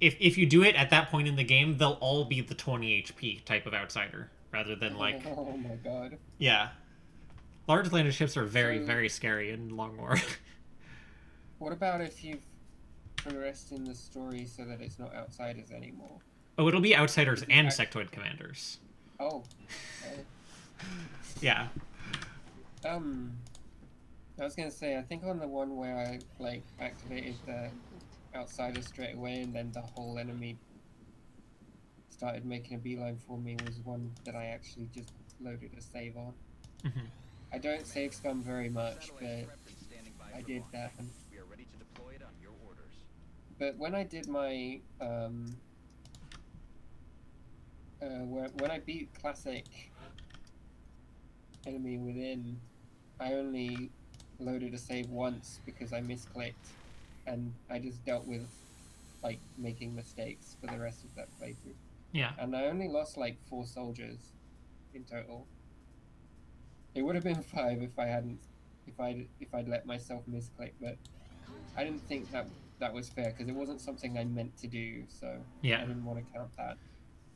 if you do it at that point in the game, they'll all be the 20 HP type of outsider rather than like Oh my god. Yeah. Large landed ships are very scary in Long War. What about if you've progressed in the story so that it's not outsiders anymore? Oh, it'll be outsiders and sectoid commanders. Oh. Okay. Yeah. I was gonna say, I think on the one where I like activated the outsider straight away and then the whole enemy started making a beeline for me was one that I actually just loaded a save on. Mm-hmm. I don't save scum very much, but I did that. We are ready to deploy it on your orders. But when I did my when I beat classic enemy within, I only loaded a save once because I misclicked, and I just dealt with like making mistakes for the rest of that playthrough. Yeah. And I only lost like 4 soldiers in total. It would have been 5 if I hadn't, if I'd let myself misclick, but I didn't think that was fair because it wasn't something I meant to do, so Yeah. I didn't want to count that.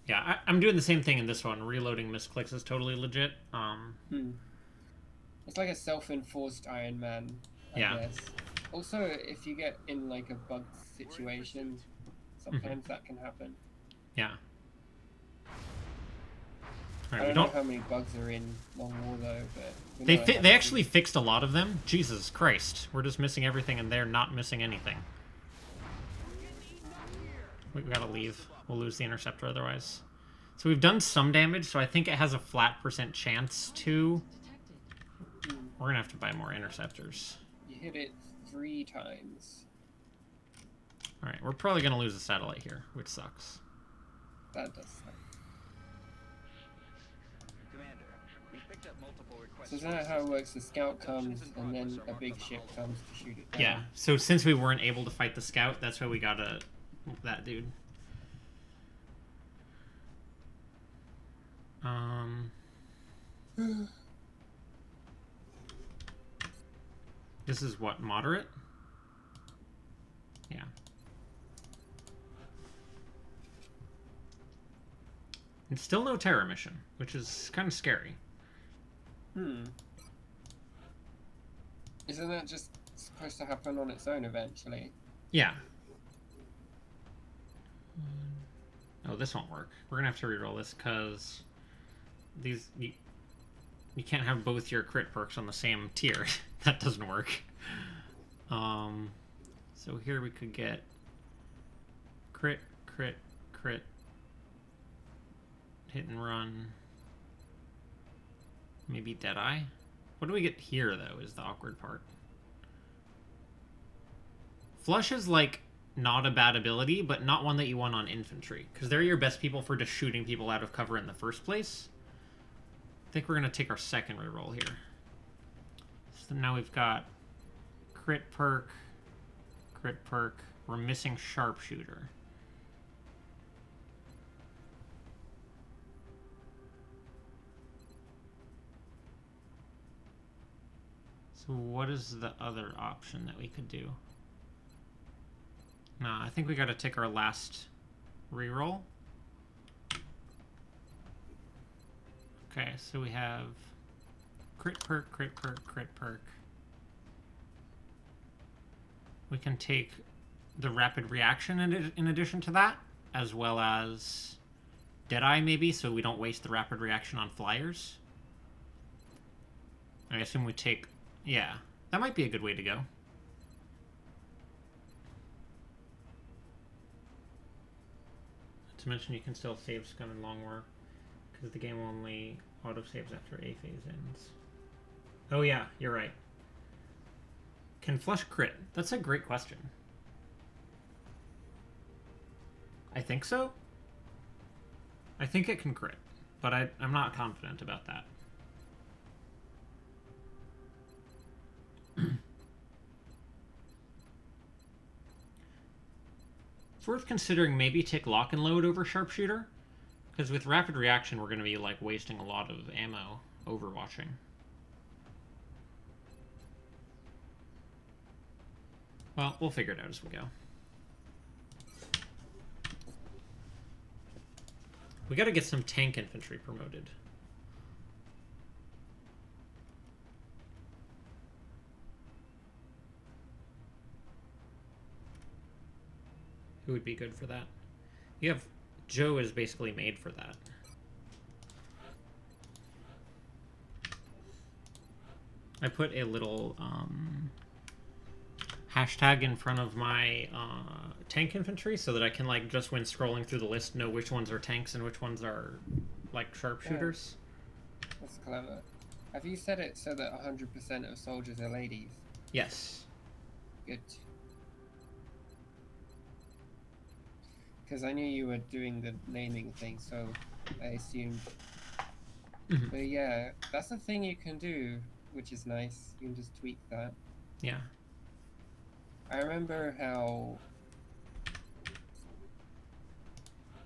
Yeah, I'm doing the same thing in this one. Reloading misclicks is totally legit. It's like a self-enforced Ironman, I guess. Also, if you get in like a bugged situation, sometimes that can happen. Yeah. I Alright, don't know how many bugs are in Long War though, but they actually fixed a lot of them. Jesus Christ, we're just missing everything, and they're not missing anything. We gotta leave. We'll lose the interceptor otherwise. So we've done some damage, so I think it has a flat % chance to. We're gonna have to buy more interceptors. You hit it 3 times. All right, we're probably gonna lose the satellite here, which sucks. That does suck. Commander, we picked up multiple requests. So is that how it works? The scout comes, and then a big ship comes to shoot it down. Yeah. So since we weren't able to fight the scout, that's why we got that dude. This is what, moderate? Yeah. And still no terror mission, which is kind of scary. Isn't that just supposed to happen on its own eventually? Yeah. Oh, this won't work. We're gonna have to reroll this because these you can't have both your crit perks on the same tier. That doesn't work. So here we could get crit, crit, crit, hit and run. Maybe Deadeye. What do we get here though? Is the awkward part. Flush is like not a bad ability, but not one that you want on infantry, because they're your best people for just shooting people out of cover in the first place. I think we're going to take our second reroll here. So now we've got crit perk, crit perk. We're missing sharpshooter. So what is the other option that we could do? Nah, I think we got to take our last reroll. Okay, so we have crit perk, crit perk, crit perk. We can take the rapid reaction in addition to that, as well as Deadeye maybe, so we don't waste the rapid reaction on flyers. I assume we take... Yeah, that might be a good way to go. To mention you can still save Scum and Long War, because the game only auto-saves after a phase ends. Oh yeah, you're right. Can Flush crit? That's a great question. I think so. I think it can crit, but I'm not confident about that. It's worth considering maybe take Lock and Load over Sharpshooter, because with Rapid Reaction we're going to be like wasting a lot of ammo overwatching. Well, we'll figure it out as we go. We got to get some tank infantry promoted. Who would be good for that? You have Joe is basically made for that. I put a little hashtag in front of my tank infantry so that I can, like, just when scrolling through the list, know which ones are tanks and which ones are, like, sharpshooters. Yeah. That's clever. Have you set it so that 100% of soldiers are ladies? Yes. Good. Because I knew you were doing the naming thing, so I assumed. Mm-hmm. But yeah, that's the thing you can do, which is nice. You can just tweak that. Yeah. I remember how,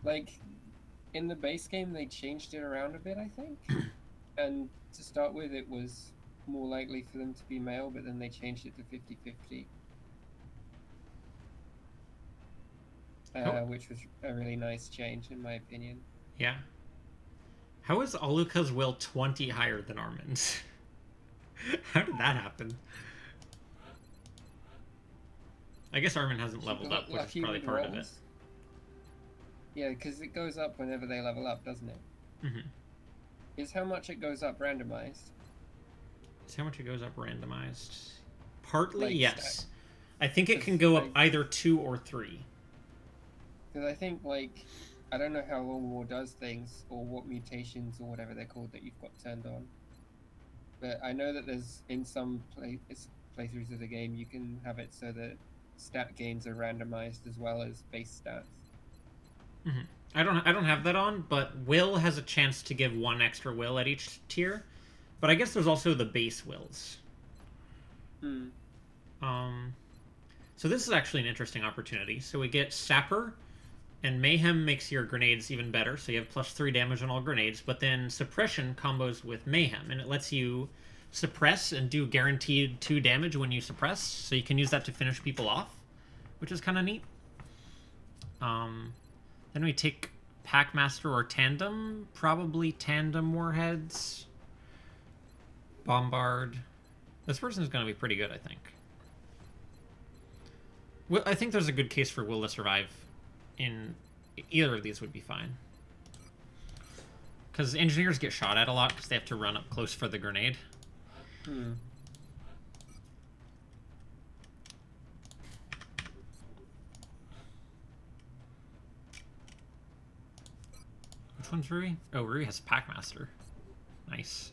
like, in the base game they changed it around a bit, I think. And to start with, it was more likely for them to be male, but then they changed it to 50-50. Which was a really nice change, in my opinion. Yeah. How is Aluka's will 20 higher than Armin's? How did that happen? I guess Armin hasn't leveled up, which is probably part of it. Yeah, because it goes up whenever they level up, doesn't it? Mm-hmm. Is how much it goes up randomized? Is how much it goes up randomized? Partly, Like, yes. I think it can go up either 2 or 3. Because I think, like, I don't know how Long War does things, or what mutations or whatever they're called that you've got turned on. But I know that there's, in some playthroughs of the game, you can have it so that stat gains are randomized as well as base stats. Mm-hmm. I don't have that on, but will has a chance to give 1 extra will at each tier. But I guess there's also the base wills. Hmm. So this is actually an interesting opportunity. So we get Sapper, and Mayhem makes your grenades even better, so you have +3 damage on all grenades, but then Suppression combos with Mayhem, and it lets you suppress and do guaranteed 2 damage when you suppress, so you can use that to finish people off, which is kind of neat. Then we take Packmaster or Tandem, probably Tandem Warheads. Bombard. This person's going to be pretty good, I think. Well, I think there's a good case for Will to survive. In either of these would be fine. Because engineers get shot at a lot because they have to run up close for the grenade. Hmm. Which one's Rui? Oh, Rui has Packmaster. Nice.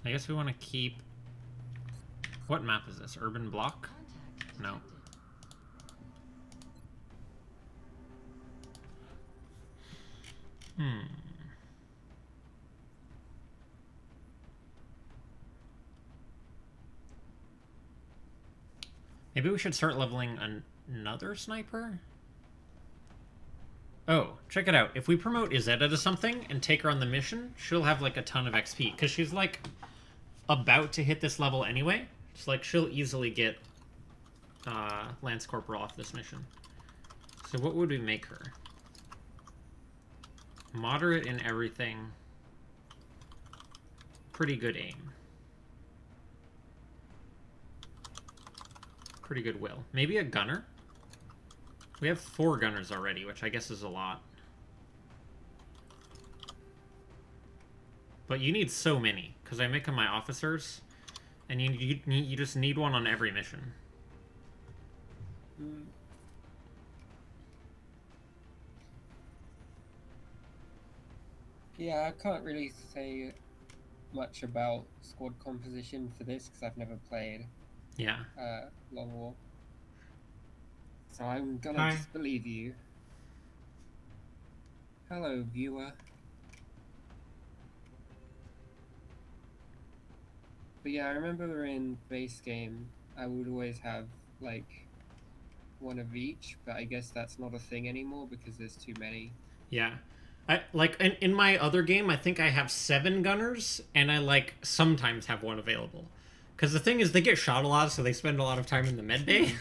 I guess we want to keep... What map is this? Urban Block? No. Maybe we should start leveling another sniper? Oh, check it out. If we promote Izetta to something and take her on the mission, she'll have like a ton of XP. Because she's like about to hit this level anyway. It's like she'll easily get Lance Corporal off this mission. So what would we make her? Moderate in everything. Pretty good aim. Pretty good will. Maybe a gunner? We have 4 gunners already, which I guess is a lot. But you need so many, because I make them my officers, and you just need one on every mission. Mm. Yeah, I can't really say much about squad composition for this because I've never played Yeah. Long War. So I'm gonna Hi. disbelieve you. Hello, viewer. But yeah, I remember in base game, I would always have like one of each, but I guess that's not a thing anymore because there's too many. Yeah. I like in my other game, I think I have 7 gunners, and I like sometimes have one available. Because the thing is, they get shot a lot, so they spend a lot of time in the med bay.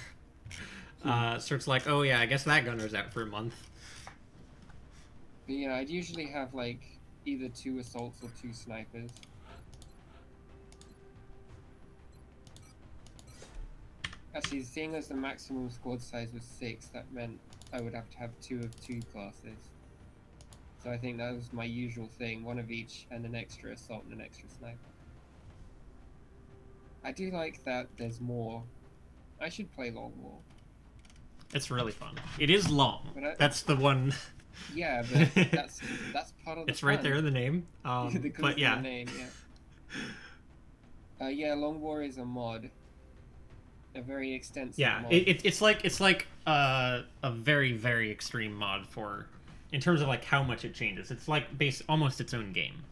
So it's like, oh yeah, I guess that gunner's out for a month. But yeah, I'd usually have like either 2 assaults or 2 snipers. Actually, seeing as the maximum squad size was 6, that meant I would have to have 2 of 2 classes. So I think that was my usual thing, one of each and an extra assault and an extra sniper. I do like that there's more. I should play Long War. It's really fun. It is long. But That's the one. Yeah, but that's part of the It's right fun. there in the name. Because But of yeah. the name, yeah. Yeah, Long War is a mod. A very extensive Yeah, mod. it's like a very, very extreme mod for, in terms of like how much it changes. It's like almost its own game.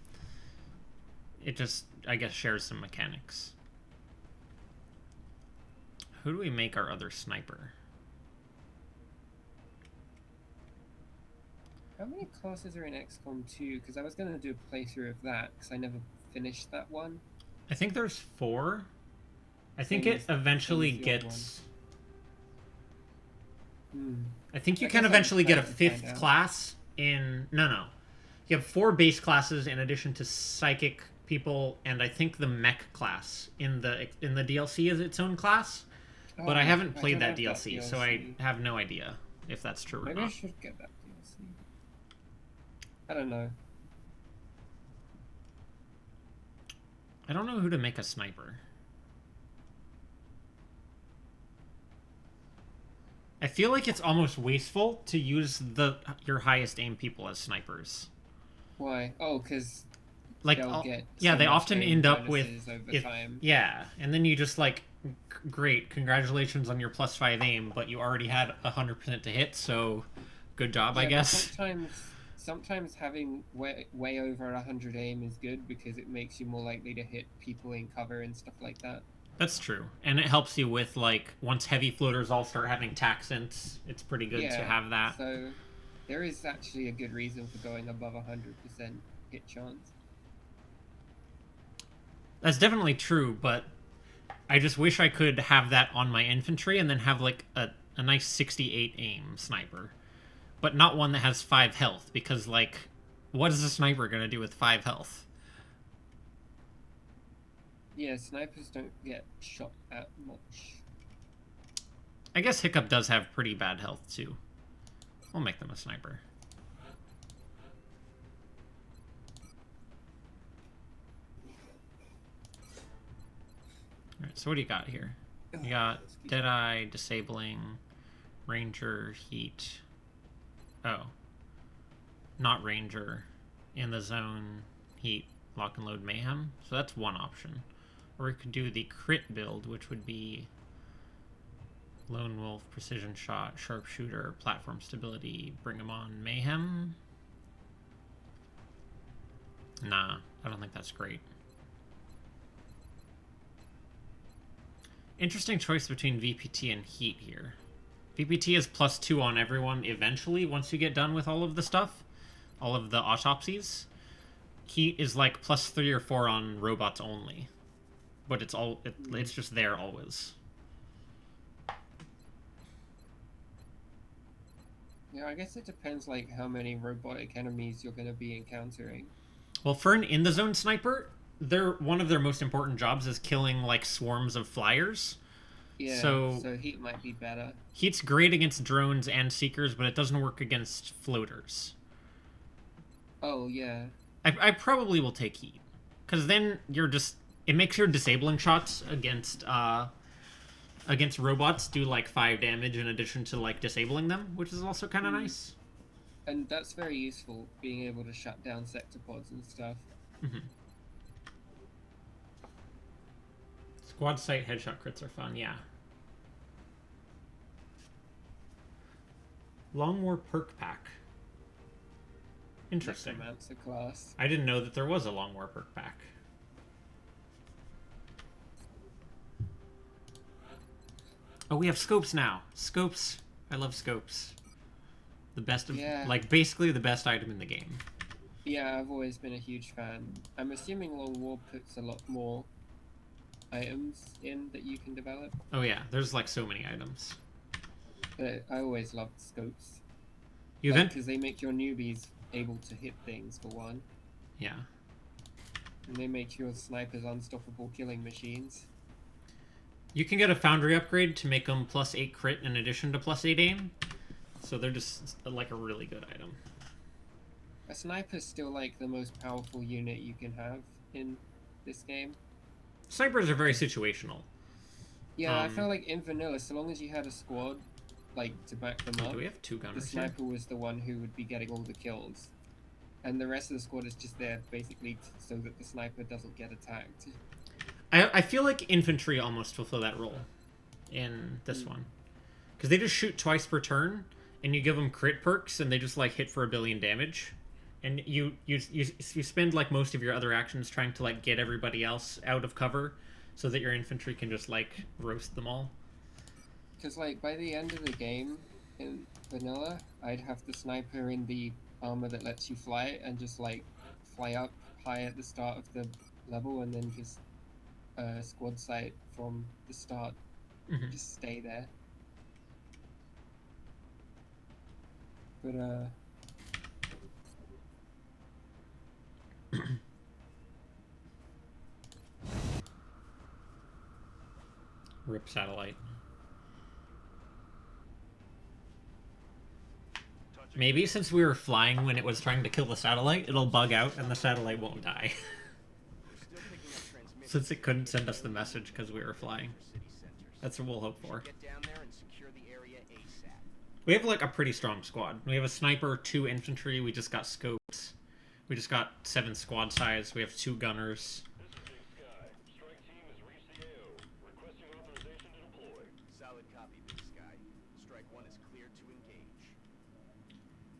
It just, I guess, shares some mechanics. Who do we make our other sniper? How many classes are in XCOM 2? Because I was going to do a playthrough of that, because I never finished that one. I think there's 4. I think Same it as- eventually same as the old gets... Hmm. I think you I can guess I'm eventually get a excited to find 5th out. class in... No. You have 4 base classes in addition to psychic people, and I think the mech class in the DLC is its own class. But I haven't played that don't have DLC, so I have no idea if that's true or Maybe I not. should get that DLC. I don't know. I don't know who to make a sniper. I feel like it's almost wasteful to use your highest aim people as snipers. Why? Oh, because Like, they'll get yeah, so they much often aim end up with bonuses over time. yeah, and then you just like, great, congratulations on your +5 aim, but you already had 100% to hit, so good job, I Yeah, but guess. sometimes having way over 100 aim is good because it makes you more likely to hit people in cover and stuff like that. That's true, and it helps you with like once heavy floaters all start having taxants, it's pretty good to have that. So there is actually a good reason for going above 100% hit chance. That's definitely true, but I just wish I could have that on my infantry and then have like a nice 68 aim sniper. But not one that has 5 health, because like, what is a sniper gonna do with 5 health? Yeah, snipers don't get shot at much. I guess Hiccup does have pretty bad health too. We'll make them a sniper. Alright, so what do you got here? You got Deadeye, Disabling, Ranger, Heat. Oh. Not Ranger. In the Zone, Heat, Lock and Load, Mayhem. So that's one option. Or we could do the crit build, which would be Lone Wolf, Precision Shot, Sharpshooter, Platform Stability, Bring 'em On, Mayhem. Nah, I don't think that's great. Interesting choice between VPT and Heat here. VPT is +2 on everyone eventually once you get done with all of the stuff. All of the autopsies. Heat is like +3 or 4 on robots only. But it's just there always. Yeah, I guess it depends like how many robotic enemies you're going to be encountering. Well, for an in-the-zone sniper, one of their most important jobs is killing like swarms of flyers. Yeah, so Heat might be better. Heat's great against drones and seekers, but it doesn't work against floaters. Oh, yeah. I probably will take heat. Because then you're just... It makes your disabling shots against robots do like 5 damage in addition to like disabling them, which is also kind of nice. And that's very useful, being able to shut down sectopods and stuff. Squad sight headshot crits are fun, yeah. Long War perk pack. Interesting. Necromancer class. I didn't know that there was a Long War perk pack. Oh, we have scopes now. Scopes. I love scopes. The best of, like, basically the best item in the game. Yeah, I've always been a huge fan. I'm assuming Long War puts a lot more items in that you can develop. Oh yeah, there's like so many items. But I always loved scopes. You because they make your newbies able to hit things for one. Yeah. And they make your snipers unstoppable killing machines. You can get a foundry upgrade to make them +8 crit in addition to +8 aim. So they're just like a really good item. A sniper's still like the most powerful unit you can have in this game. Snipers are very situational. Yeah, I felt like in vanilla, so long as you had a squad, like, to back them up, do we have 2 gunners the sniper was the one who would be getting all the kills. And the rest of the squad is just there, basically, so that the sniper doesn't get attacked. I feel like infantry almost fulfill that role in this one. Because they just shoot twice per turn, and you give them crit perks, and they just, like, hit for 1 billion damage. And you spend, like, most of your other actions trying to, like, get everybody else out of cover so that your infantry can just, like, roast them all. Because, like, by the end of the game, in vanilla, I'd have the sniper in the armor that lets you fly, and just, like, fly up high at the start of the level, and then just squad sight from the start. Just stay there. But, Rip satellite. Maybe since we were flying when it was trying to kill the satellite, it'll bug out and the satellite won't die. Since it couldn't send us the message because we were flying. That's what we'll hope for. We have like a pretty strong squad. We have a sniper, 2 infantry, we just got scopes. We just got 7 squad size, we have 2 gunners.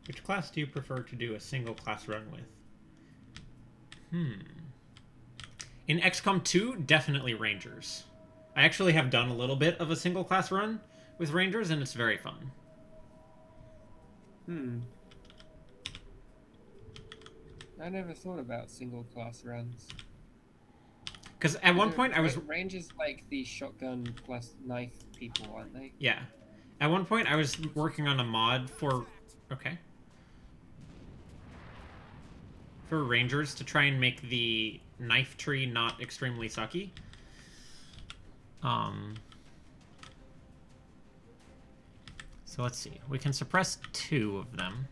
Which class do you prefer to do a single class run with? In XCOM 2, definitely Rangers. I actually have done a little bit of a single class run with Rangers, and it's very fun. I never thought about single class runs. Because at one point I was... Rangers like the shotgun plus knife people, aren't they? Yeah. At one point I was working on a mod for... Okay. For Rangers to try and make the knife tree not extremely sucky. So let's see. We can suppress 2 of them.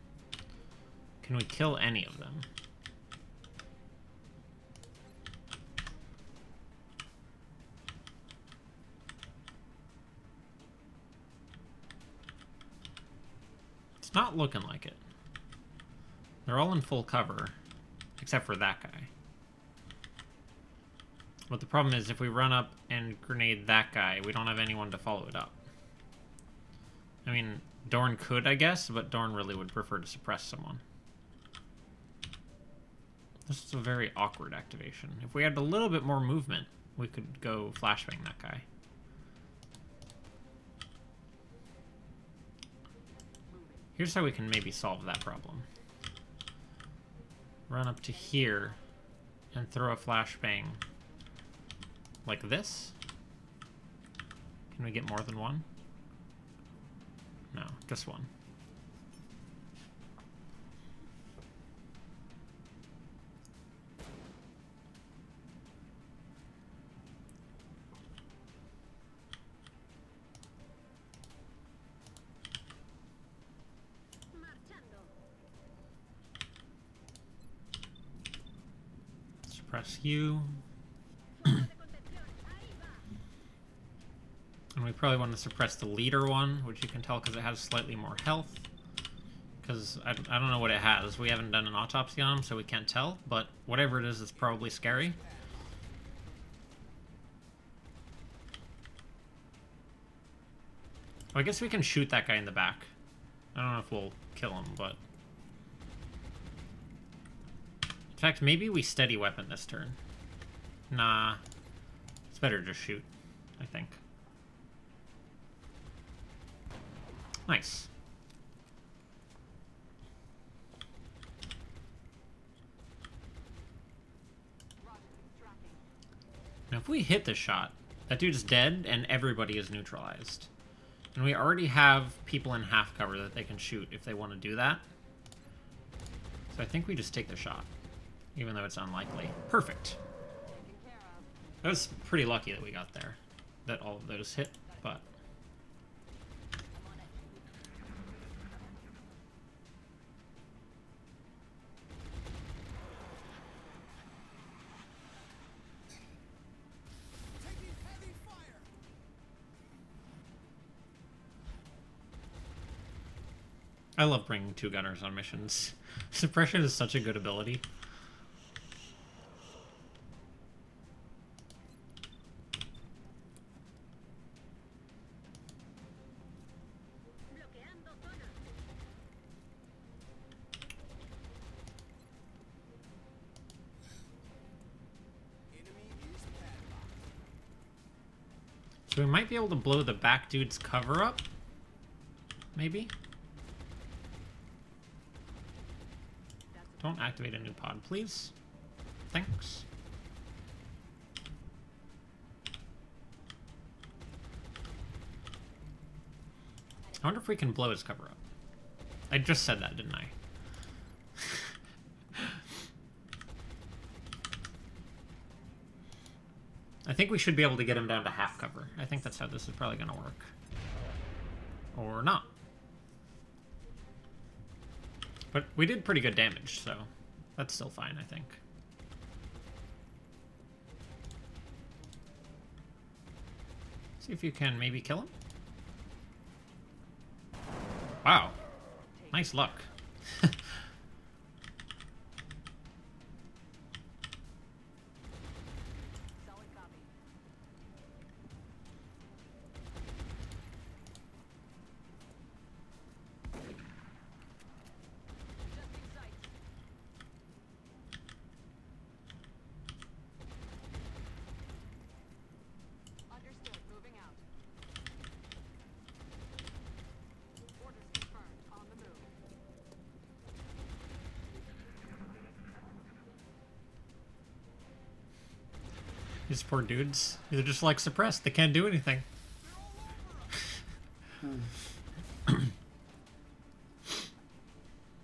Can we kill any of them? It's not looking like it. They're all in full cover. Except for that guy. But the problem is, if we run up and grenade that guy, we don't have anyone to follow it up. I mean, Dorn could, I guess, but Dorn really would prefer to suppress someone. This is a very awkward activation. If we had a little bit more movement, we could go flashbang that guy. Here's how we can maybe solve that problem. Run up to here and throw a flashbang like this. Can we get more than one? No, just one. suppress you. And we probably want to suppress the leader one, which you can tell because it has slightly more health. Because I don't know what it has. We haven't done an autopsy on him, so we can't tell. But whatever it is, it's probably scary. Well, I guess we can shoot that guy in the back. I don't know if we'll kill him, but... In fact, maybe we steady weapon this turn. Nah. It's better just shoot, I think. Nice. Now, if we hit the shot, that dude's dead and everybody is neutralized. And we already have people in half cover that they can shoot if they want to do that. So I think we just take the shot, even though it's unlikely. Perfect. That was pretty lucky that we got there, that all of those hit, but... I love bringing two gunners on missions. Suppression is such a good ability. So we might be able to blow the back dude's cover up? Maybe? Don't activate a new pod, please. Thanks. I wonder if we can blow his cover up. I just said that, didn't I? I think we should be able to get him down to half cover. I think that's how this is probably going to work. Or not. But we did pretty good damage, so that's still fine, I think. See if you can maybe kill him. Wow. Nice luck. These poor dudes. They're just like suppressed. They can't do anything.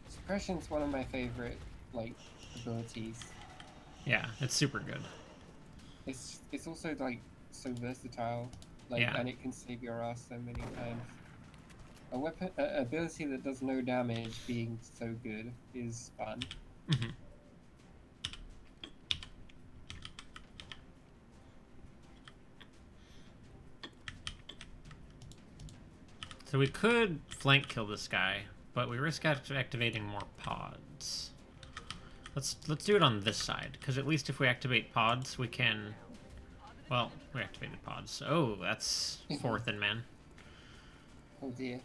Suppression's one of my favorite, like, abilities. Yeah, it's super good. It's also, like, so versatile. Like, Yeah. and it can save your ass so many times. A weapon, ability that does no damage being so good is fun. Mm-hmm. So we could flank kill this guy, but we risk activating more pods. Let's do it on this side, because at least if we activate pods, we can... Well, we activated pods. Oh, that's fourth and man. Oh dear.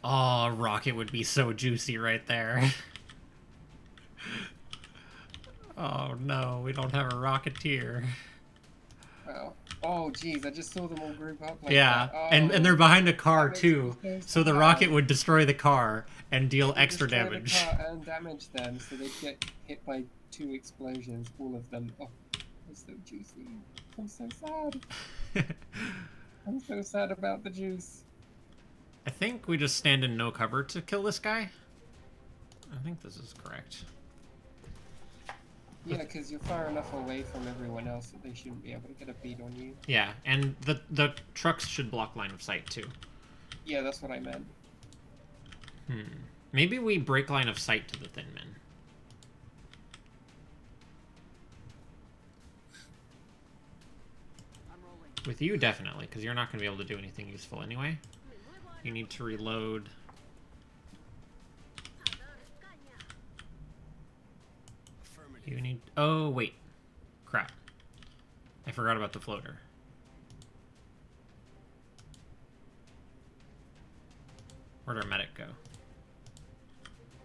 Oh, rocket would be so juicy right there. Oh no, we don't have a rocketeer. Wow. Oh jeez, I just saw them all group up like Yeah, that. Oh, and they're behind a car that makes too, me so the sad. rocket would destroy the car and deal It would extra destroy the damage. car and damage them, so they'd get hit by 2 explosions, all of them. Oh, it's so juicy. I'm so sad. I'm so sad about the juice. I think we just stand in no cover to kill this guy. I think this is correct. Yeah, because you're far enough away from everyone else that they shouldn't be able to get a beat on you. Yeah, and the trucks should block line of sight too. Yeah, that's what I meant. Maybe we break line of sight to the thin men. With you, definitely, because you're not going to be able to do anything useful anyway. You need to reload. Affirmative. You need... Oh, wait. Crap. I forgot about the floater. Where'd our medic go?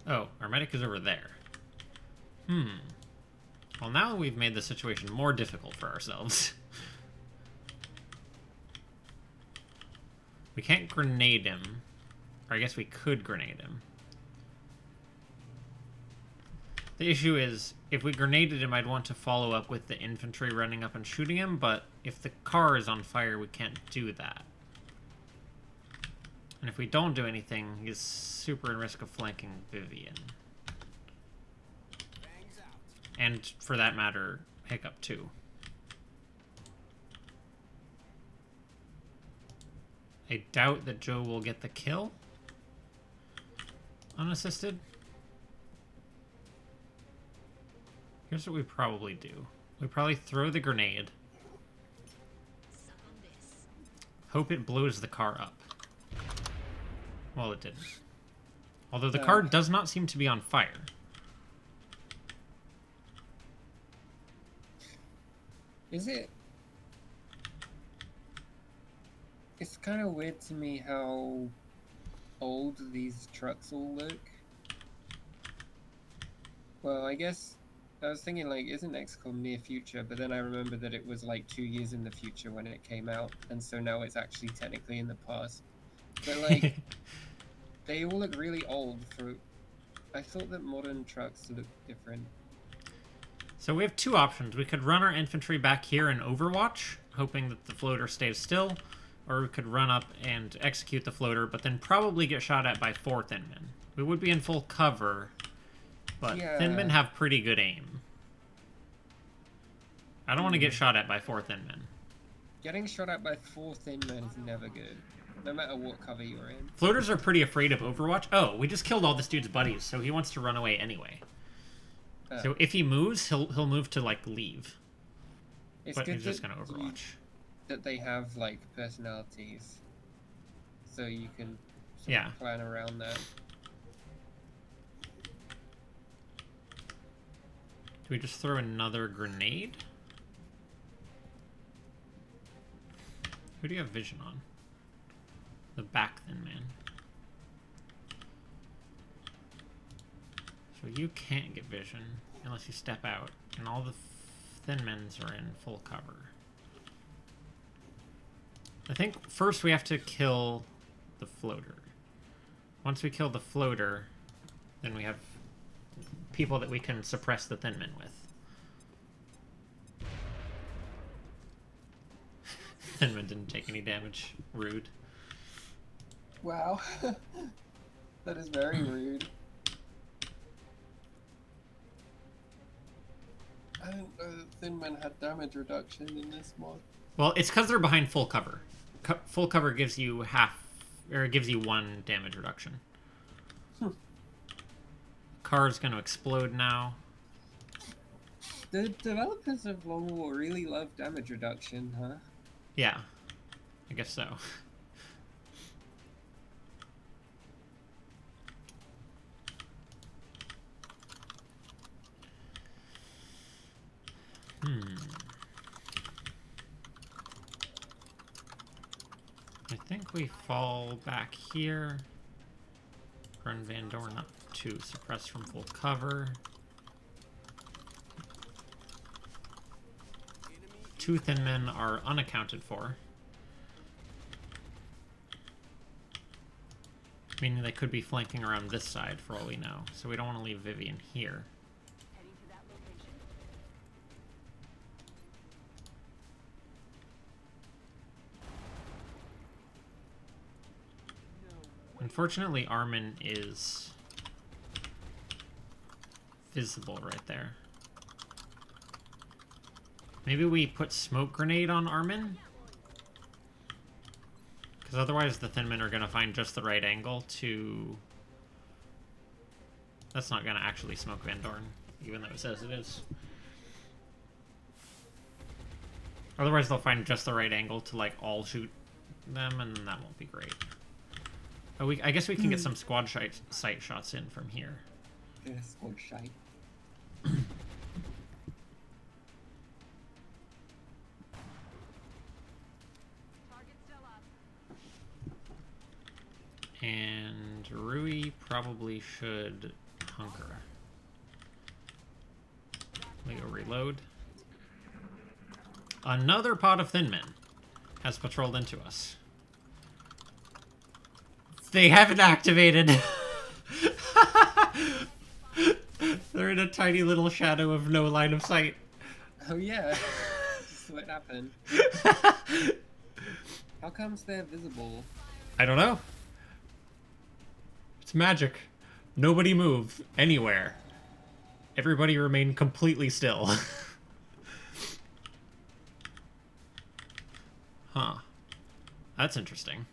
Oh, our medic is over there. Well, now we've made the situation more difficult for ourselves. We can't grenade him. Or I guess we could grenade him. The issue is, if we grenaded him, I'd want to follow up with the infantry running up and shooting him, but if the car is on fire, we can't do that. And if we don't do anything, he's super in risk of flanking Vivian. Bangs out. And, for that matter, Hiccup too. I doubt that Joe will get the kill. Unassisted. Here's what we probably do. We probably throw the grenade. Hope it blows the car up. Well, it didn't. Although the car does not seem to be on fire. Is it? It's kind of weird to me how old these trucks all look. Well, I guess I was thinking, like, isn't XCOM near future? But then I remember that it was like 2 years in the future when it came out, and so now it's actually technically in the past. But like, they all look really old. I thought that modern trucks look different. So we have two options. We could run our infantry back here in Overwatch, hoping that the floater stays still, or we could run up and execute the floater, but then probably get shot at by 4 Thinmen. We would be in full cover, but Yeah. Thinmen have pretty good aim. I don't want to get shot at by 4 Thinmen. Getting shot at by 4 thin men is never good, no matter what cover you're in. Floaters are pretty afraid of Overwatch. Oh, we just killed all this dude's buddies, so he wants to run away anyway. So if he moves, he'll move to, like, leave. It's But good he's just going to Overwatch. that they have like personalities, so you can sort Yeah. of plan around that. Do we just throw another grenade? Who do you have vision on? The back Thin Man. So you can't get vision unless you step out, and all the Thin Men's are in full cover. I think first we have to kill the floater. Once we kill the floater, then we have people that we can suppress the Thin Men with. Thin Men didn't take any damage. Rude. Wow, that is very rude. I didn't know that Thin Men had damage reduction in this mod. Well, it's because they're behind full cover. Full cover gives you half, or it gives you 1 damage reduction. Car's going to explode now. The developers of Long War really love damage reduction, huh? Yeah, I guess so. I think we fall back here. Run Van Dorn up to suppress from full cover. 2 Thin Men are unaccounted for. Meaning they could be flanking around this side for all we know. So we don't want to leave Vivian here. Heading to that location. Unfortunately, Armin is visible right there. Maybe we put smoke grenade on Armin? Because otherwise the Thin Men are going to find just the right angle to... That's not going to actually smoke Van Dorn, even though it says it is. Otherwise, they'll find just the right angle to like all shoot them, and that won't be great. But I guess we can get some squad sight shots in from here. Yeah, squad shite. Target still up. And Rui probably should hunker. We go reload. Another pod of Thin Men has patrolled into us. They haven't activated. They're in a tiny little shadow of no line of sight. Oh yeah, this is what happened. How comes they're visible? I don't know. It's magic. Nobody move anywhere. Everybody remain completely still. Huh. That's interesting.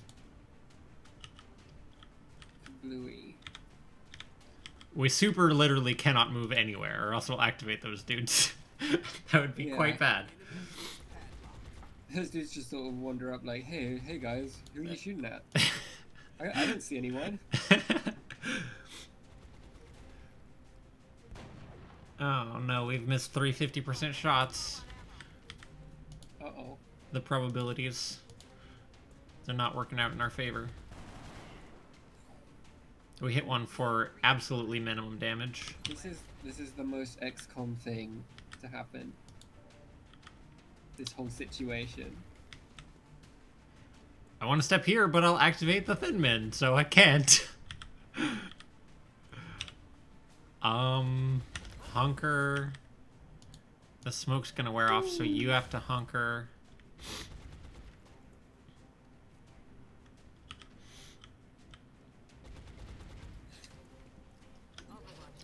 Bluey. We super literally cannot move anywhere, or else we'll activate those dudes. That would be Yeah. quite bad. Those dudes just sort of wander up like, hey guys, who are you shooting at? I don't see anyone. Oh no, we've missed 350% shots. Uh-oh. The probabilities, they're not working out in our favor. We hit one for absolutely minimum damage. This is the most XCOM thing to happen. This whole situation. I want to step here, but I'll activate the Thin Men, so I can't. Hunker. The smoke's gonna wear off, so you have to hunker.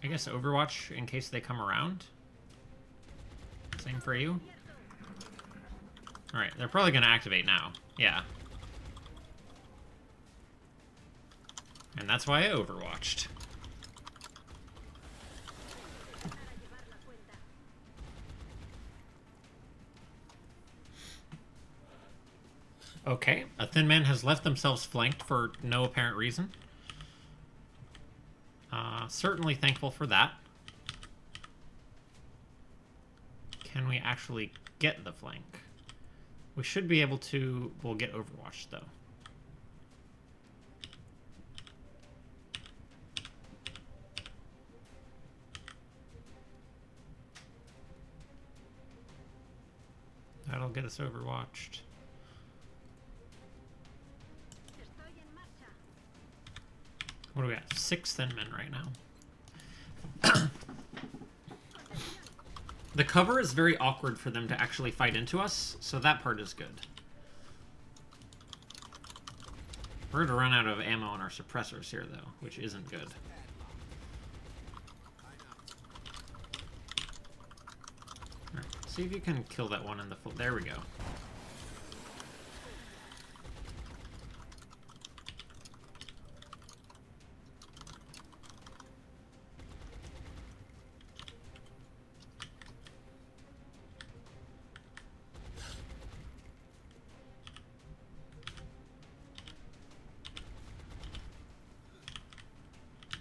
I guess Overwatch in case they come around. Same for you. Alright, they're probably gonna activate now. Yeah. And that's why I overwatched. Okay, a Thin Man has left themselves flanked for no apparent reason. Certainly thankful for that. Can we actually get the flank? We should be able to... We'll get overwatched, though. That'll get us overwatched. Estoy en marcha. What do we got? 6 Thin Men right now. The cover is very awkward for them to actually fight into us, so that part is good. We're going to run out of ammo on our suppressors here, though, which isn't good. Alright, see if you can kill that one in the full... There we go.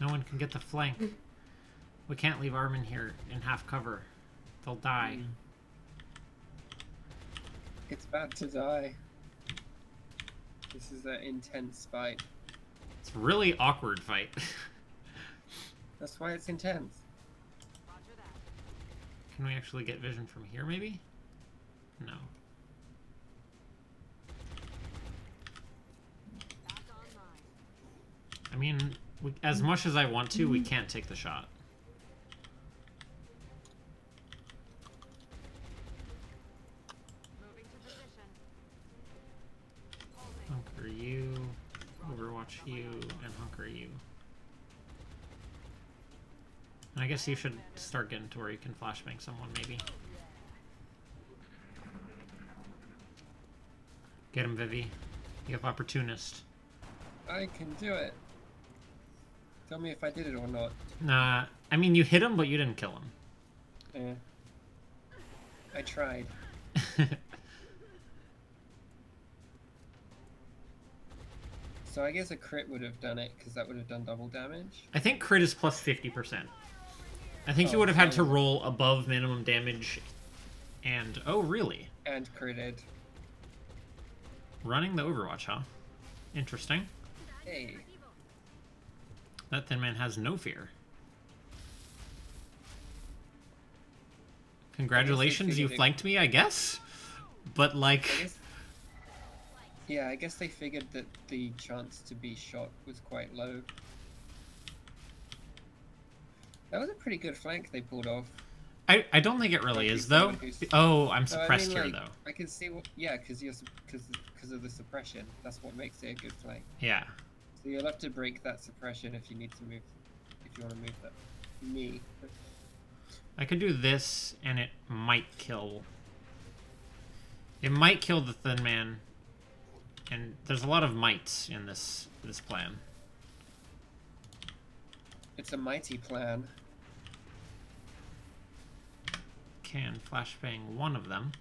No one can get the flank. We can't leave Armin here in half cover. They'll die. It's about to die. This is an intense fight. It's a really awkward fight. That's why it's intense. Roger that. Can we actually get vision from here, maybe? No. Back online. I mean, as much as I want to, we can't take the shot. Moving to position. Hunker you, Overwatch you, and hunker you. And I guess you should start getting to where you can flashbang someone, maybe. Get him, Vivi. You have Opportunist. I can do it. Tell me if I did it or not. Nah, I mean, you hit him, but you didn't kill him. I tried. So I guess a crit would have done it, because that would have done double damage. I think crit is plus 50%. I think you Oh, would have had to so- roll above minimum damage and... Oh, really? And critted. Running the Overwatch, huh? Interesting. Hey. That Thin Man has no fear. Congratulations, you figured it- flanked me, I guess? But, like... I guess, yeah, I guess they figured that the chance to be shot was quite low. That was a pretty good flank they pulled off. I don't think it really Like, is, you though. someone who's- Oh, I'm So, I suppressed mean, here, like, though. I can see what, yeah, because of the suppression. That's what makes it a good flank. Yeah. So you'll have to break that suppression if you need to move, if you want to move that. Me. I could do this, and it might kill... It might kill the Thin Man. And there's a lot of mites in this plan. It's a mighty plan. Can flashbang one of them.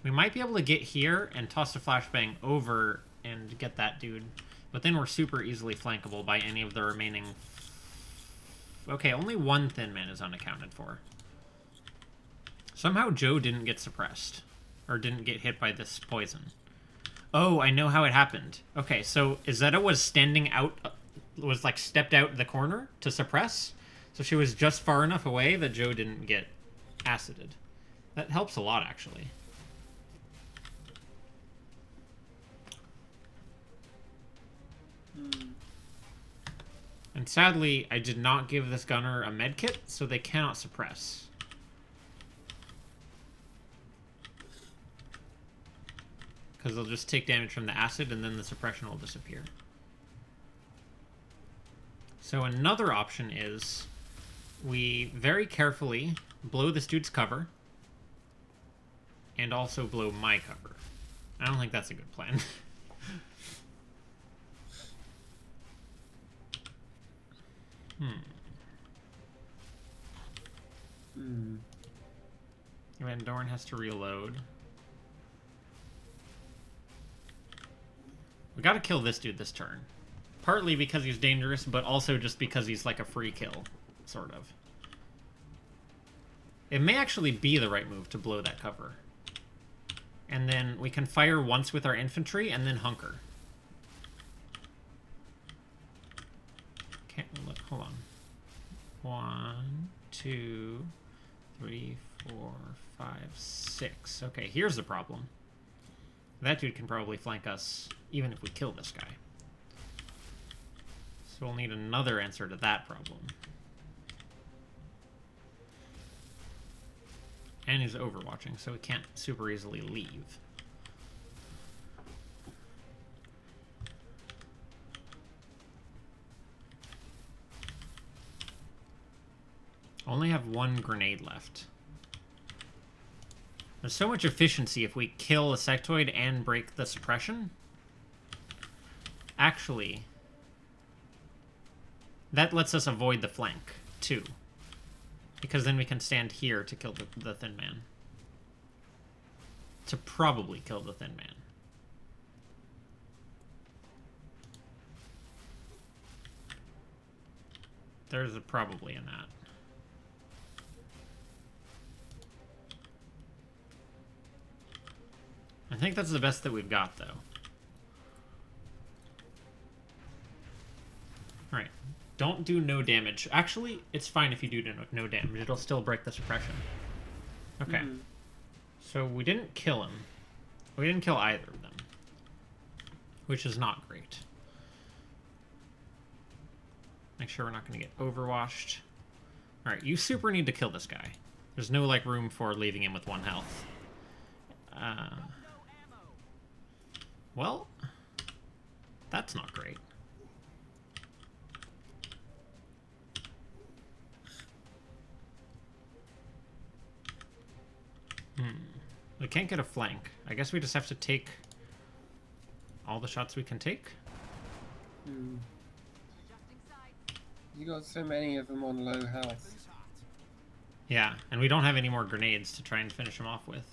We might be able to get here and toss a flashbang over and get that dude. But then we're super easily flankable by any of the remaining... Okay, only one Thin Man is unaccounted for. Somehow Joe didn't get suppressed. Or didn't get hit by this poison. Oh, I know how it happened. Okay, so Izetta was standing out... Was, like, stepped out the corner to suppress. So she was just far enough away that Joe didn't get acided. That helps a lot, actually. And sadly, I did not give this gunner a medkit, so they cannot suppress. Because they'll just take damage from the acid, and then the suppression will disappear. So another option is we very carefully blow this dude's cover and also blow my cover. I don't think that's a good plan. Van Dorn has to reload. We gotta kill this dude this turn. Partly because he's dangerous, but also just because he's like a free kill, sort of. It may actually be the right move to blow that cover. And then we can fire once with our infantry and then hunker. Okay, hold on. 1, 2, 3, 4, 5, 6. Okay, here's the problem. That dude can probably flank us even if we kill this guy. So we'll need another answer to that problem. And he's overwatching, so he can't super easily leave. Only have one grenade left. There's so much efficiency if we kill a sectoid and break the suppression. Actually, that lets us avoid the flank, too. Because then we can stand here to kill the Thin Man. To probably kill the Thin Man. There's a probably in that. I think that's the best that we've got, though. Alright. Don't do no damage. Actually, it's fine if you do no damage. It'll still break the suppression. Okay. So we didn't kill him. We didn't kill either of them. Which is not great. Make sure we're not going to get overwashed. Alright, you super need to kill this guy. There's no, like, room for leaving him with 1 health. Well, that's not great. We can't get a flank. I guess we just have to take all the shots we can take. You got so many of them on low health. Yeah, and we don't have any more grenades to try and finish him off with.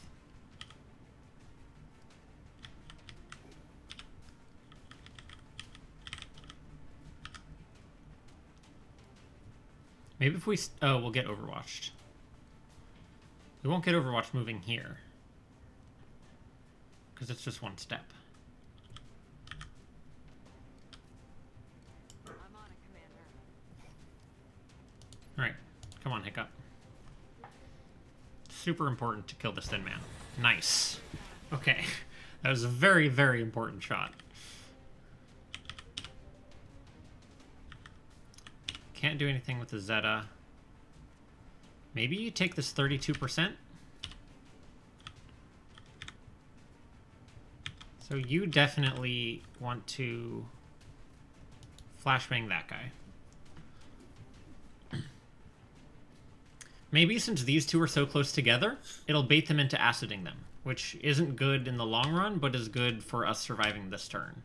Maybe if we... Oh, we'll get overwatched. We won't get overwatched moving here. Because it's just one step. I'm on it, Commander. Alright. Come on, Hiccup. Super important to kill this thin man. Nice. Okay. That was a very, very important shot. Can't do anything with the Zeta. Maybe you take this 32%? So you definitely want to flashbang that guy. Maybe since these two are so close together, it'll bait them into aciding them, which isn't good in the long run, but is good for us surviving this turn.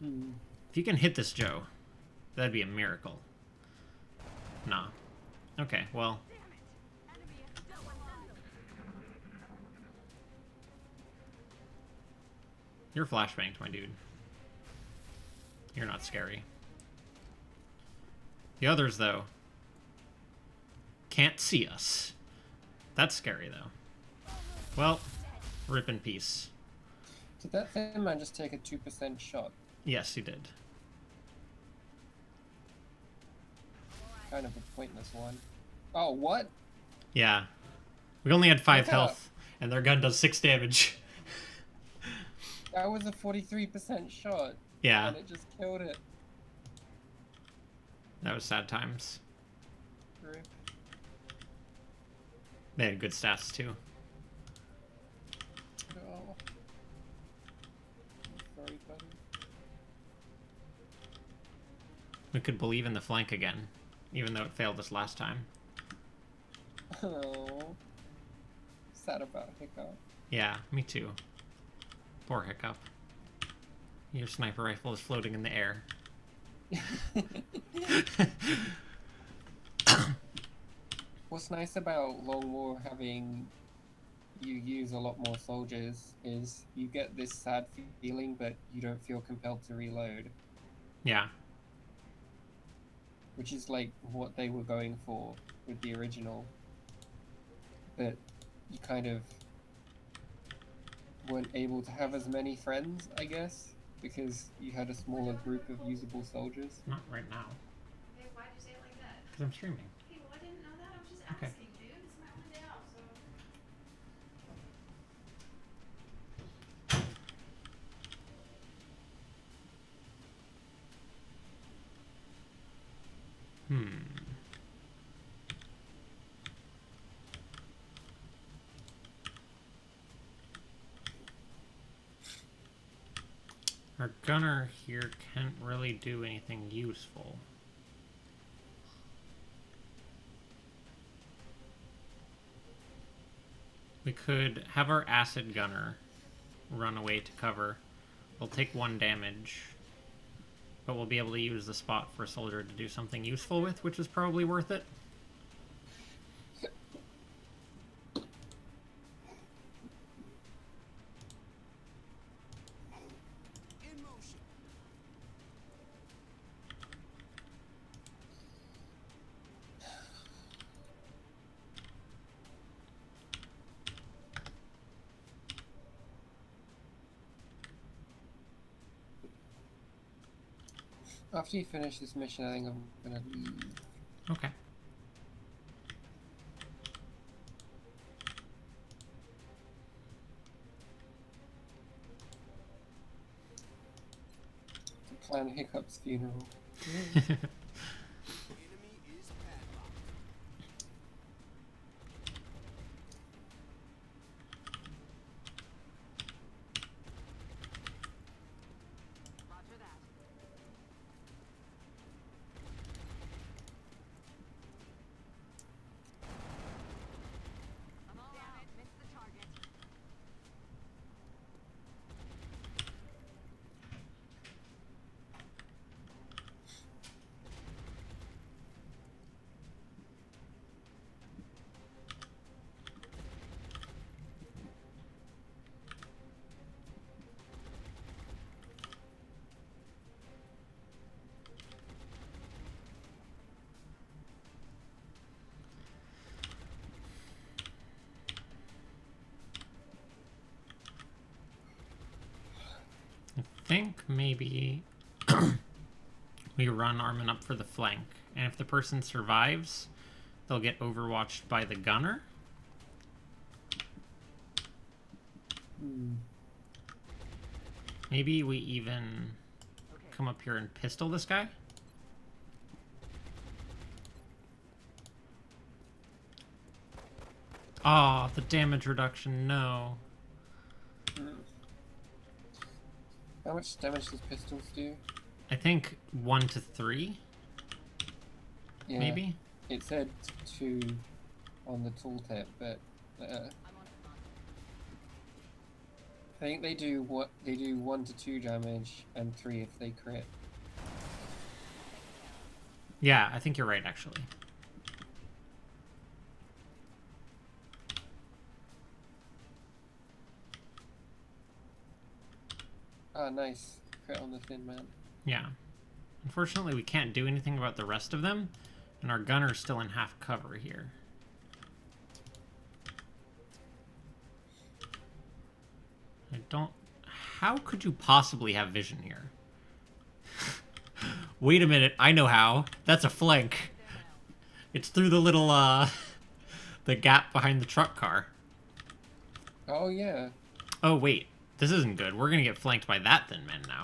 If you can hit this Joe, that'd be a miracle. Nah. Okay, well... You're flashbanged, my dude. You're not scary. The others, though, can't see us. That's scary, though. Well, rip in peace. Did that thin man just take a 2% shot? Yes, he did. Kind of a pointless one. Oh, what? Yeah. We only had 5 Look out. health, and their gun does 6 damage. That was a 43% shot. Yeah, And it just killed it. that was sad times. Rip. They had good stats, too. Oh. Sorry, buddy. We could believe in the flank again, even though it failed us last time. Oh. Sad about Hiccup. Yeah, me too. Poor Hiccup. Your sniper rifle is floating in the air. What's nice about Long War having you use a lot more soldiers is you get this sad feeling, but you don't feel compelled to reload, Yeah. which is like what they were going for with the original. But you kind of weren't able to have as many friends, I guess, because you had a smaller group of usable soldiers. Not right now, Hey, why'd you say it like that? because I'm streaming. Hey, well, I didn't know that. I was just Okay. asking, dude. It's my only day off, so. Our gunner here can't really do anything useful. We could have our acid gunner run away to cover. We'll take 1 damage, but we'll be able to use the spot for a soldier to do something useful with, which is probably worth it. In motion. After you finish this mission, I think I'm gonna leave. Okay. To plan Hiccup's funeral. Enemy is padlocked. Roger that. I'm all out. Missed the target. think maybe we run Armin up for the flank, and if the person survives, they'll get overwatched by the gunner. Maybe we even come up here and pistol this guy. Oh, the damage reduction, no. How much damage does pistols do? I think 1 to 3, Yeah, maybe? it said 2 on the tooltip, but I think they do 1 to 2 damage and 3 if they crit. Yeah, I think you're right, actually. Ah, nice. Crit on the Thin Man. Yeah. Unfortunately, we can't do anything about the rest of them, and our gunner's still in half cover here. I don't... How could you possibly have vision here? Wait a minute, I know how. That's a flank. It's through the little, the gap behind the truck car. Oh, yeah. Oh, wait. This isn't good. We're gonna get flanked by that Thin Man now.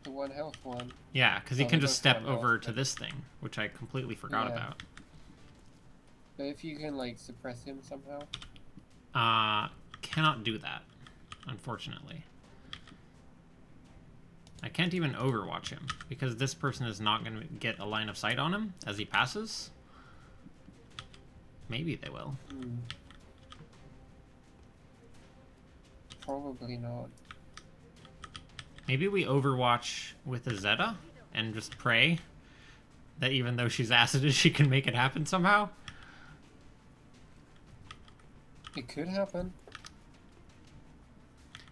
The 1 health one. Yeah, because he Oh, can they just both step run off, over to but- this thing, which I completely forgot Yeah. about. But if you can, like, suppress him somehow. Cannot do that, unfortunately. I can't even overwatch him, because this person is not going to get a line of sight on him as he passes. Maybe they will. Probably not. Maybe we overwatch with a Zeta and just pray that even though she's acided, she can make it happen somehow. It could happen.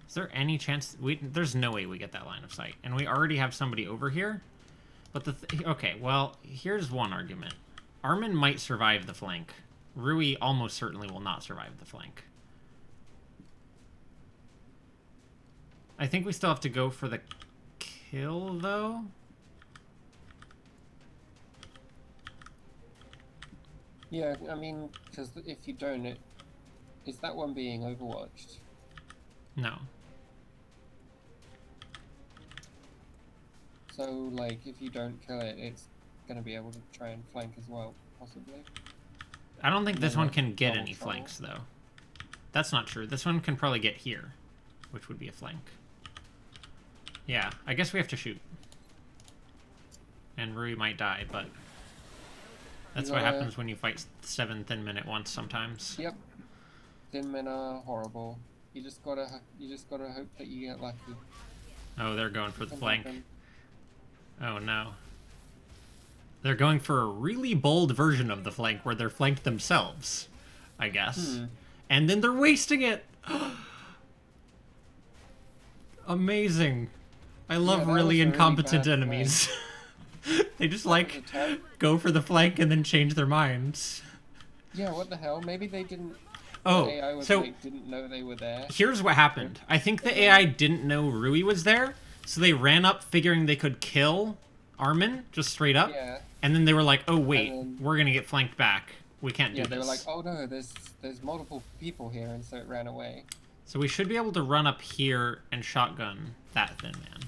Is there any chance there's no way we get that line of sight, and we already have somebody over here? But okay, well, here's one argument. Armin might survive the flank. Rui almost certainly will not survive the flank. I think we still have to go for the kill, though. Yeah, I mean, because if you don't, is that one being overwatched? No. So, like, if you don't kill it, it's gonna be able to try and flank as well, possibly. I don't think this No, one can get double any trouble. flanks, though. That's not true. This one can probably get here, which would be a flank. Yeah, I guess we have to shoot. And Rui might die, but that's what Yeah. happens when you fight 7 Thin Men at once sometimes. Yep. Thin Men are horrible. You just gotta hope that you get lucky. Oh, they're going for the Can flank. happen. Oh, no. They're going for a really bold version of the flank where they're flanked themselves, I guess. And then they're wasting it! Amazing. I love that was really a really incompetent bad enemies. They just, was like, a tad- go for the flank and then change their minds. Yeah, what the hell? Maybe they didn't. Oh, the AI was so like, didn't know they were there. here's what happened. I think the AI didn't know Rui was there, so they ran up figuring they could kill Armin, just straight up. Yeah. And then they were like, oh, wait, And then- we're gonna get flanked back. We can't do Yeah, this. they were like, oh no, there's multiple people here, and so it ran away. So we should be able to run up here and shotgun that Thin Man.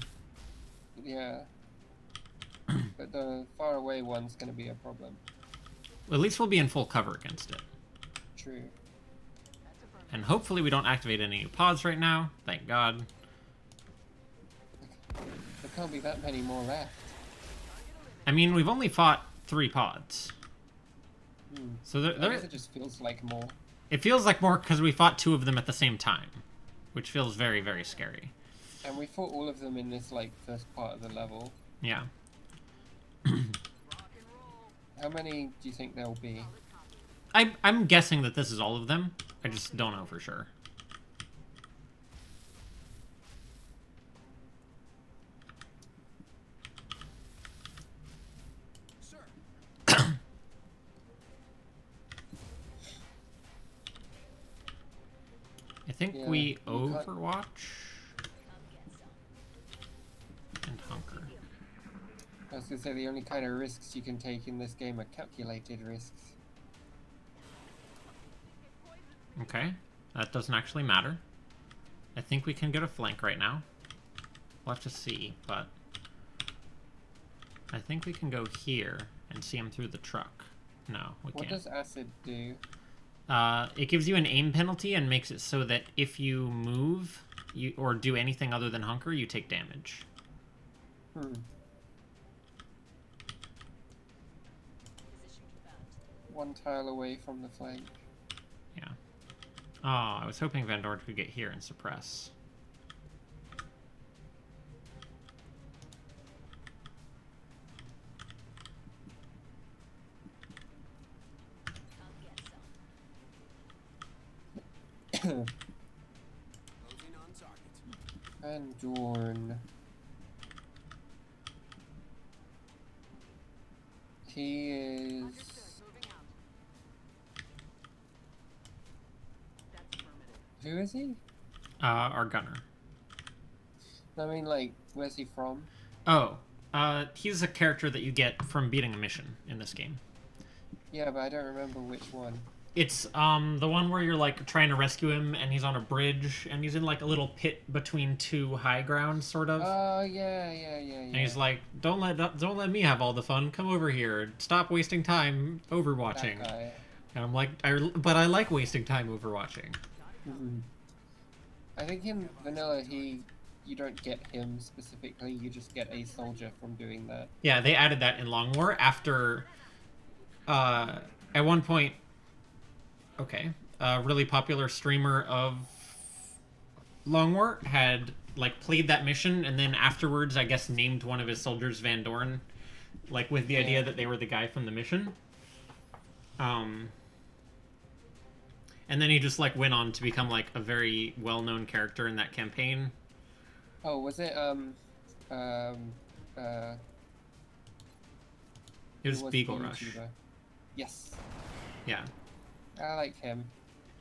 Yeah. But the far away one's gonna be a problem. At least we'll be in full cover against it. True. And hopefully we don't activate any new pods right now. Thank God. There can't be that many more left. I mean, we've only fought 3 pods. So I guess it just feels like more. it feels like more because we fought 2 of them at the same time. Which feels very, very scary. And we fought all of them in this, like, first part of the level. Yeah. How many do you think there'll be? I'm guessing that this is all of them. I just don't know for sure. think Yeah, we you can't- Overwatch and Hunker. I was gonna say the only kind of risks you can take in this game are calculated risks. Okay, that doesn't actually matter. I think we can get a flank right now. We'll have to see, but I think we can go here and see him through the truck. No, we What can't. does acid do? It gives you an aim penalty and makes it so that if you move or do anything other than hunker, you take damage. Hmm. One tile away from the flank. Yeah. Oh, I was hoping Van Dorn could get here and suppress. Closing on target. And Dorn. He is. Who is he? Our gunner. I mean, like, where's he from? Oh, he's a character that you get from beating a mission in this game. Yeah, but I don't remember which one. It's the one where you're like trying to rescue him and he's on a bridge and he's in like a little pit between two high grounds, sort of. Oh, yeah. And he's like, don't let me have all the fun. Come over here. Stop wasting time overwatching. That guy. And I'm like, but I like wasting time overwatching. Mhm. I think in vanilla, you don't get him specifically. You just get a soldier from doing that. Yeah, they added that in Long War after, at one point, okay, a really popular streamer of Long War had like played that mission and then afterwards, I guess, named one of his soldiers Van Dorn, like with the idea that they were the guy from the mission. And then he just like went on to become like a very well-known character in that campaign. Oh, was it It who was was Beagle the Rush. YouTuber? Yes, Yeah. I like him.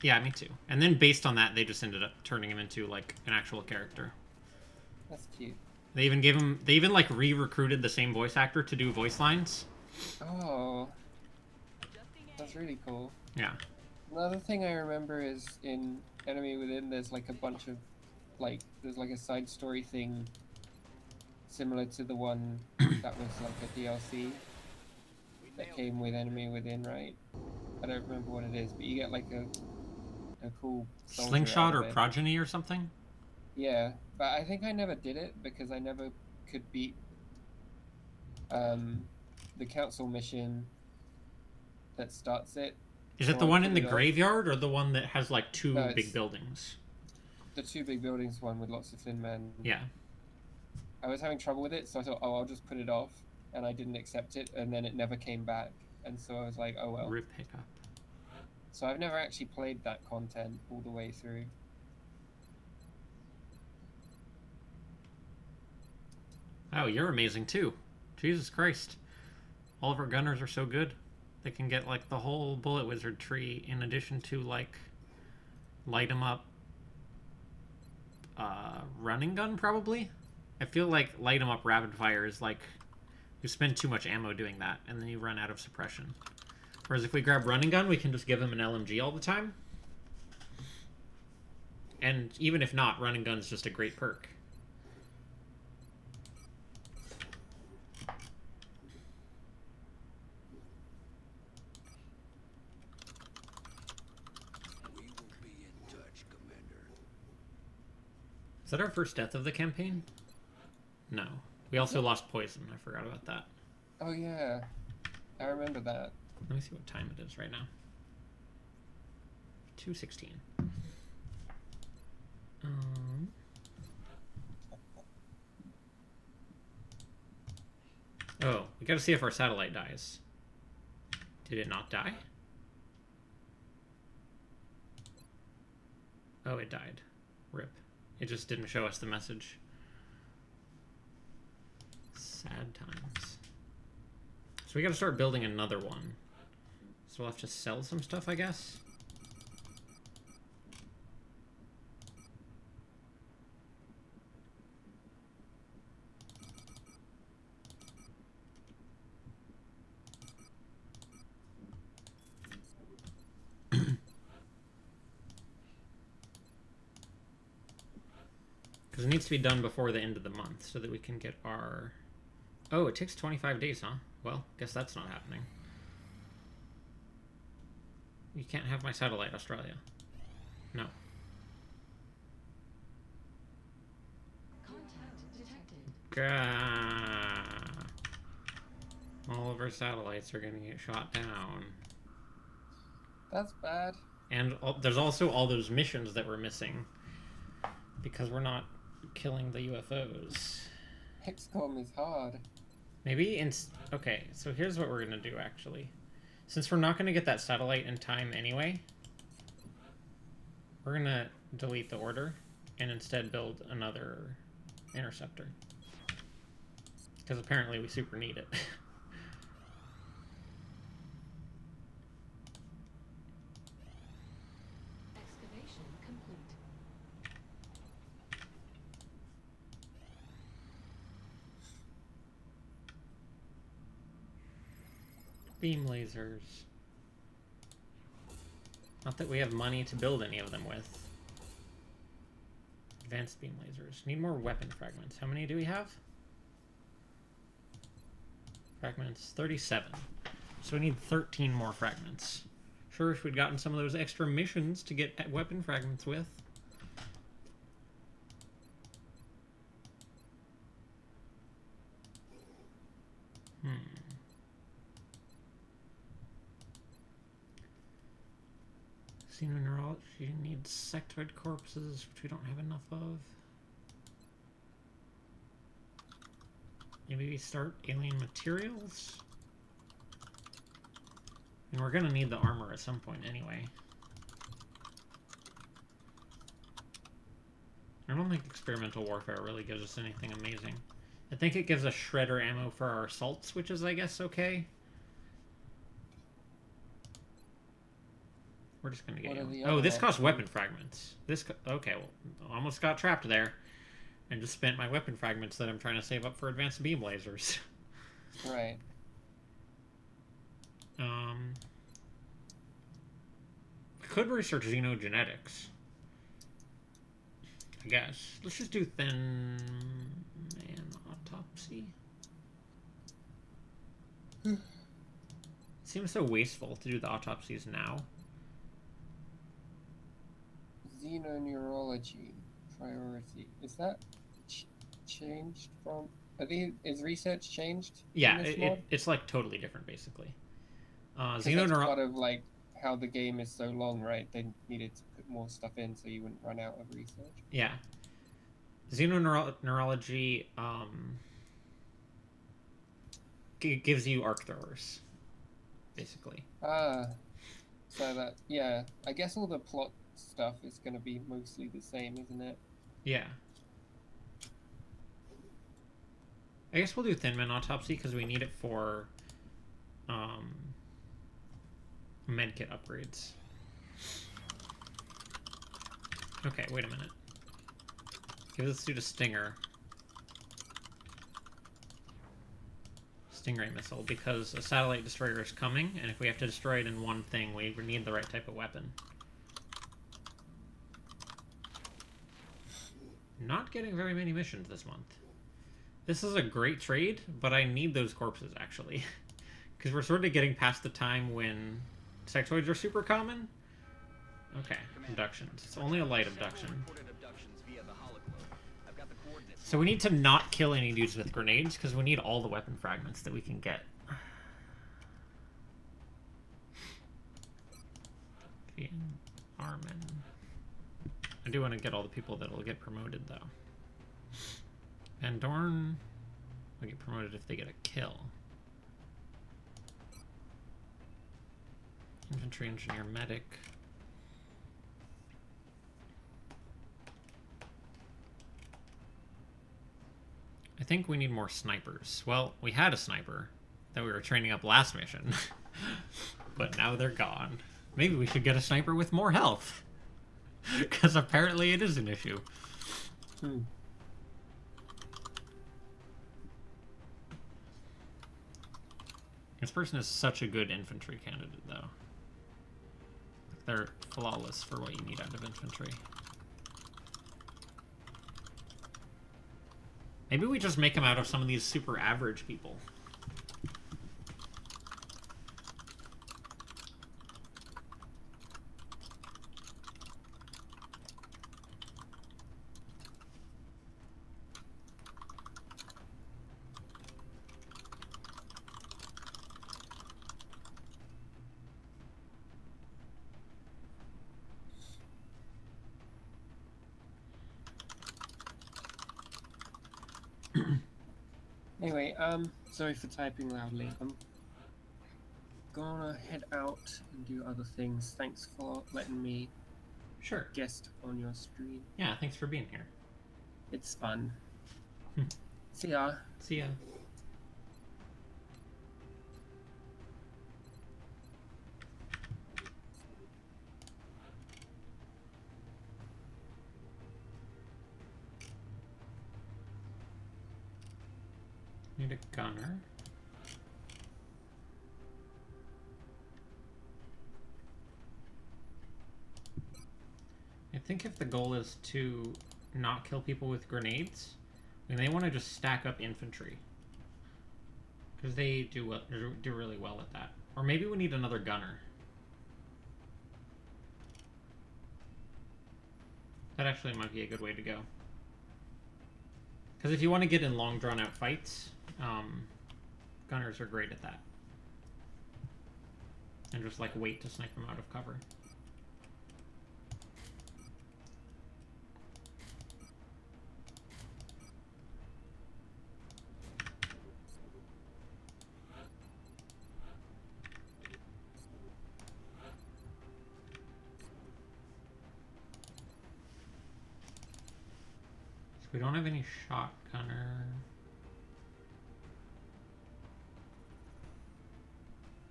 Yeah, me too. And then based on that, they just ended up turning him into like an actual character. That's cute. They even like re-recruited the same voice actor to do voice lines. Oh, that's really cool. Yeah. Another thing I remember is in Enemy Within, there's like a bunch of there's like a side story thing similar to the one that was like a DLC that came with Enemy Within, right? I don't remember what it is, but you get like a cool soldier Slingshot out or of it. Progeny or something? Yeah, but I think I never did it because I never could beat the council mission that starts it. Is So it the I one in put the it off. graveyard or the one that has like two No, big it's- buildings? The two big buildings one with lots of thin men. Yeah. I was having trouble with it, so I thought, oh, I'll just put it off, and I didn't accept it, and then it never came back, and so I was like, oh well. Rip hiccup. So I've never actually played that content all the way through. Oh, you're amazing too. Jesus Christ. All of our gunners are so good. They can get like the whole bullet wizard tree in addition to like light 'em up running gun probably. I feel like light 'em up rapid fire is like you spend too much ammo doing that and then you run out of suppression. Whereas if we grab running gun, we can just give him an LMG all the time. And even if not, running gun is just a great perk. We will be in touch, Commander. Is that our first death of the campaign? No. We also lost poison. I forgot about that. Oh yeah, I remember that. Let me see what time it is right now. 2:16. Oh, we gotta see if our satellite dies. Did it not die? Oh, it died. Rip. It just didn't show us the message. Sad times. So we gotta start building another one. So we'll have to sell some stuff, I guess. Because it needs to be done before the end of the month so that we can get our... Oh, it takes 25 days, huh? Well, guess that's not happening. You can't have my satellite, Australia. No. Contact detected. Gah. All of our satellites are going to get shot down. That's bad. And there's also all those missions that we're missing because we're not killing the UFOs. XCOM is hard. Maybe okay, so here's what we're gonna do actually. Since we're not gonna get that satellite in time anyway, we're gonna delete the order and instead build another interceptor. Because apparently we super need it. Excavation complete. Beam lasers. Not that we have money to build any of them with. Advanced beam lasers. Need more weapon fragments. How many do we have? Fragments, 37. So we need 13 more fragments. Sure, if we'd gotten some of those extra missions to get weapon fragments with. Xenoneurology needs sectoid corpses, which we don't have enough of. Maybe we start alien materials? And we're gonna need the armor at some point anyway. I don't think experimental warfare really gives us anything amazing. I think it gives us shredder ammo for our assaults, which is, I guess, okay. We're just gonna get you. Oh, this costs weapon fragments. Okay, well, almost got trapped there. And just spent my weapon fragments that I'm trying to save up for advanced beam lasers. Right. We could research xenogenetics. I guess. Let's just do thin man autopsy. It seems so wasteful to do the autopsies now. Xenoneurology priority. Is that changed from... is research changed? Yeah, it's like totally different basically. That's part of like how the game is so long, right? They needed to put more stuff in so you wouldn't run out of research. Yeah. Xenoneurology gives you arc throwers, basically. So that, yeah, I guess all the plot stuff is going to be mostly the same, isn't it? Yeah. I guess we'll do Thin Man Autopsy because we need it for medkit upgrades. Okay, wait a minute. Give this dude a stinger. Stingray missile, because a satellite destroyer is coming, and if we have to destroy it in one thing, we need the right type of weapon. Not getting very many missions this month. This is a great trade, but I need those corpses, actually. Because we're sort of getting past the time when sectoids are super common. Okay, abductions. It's only a light abduction. So we need to not kill any dudes with grenades, because we need all the weapon fragments that we can get. Ironman. I do want to get all the people that will get promoted, though. Van Dorn will get promoted if they get a kill. Infantry engineer medic. I think we need more snipers. Well, we had a sniper that we were training up last mission, but now they're gone. Maybe we should get a sniper with more health, because apparently it is an issue. This person is such a good infantry candidate, though. They're flawless for what you need out of infantry. Maybe we just make them out of some of these super average people. Anyway, sorry for typing loudly. I'm gonna head out and do other things. Thanks for letting me Sure. guest on your stream. Yeah, thanks for being here. It's fun. See ya. See ya. Need a gunner. I think if the goal is to not kill people with grenades, then they want to just stack up infantry. Because they do really well at that. Or maybe we need another gunner. That actually might be a good way to go. Because if you want to get in long drawn-out fights, gunners are great at that. And just like wait to snipe them out of cover. So we don't have any shotgunner.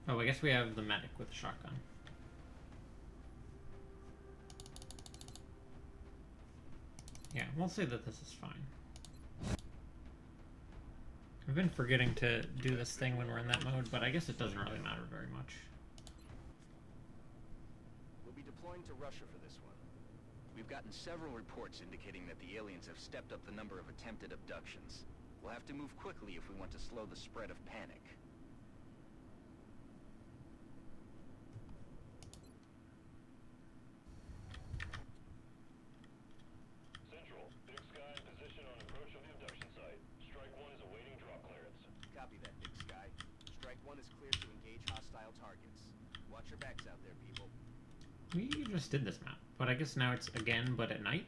Oh, I guess we have the medic with the shotgun. Yeah, we'll say that this is fine. I've been forgetting to do this thing when we're in that mode, but I guess it doesn't really matter very much. We'll be deploying to Russia for this one. We've gotten several reports indicating that the aliens have stepped up the number of attempted abductions. We'll have to move quickly if we want to slow the spread of panic. Central, Big Sky in position on approach of the abduction site. Strike 1 is awaiting drop clearance. Copy that, Big Sky. Strike 1 is clear to engage hostile targets. Watch your backs out there, people. We just did this map, but I guess now it's again, but at night?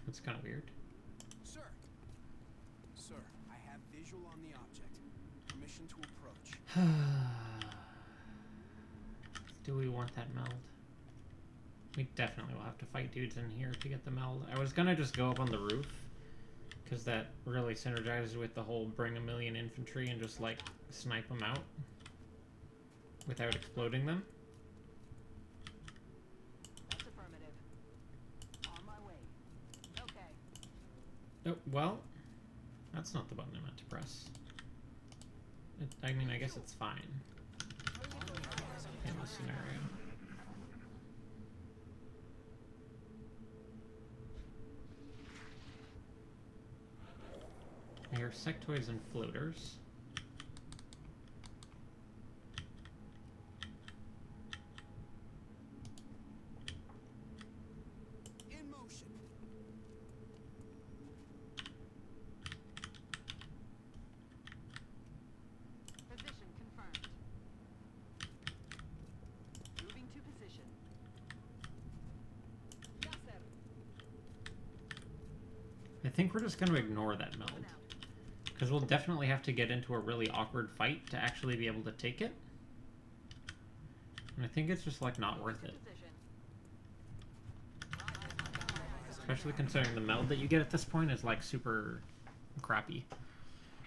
That's kind of weird. Sir. Sir, I have visual on the object. Permission to approach. Do we want that meld? We definitely will have to fight dudes in here to get the meld. I was gonna just go up on the roof, because that really synergizes with the whole bring a million infantry and just like snipe them out without exploding them. That's affirmative. On my way. Okay. Oh, well, that's not the button I meant to press. I mean, I guess it's fine in this scenario. I hear sectoids and floaters. In motion. Position confirmed. Moving to position. Yes, sir. I think we're just going to ignore that meld. Because we'll definitely have to get into a really awkward fight to actually be able to take it. And I think it's just like not worth it. Especially considering the meld that you get at this point is like super crappy.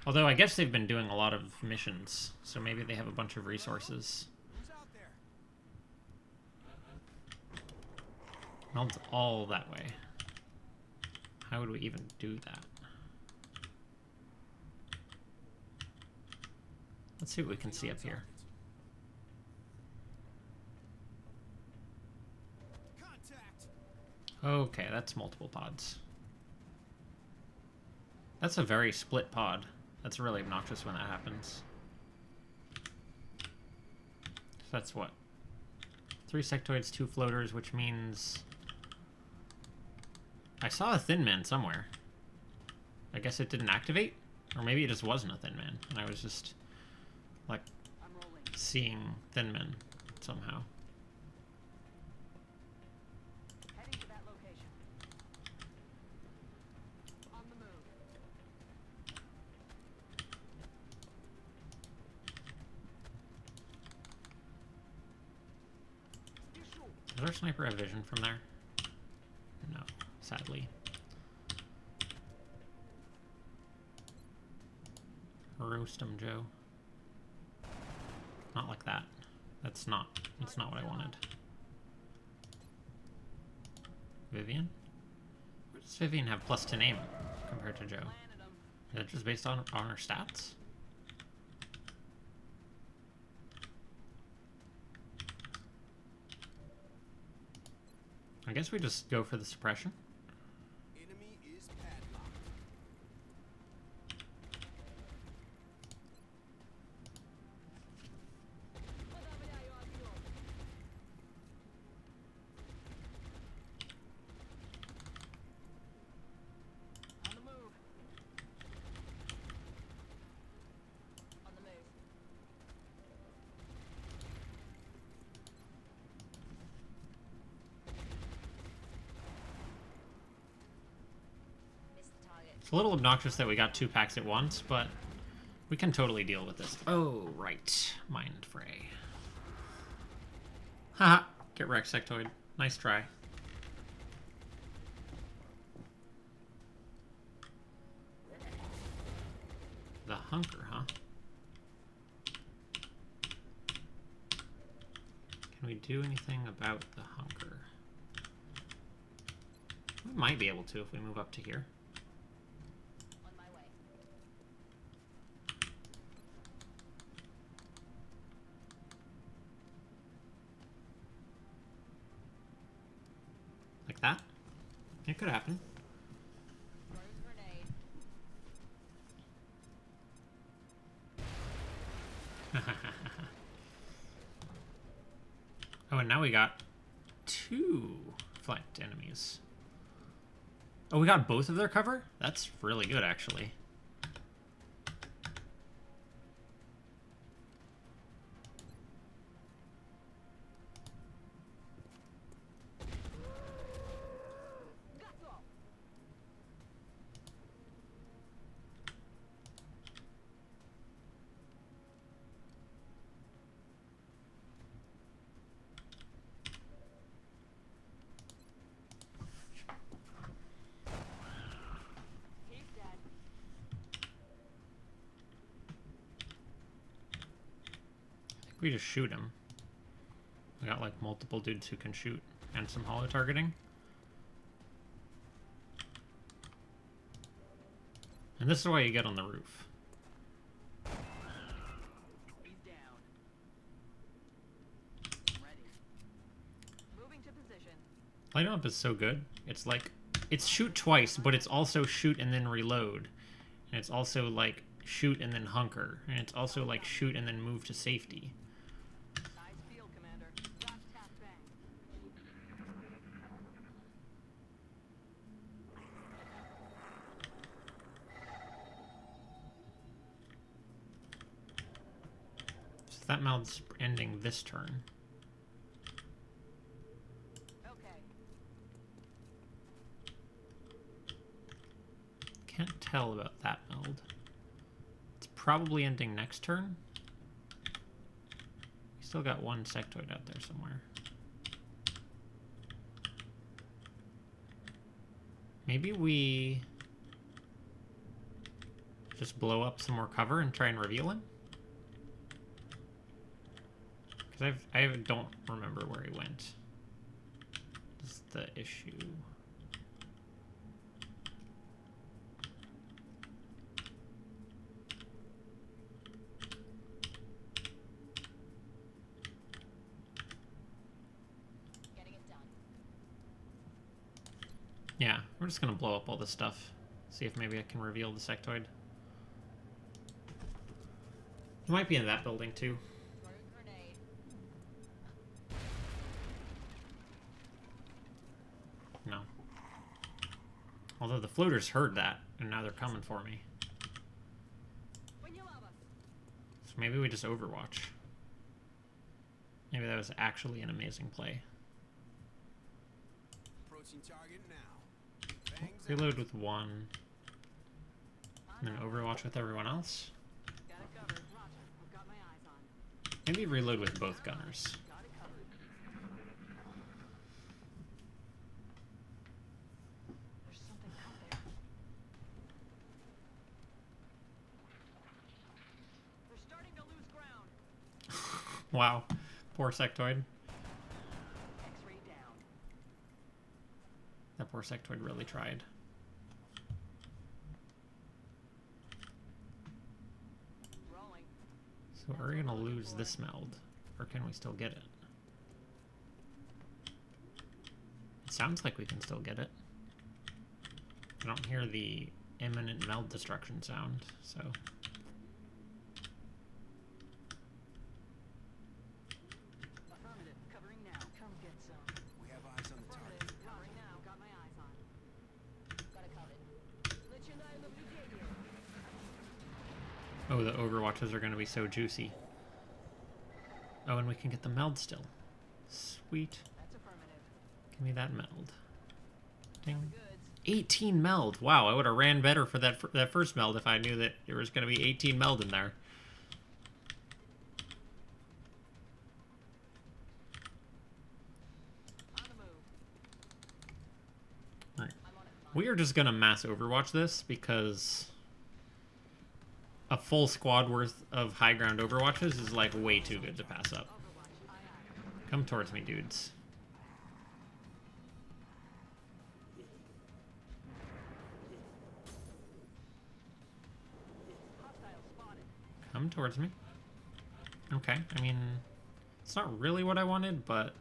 Although I guess they've been doing a lot of missions, so maybe they have a bunch of resources. Who's out there? Meld's all that way. How would we even do that? Let's see what we can see up here. Contact. Okay, that's multiple pods. That's a very split pod. That's really obnoxious when that happens. So that's what? 3 sectoids, 2 floaters, which means... I saw a thin man somewhere. I guess it didn't activate? Or maybe it just wasn't a thin man, and I was just, like, seeing thin men somehow. Heading to that location. On the move. Does our sniper have vision from there? No, sadly. Roast him, Joe. Not like that. That's not what I wanted. Vivian? Where does Vivian have plus to aim compared to Joe? Is that just based on her stats? I guess we just go for the suppression. Enemy is padlocked. On the move. On the move. Missed the target. It's a little obnoxious that we got 2 packs at once, but we can totally deal with this. Oh, right. Mind Fray. Haha. Get wrecked, Sectoid. Nice try. The hunker, huh? Can we do anything about the hunker? We might be able to if we move up to here. On my way. Like that? It could happen. Throwing grenade. Oh, and now we got 2 flanked enemies. Oh, we got both of their cover? That's really good, actually. Got He's dead. I think we just shoot him. We got, like, multiple dudes who can shoot. And some holo targeting. And this is why you get on the roof. He's down. Ready. Moving to position. Light up is so good. It's like, it's shoot twice, but it's also shoot and then reload. And it's also like shoot and then hunker. And it's also like shoot and then move to safety. Nice field, Commander. Got tap bang. So that mouth's ending this turn. Okay. Can't tell about that meld. It's probably ending next turn. We still got 1 sectoid out there somewhere. Maybe we just blow up some more cover and try and reveal him? Because I don't remember where he went. That's the issue. Getting it done. Yeah, we're just gonna blow up all this stuff. See if maybe I can reveal the sectoid. It might be in that building too. No. Although the floaters heard that, and now they're coming for me. So maybe we just overwatch. Maybe that was actually an amazing play. Approaching target now. Bangs Reload with one. And then overwatch with everyone else. Got it covered. Roger. I've got my eyes on. Maybe reload with both gunners. Got it covered. There's something out there. They're starting to lose ground. Wow. Poor sectoid. X-ray down. That poor sectoid really tried. Rolling. So are we gonna lose this meld? Or can we still get it? It sounds like we can still get it. I don't hear the imminent meld destruction sound, so... Affirmative. Covering now. Come get some. We have eyes on the target. Affirmative. Covering now. Got my eyes on. Got it covered. Начинаем наблюдение. Oh, the overwatches are gonna be so juicy. Oh, and we can get the meld still. Sweet. That's affirmative. Give me that meld. Ding. Goods. 18 meld. Wow, I would have ran better for that first meld if I knew that there was going to be 18 meld in there. On the move. Alright. I'm on it. We are just going to mass overwatch this because a full squad worth of high ground overwatches is like way too good to pass up. Overwatch. Aye, aye. Come towards me, dudes. Hostile spotted. Come towards me. Okay, I mean, it's not really what I wanted, but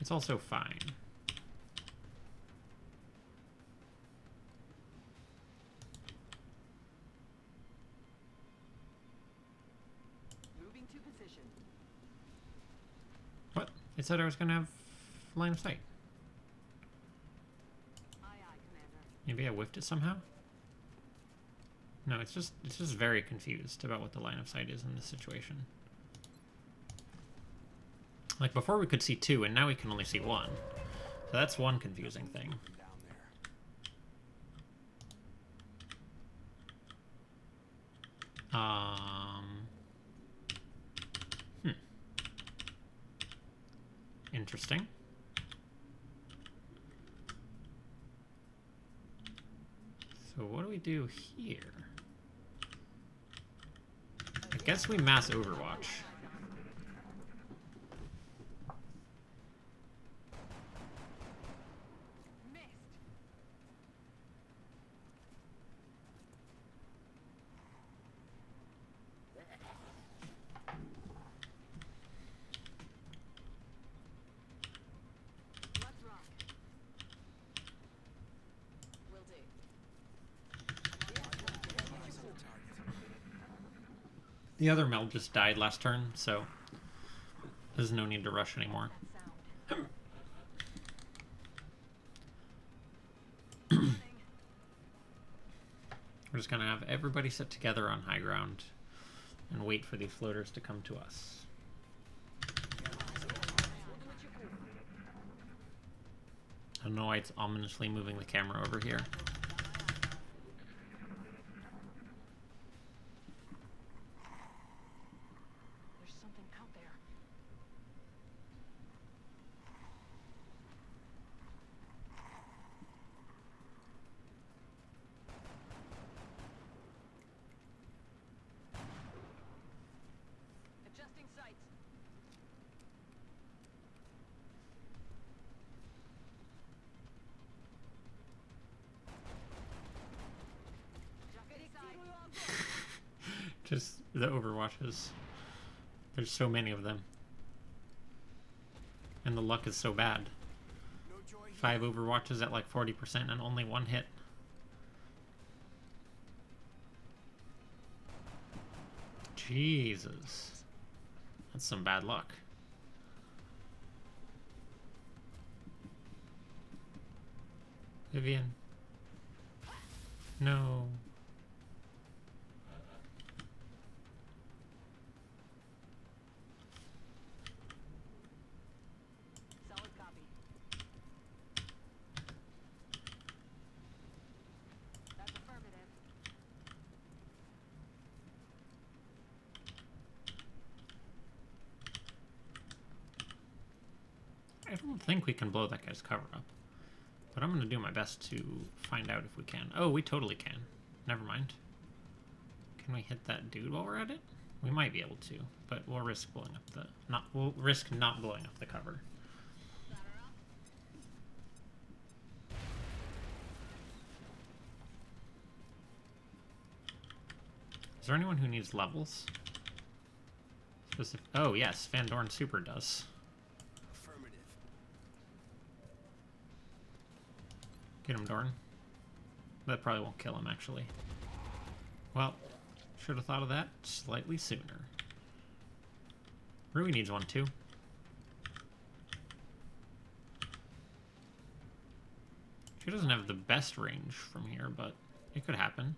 it's also fine. Moving to position. What? It said I was going to have line of sight. Aye, aye, Commander. Maybe I whiffed it somehow? No, it's just very confused about what the line of sight is in this situation. Like before we could see two, and now we can only see one. So that's one confusing thing. Down there. Interesting. So what do we do here? I guess we mass overwatch. Missed. Let's rock. Will do. Eyes on the target. The other meld just died last turn, so there's no need to rush anymore. That sound. We're just gonna have everybody sit together on high ground and wait for these floaters to come to us. I don't know why it's ominously moving the camera over here. There's something out there. Adjusting sights. Just the overwatches. There's so many of them. And the luck is so bad. No joy here. 5 overwatches at like 40% and only one hit. Jesus. That's some bad luck. Vivian. No. Solid copy. That's affirmative. I don't think we can blow that guy's cover up. But I'm going to do my best to find out if we can. Oh, we totally can. Never mind. Can we hit that dude while we're at it? We might be able to, but we'll risk blowing up the... We'll risk not blowing up the cover. Is there anyone who needs levels? Oh, yes, Van Dorn Super does. Affirmative. Get him, Dorn. That probably won't kill him, actually. Well, should have thought of that slightly sooner. Rui needs one, too. She doesn't have the best range from here, but it could happen.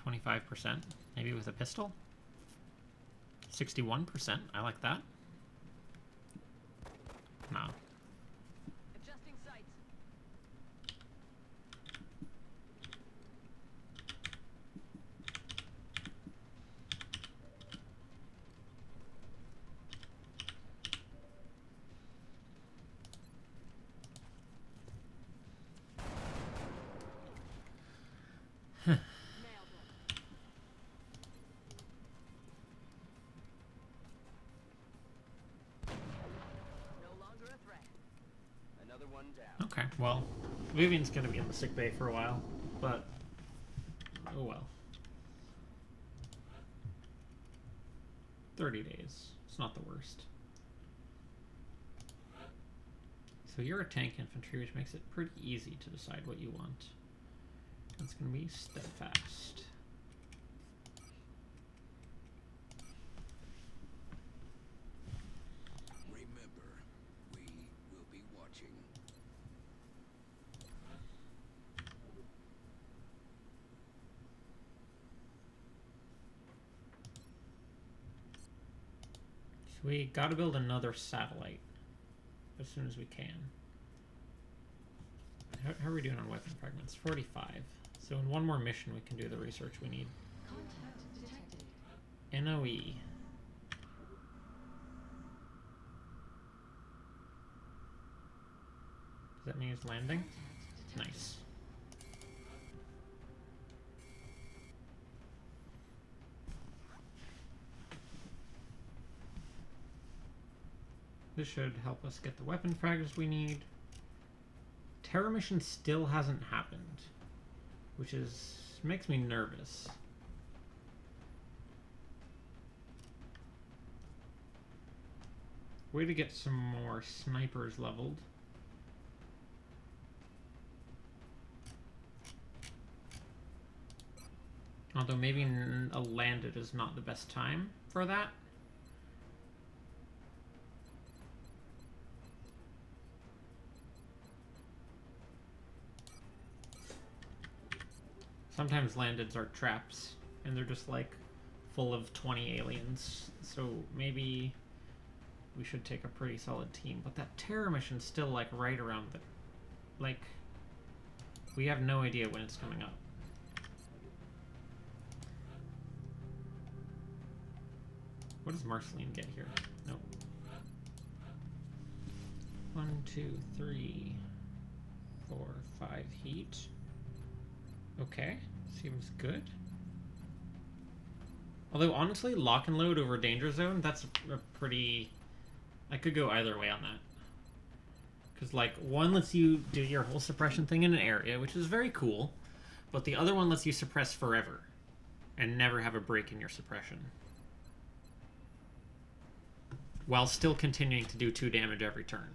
25%, maybe with a pistol? 61%, I like that. No. Adjusting sights. Nailed it. No longer a threat. Another one down. Okay, well, Vivian's gonna be in the sick bay for a while, but oh well. 30 days. It's not the worst. So you're a tank infantry, which makes it pretty easy to decide what you want. It's gonna be steadfast. Remember, we will be watching. So we gotta build another satellite as soon as we can. How are we doing on weapon fragments? 45. So in one more mission we can do the research we need. Contact detected. NOE. Does that mean it's landing? Contact detected. Nice. This should help us get the weapon fragments we need. Terror mission still hasn't happened, which makes me nervous. Way to get some more snipers leveled. Although maybe a landed is not the best time for that. Sometimes landeds are traps, and they're just like full of 20 aliens. So maybe we should take a pretty solid team. But that terror mission's still like right around the... Like, we have no idea when it's coming up. What does Marceline get here? Nope. 1, 2, 3, 4, 5 heat. Okay, seems good. Although, honestly, lock and load over danger zone, that's a pretty... I could go either way on that. Because, like, one lets you do your whole suppression thing in an area, which is very cool, but the other one lets you suppress forever and never have a break in your suppression, while still continuing to do 2 damage every turn.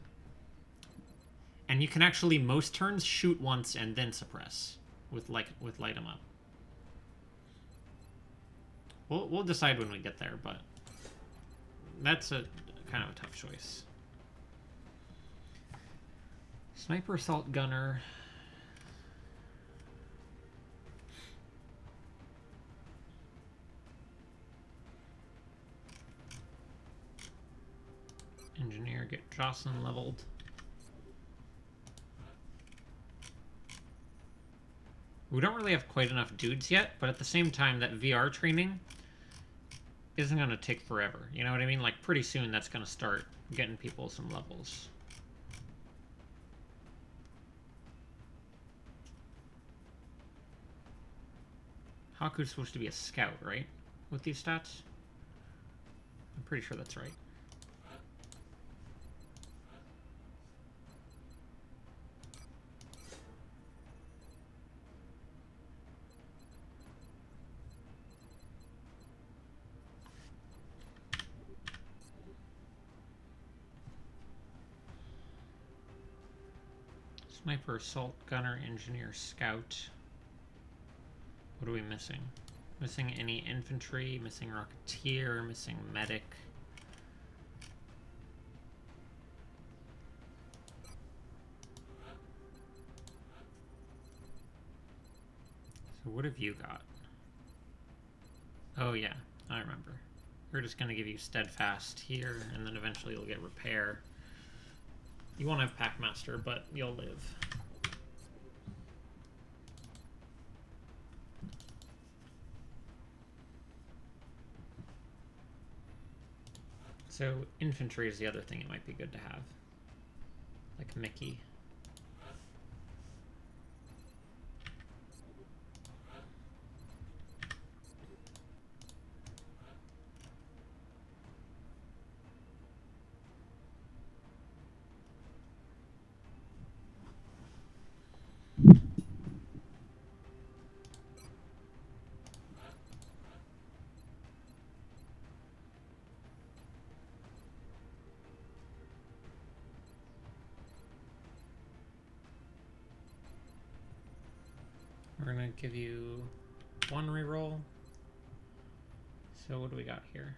And you can actually, most turns, shoot once and then suppress with light 'em up. We'll decide when we get there, but that's a kind of a tough choice. Sniper assault gunner. Engineer, get Jocelyn leveled. We don't really have quite enough dudes yet, but at the same time, that VR training isn't going to take forever. You know what I mean? Like, pretty soon that's going to start getting people some levels. Haku's supposed to be a scout, right? With these stats? I'm pretty sure that's right. Sniper, assault, gunner, engineer, scout. What are we missing? Missing any infantry, missing rocketeer, missing medic. So what have you got? Oh yeah, I remember. We're just gonna give you steadfast here, and then eventually you'll get repair. You won't have Packmaster, but you'll live. So infantry is the other thing it might be good to have. Like Mickey. We're gonna give you one reroll. So what do we got here?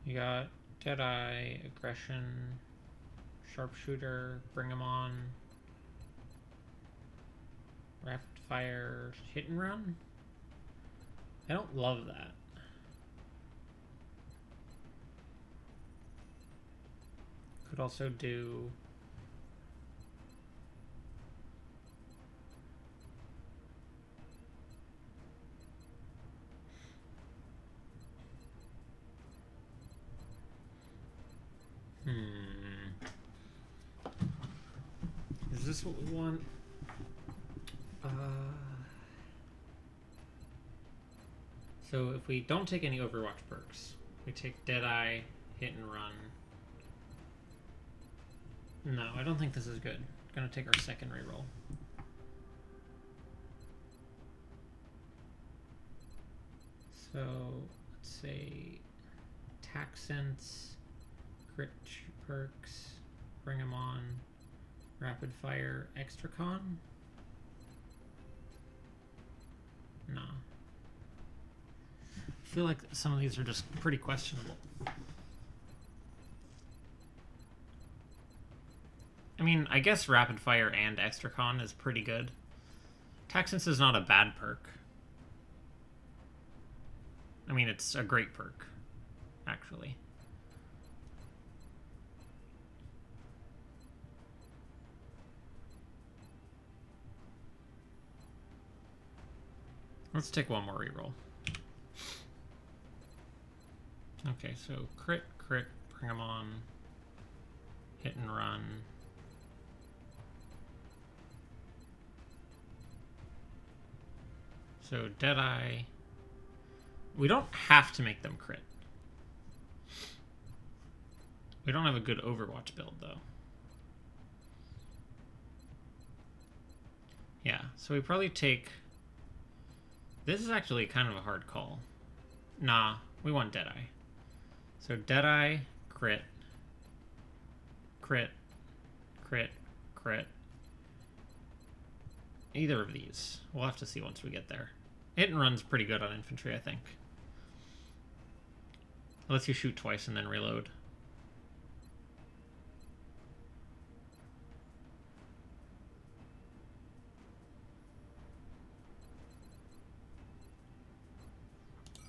You got Deadeye, Aggression, Sharpshooter, Bring 'em On, Rapid Fire, Hit and Run? I don't love that. Could also do Is this what we want? So if we don't take any Overwatch perks, we take Deadeye, Hit and Run. No, I don't think this is good. Gonna take our second reroll. So let's say Attack Sense, Crit perks, Bring 'em On, Rapid Fire, Extra Con. No. I feel like some of these are just pretty questionable. I mean, I guess Rapid Fire and Extra Con is pretty good. Attack Sense is not a bad perk. I mean, it's a great perk, actually. Let's take one more reroll. Okay, so crit, Bring 'em On, Hit and Run. So Deadeye. We don't have to make them crit. We don't have a good Overwatch build, though. Yeah, so we probably take... This is actually kind of a hard call. Nah, we want Deadeye. So Deadeye, crit, either of these. We'll have to see once we get there. Hit and run's pretty good on infantry, I think. It lets you shoot twice and then reload.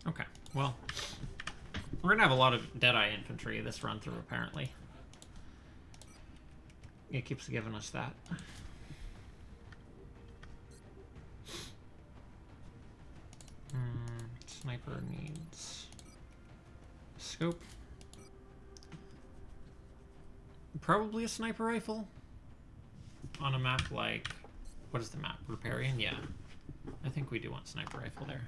Okay, well, we're gonna have a lot of Deadeye infantry this run through, apparently. It keeps giving us that. Sniper needs scope. Probably a sniper rifle on a map like, what is the map? Riparian? Yeah, I think we do want sniper rifle there.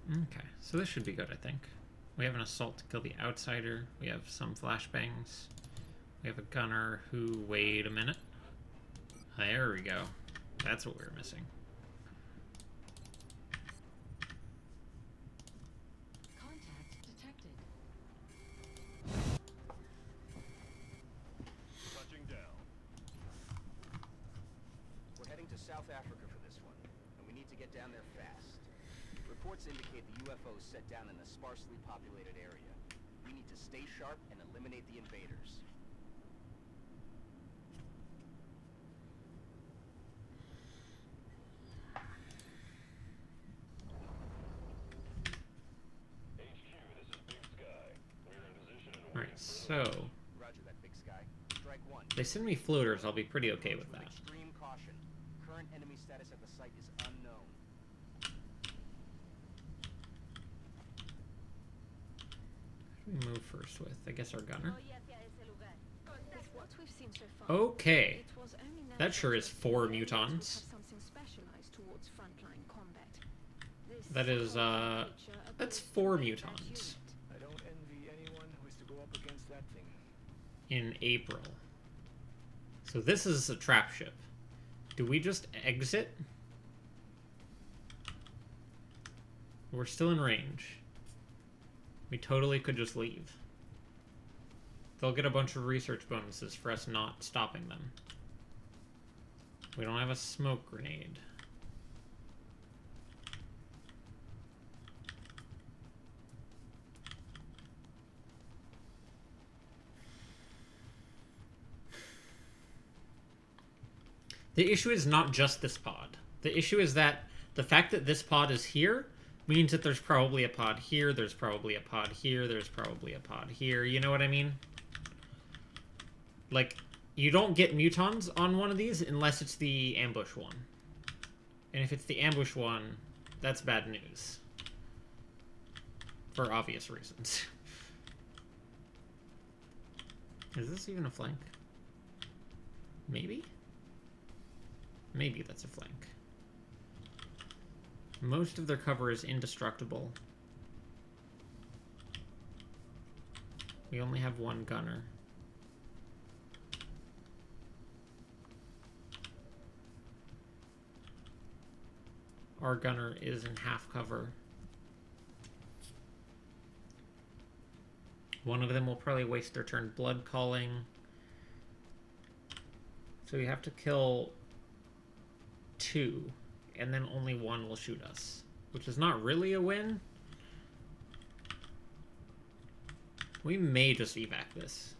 Okay, so this should be good, I think. We have an assault to kill the outsider. We have some flashbangs. We have a gunner who... Wait a minute. There we go. That's what we were missing. Contact detected. Touching down. We're heading to South Africa for this one, and we need to get down there fast. Reports indicate the UFO is set down in a sparsely populated area. We need to stay sharp and eliminate the invaders. HQ, this is Big Sky. We're in position and Alright, so... Roger that, Big Sky. Strike one. They send me floaters, I'll be pretty okay with that. Extreme caution. Current enemy status at the site is unknown. Who do we move first with? I guess our gunner. With what we've seen so far, Okay. it was only That sure is natural 4 that the aliens would mutons. have something specialized towards frontline combat. This That is, creature that's appears to 4 be that mutons. unit. I don't envy anyone who is to go up against that thing. In April. So this is a trap ship. Do we just exit? We're still in range. We totally could just leave. They'll get a bunch of research bonuses for us not stopping them. We don't have a smoke grenade. The issue is not just this pod. The issue is that the fact that this pod is here means that there's probably a pod here, there's probably a pod here, there's probably a pod here. You know what I mean? Like, you don't get mutons on one of these unless it's the ambush one. And if it's the ambush one, that's bad news. For obvious reasons. Is this even a flank? Maybe? Maybe that's a flank. Most of their cover is indestructible. We only have one gunner. Our gunner is in half cover. One of them will probably waste their turn blood calling. So we have to kill 2, and then only 1 will shoot us, which is not really a win. We may just evac this.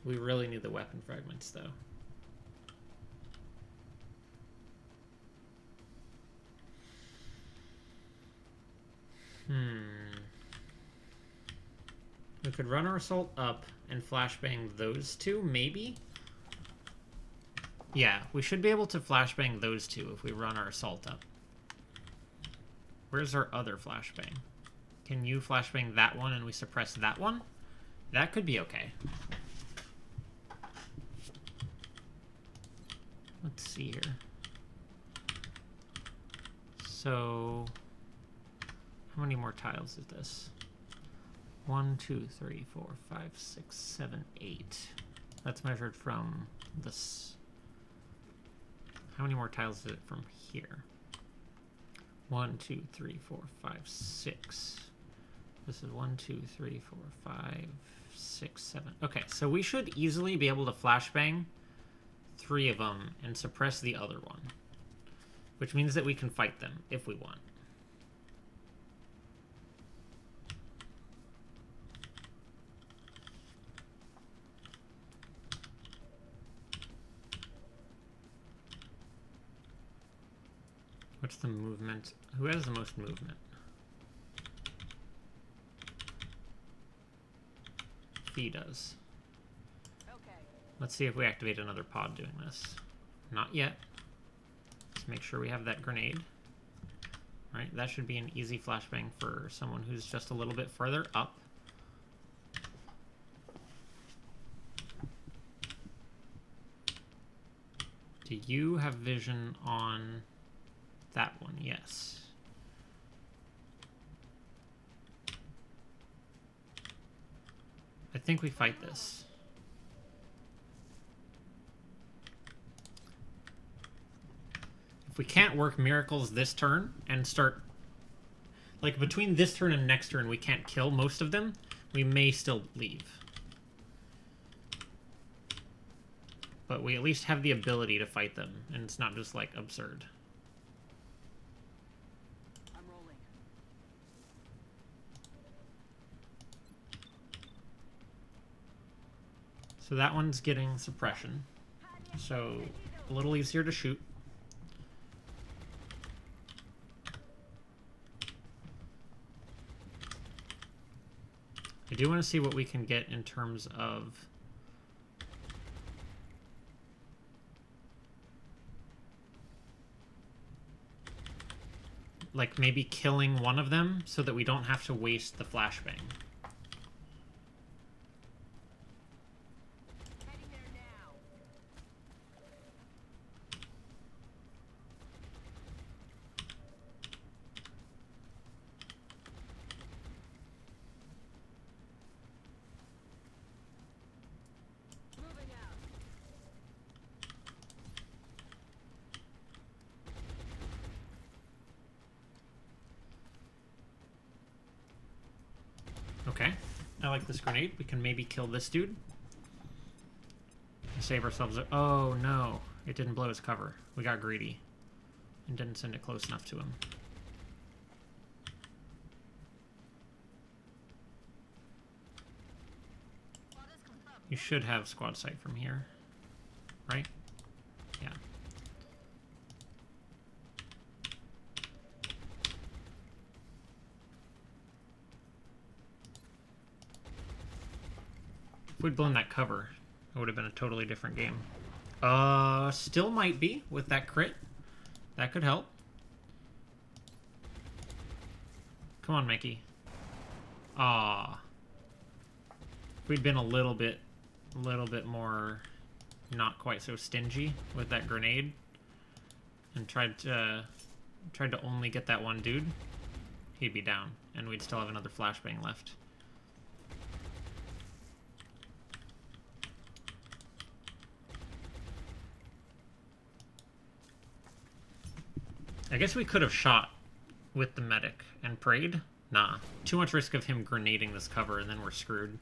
We really need the weapon fragments, though. We could run our assault up and flashbang those 2, maybe? Yeah, we should be able to flashbang those 2 if we run our assault up. Where's our other flashbang? Can you flashbang that one and we suppress that one? That could be okay. Let's see here. So, how many more tiles is this? 1, 2, 3, 4, 5, 6, 7, 8. That's measured from this. How many more tiles is it from here? 1, 2, 3, 4, 5, 6. This is 1, 2, 3, 4, 5, 6, 7. Okay, so we should easily be able to flashbang 3 of them and suppress the other one. Which means that we can fight them if we want. What's the movement? Who has the most movement? He does. Okay. Let's see if we activate another pod doing this. Not yet. Let's make sure we have that grenade. Right, that should be an easy flashbang for someone who's just a little bit further up. Do you have vision on that one? Yes. I think we fight this. If we can't work miracles this turn and start... Like, between this turn and next turn we can't kill most of them, we may still leave. But we at least have the ability to fight them, and it's not just, like, absurd. I'm rolling. So that one's getting suppression. So, a little easier to shoot. I do want to see what we can get in terms of... like, maybe killing one of them so that we don't have to waste the flashbang. Heading there now. Moving out. Okay, I like this grenade. We can maybe kill this dude. Save ourselves. Oh no, it didn't blow his cover. We got greedy and didn't send it close enough to him. You should have squad sight from here, right? Yeah. If we'd blown that cover, it would have been a totally different game. Still might be with that crit. That could help. Come on, Mickey. Ah. If we'd been a little bit more not quite so stingy with that grenade and tried to only get that one dude, he'd be down, and we'd still have another flashbang left. I guess we could have shot with the medic and prayed. Nah. Too much risk of him grenading this cover and then we're screwed.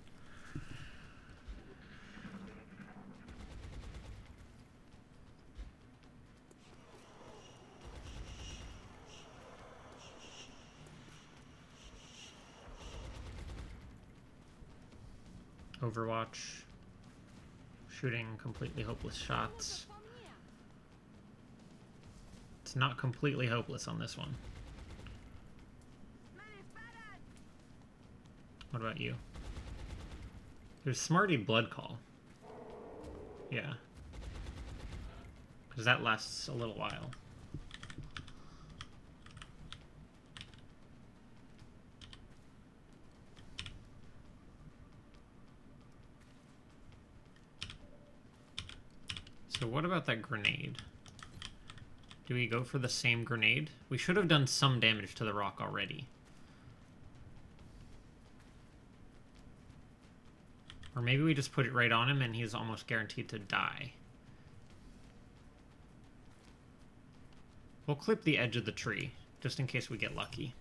Overwatch. Shooting completely hopeless shots. It's not completely hopeless on this one. What about you? There's Smarty Blood Call. Yeah. Because that lasts a little while. So what about that grenade? Do we go for the same grenade? We should have done some damage to the rock already. Or maybe we just put it right on him and he's almost guaranteed to die. We'll clip the edge of the tree, just in case we get lucky.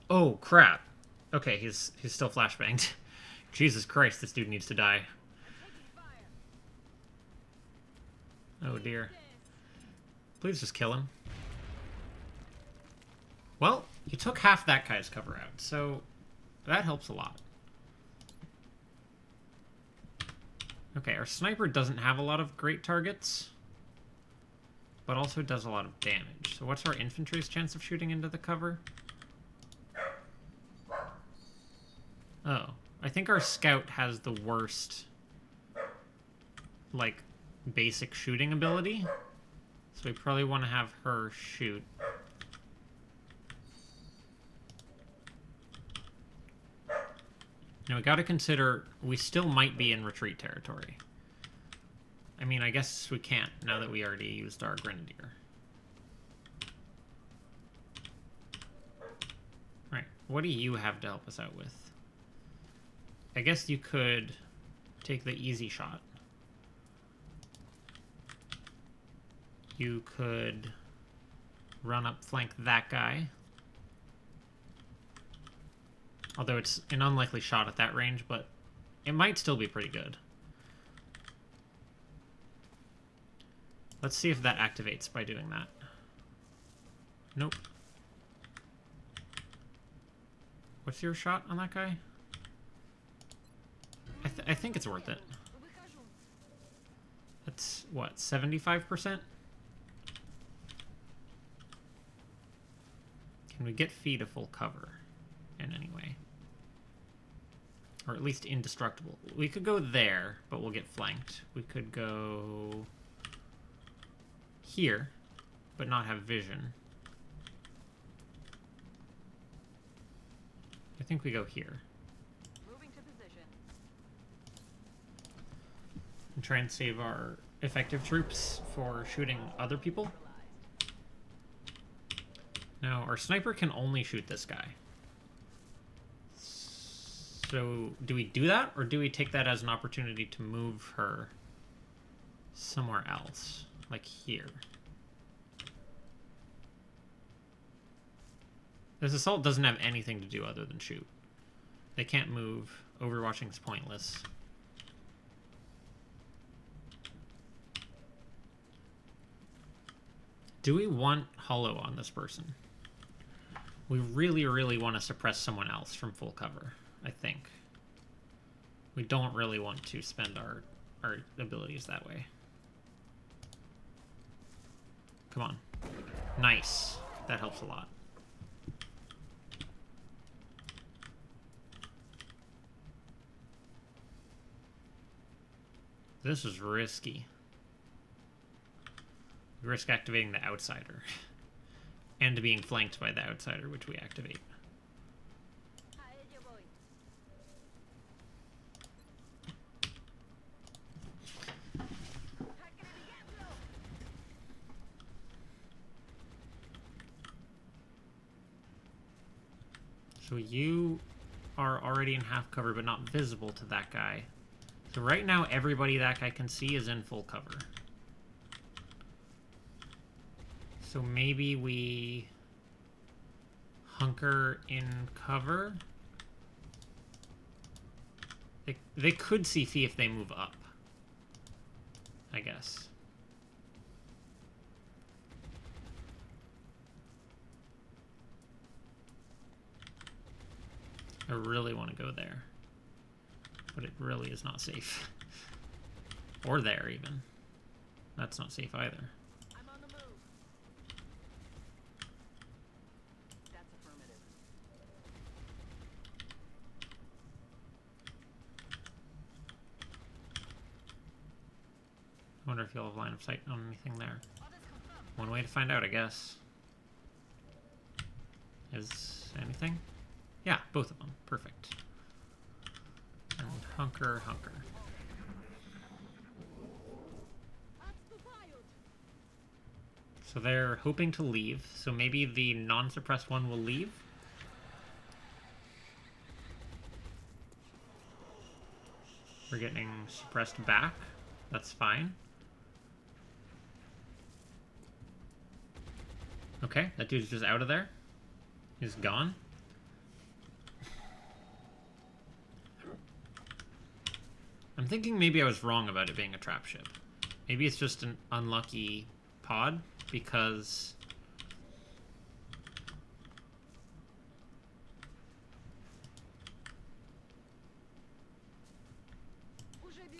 Oh, crap. Okay, he's still flashbanged. Jesus Christ, this dude needs to die. Oh, dear. Please just kill him. Well, you took half that guy's cover out, so that helps a lot. Okay, our sniper doesn't have a lot of great targets, but also does a lot of damage. So what's our infantry's chance of shooting into the cover? Oh, I think our scout has the worst, like, basic shooting ability. So we probably want to have her shoot. Now we got to consider we still might be in retreat territory. I mean, I guess we can't now that we already used our grenadier. Right, what do you have to help us out with? I guess you could take the easy shot. You could run up flank that guy. Although it's an unlikely shot at that range, but it might still be pretty good. Let's see if that activates by doing that. Nope. What's your shot on that guy? I think it's worth it. That's, what, 75%? Can we get Fee to full cover in any way? Or at least indestructible. We could go there, but we'll get flanked. We could go here, but not have vision. I think we go here. Moving to position. And try and save our effective troops for shooting other people. Now, our sniper can only shoot this guy. So, do we do that, or do we take that as an opportunity to move her somewhere else? Like here. This assault doesn't have anything to do other than shoot. They can't move. Overwatching's pointless. Do we want hollow on this person? We really, really want to suppress someone else from full cover, I think. We don't really want to spend our abilities that way. Come on. Nice. That helps a lot. This is risky. We risk activating the outsider. And being flanked by the outsider, which we activate. So you are already in half cover, but not visible to that guy. So right now, everybody that guy can see is in full cover. So maybe we hunker in cover. They could see Fee if they move up, I guess. I really want to go there, but it really is not safe. Or there, even. That's not safe either. I'm on the move. That's affirmative. I wonder if you'll have line of sight on anything there. Orders confirmed. One way to find out, I guess. Is anything? Yeah, both of them. Perfect. And hunker, hunker. So they're hoping to leave. So maybe the non-suppressed one will leave. We're getting suppressed back. That's fine. Okay, that dude's just out of there. He's gone. I'm thinking maybe I was wrong about it being a trap ship. Maybe it's just an unlucky pod, because...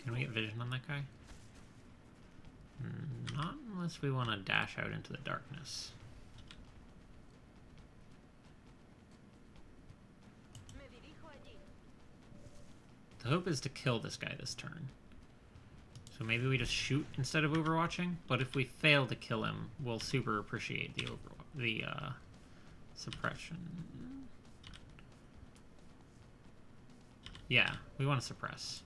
Can we get vision on that guy? Not unless we want to dash out into the darkness. The hope is to kill this guy this turn. So maybe we just shoot instead of overwatching. But if we fail to kill him, we'll super appreciate the suppression. Yeah, we want to suppress.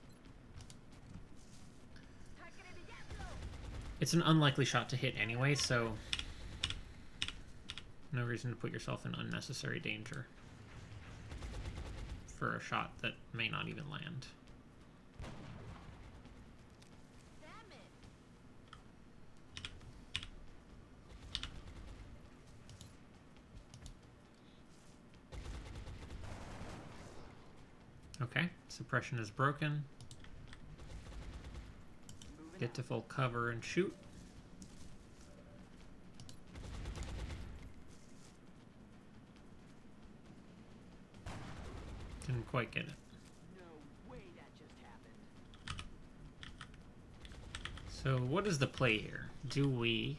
It's an unlikely shot to hit anyway, so no reason to put yourself in unnecessary danger for a shot that may not even land. Okay, suppression is broken. Get to full cover and shoot. Didn't quite get it. No way that just happened. So what is the play here? Do we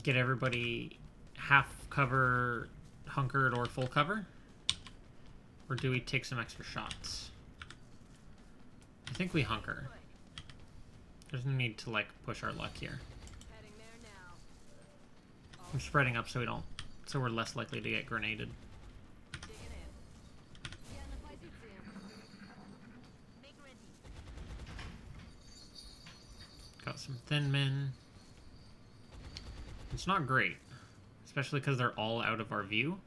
get everybody half cover, hunkered, or full cover? Or do we take some extra shots? I think we hunker. There's no need to, like, push our luck here. Heading there now. I'm spreading up so we're less likely to get grenaded. Digging in. Я на позиции. Make ready. Got some thin men. It's not great, especially because they're all out of our view.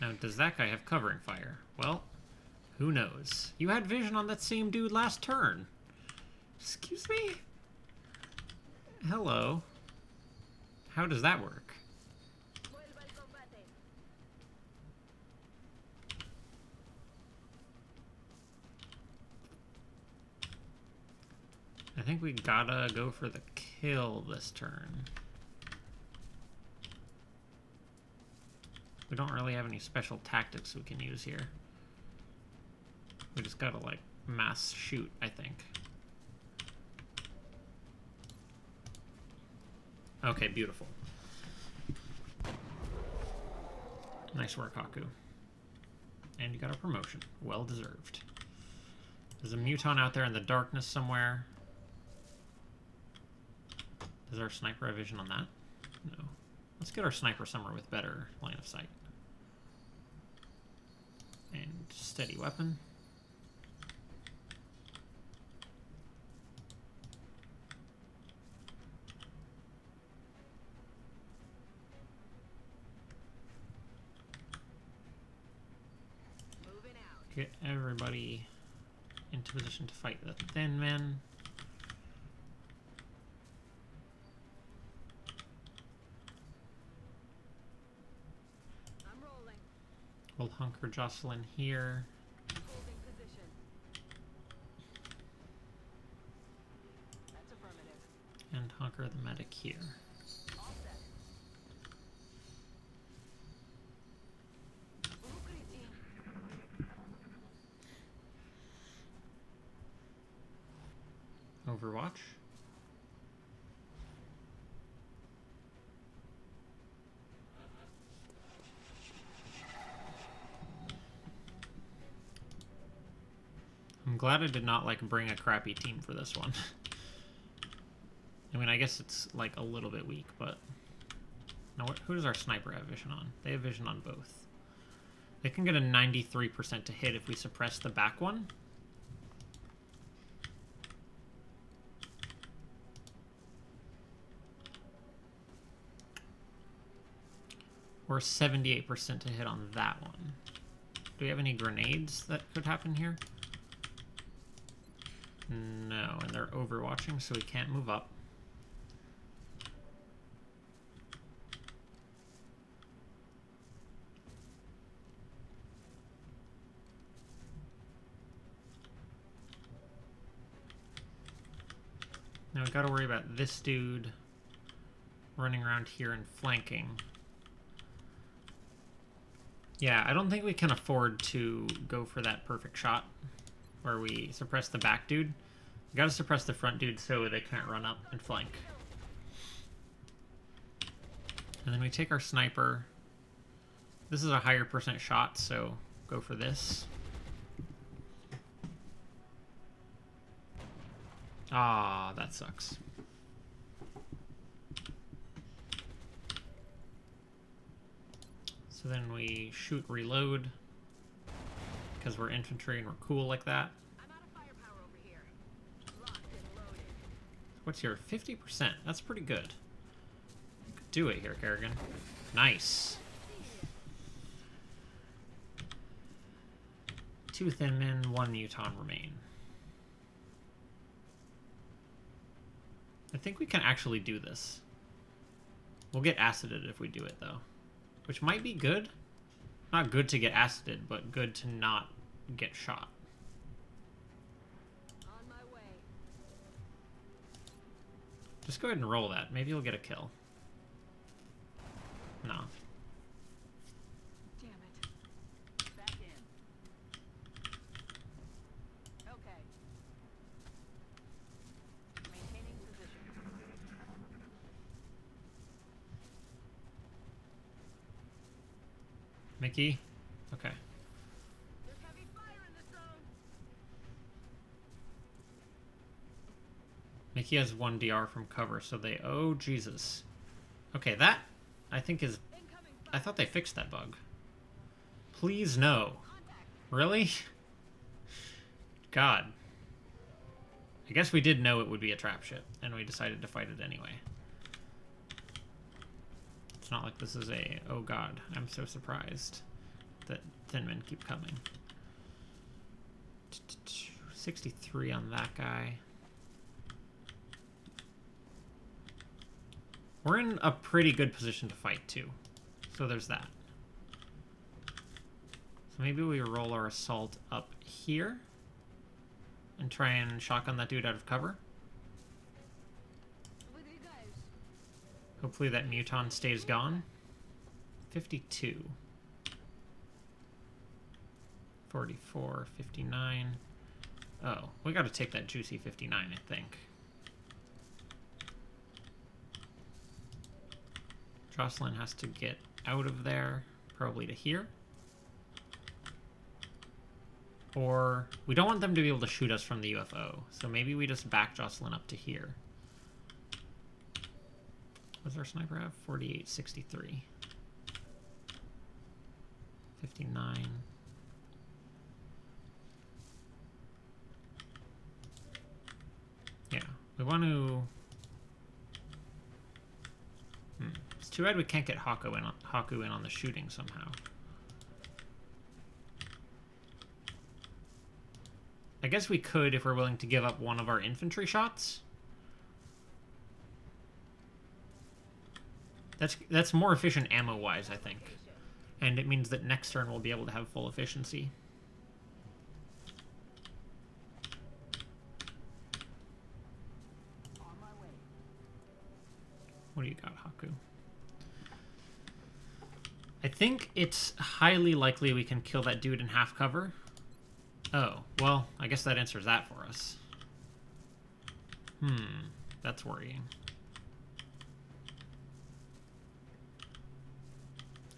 Now, does that guy have covering fire? Well, who knows? You had vision on that same dude last turn. Excuse me? Hello. How does that work? Vuelva al combate. I think we gotta go for the kill this turn. We don't really have any special tactics we can use here. We just gotta, like, mass shoot, I think. Okay, beautiful. Nice work, Haku. And you got a promotion. Well deserved. There's a Muton out there in the darkness somewhere. Does our sniper have vision on that? No. Let's get our sniper somewhere with better line of sight. And steady weapon. Moving out. Get everybody into position to fight the thin men. I'm rolling. We'll hunker Jocelyn here. Holding position. That's affirmative. And hunker the medic here. All set. Укрытие. Overwatch. I'm glad I did not, like, bring a crappy team for this one. I mean, I guess it's, like, a little bit weak, but... Now, who does our sniper have vision on? They have vision on both. They can get a 93% to hit if we suppress the back one. Or 78% to hit on that one. Do we have any grenades that could happen here? No, and they're overwatching, so we can't move up. Now we gotta worry about this dude running around here and flanking. Yeah, I don't think we can afford to go for that perfect shot where we suppress the back dude. We gotta suppress the front dude so they can't run up and flank. And then we take our sniper. This is a higher percent shot, so go for this. Ah, that sucks. So then we shoot reload because we're infantry and we're cool like that. I'm out of firepower over here. Locked and loaded. What's your 50%? That's pretty good. You could do it here, Kerrigan. Nice. 2 thin men, 1 muton remain. I think we can actually do this. We'll get acided if we do it, though. Which might be good. Not good to get acided, but good to not get shot. On my way. Just go ahead and roll that. Maybe you'll get a kill. No. Damn it. Back in. Okay. Maintaining position. Mickey? Okay. There's heavy fire in the zone. Mickey has 1 DR from cover, so they... Oh, Jesus. Okay, that, I think is... Incoming I thought they fixed that bug. Please, no. contact. Really? God. I guess we did know it would be a trap ship, and we decided to fight it anyway. It's not like this is a... Oh, God. I'm so surprised that thin men keep coming. 63 on that guy. We're in a pretty good position to fight, too. So there's that. So maybe we roll our assault up here and try and shotgun that dude out of cover. With you guys. Hopefully that muton stays gone. 52. 44, 59. Oh, we gotta take that juicy 59, I think. Jocelyn has to get out of there, probably to here. Or, we don't want them to be able to shoot us from the UFO, so maybe we just back Jocelyn up to here. What does our sniper have? 48, 63. 59. Yeah, we want to... It's too bad we can't get Haku in on the shooting somehow. I guess we could if we're willing to give up one of our infantry shots. That's more efficient ammo-wise, I think. And it means that next turn we'll be able to have full efficiency. On my way. What do you got, Haku? I think it's highly likely we can kill that dude in half cover. Oh, well, I guess that answers that for us. That's worrying.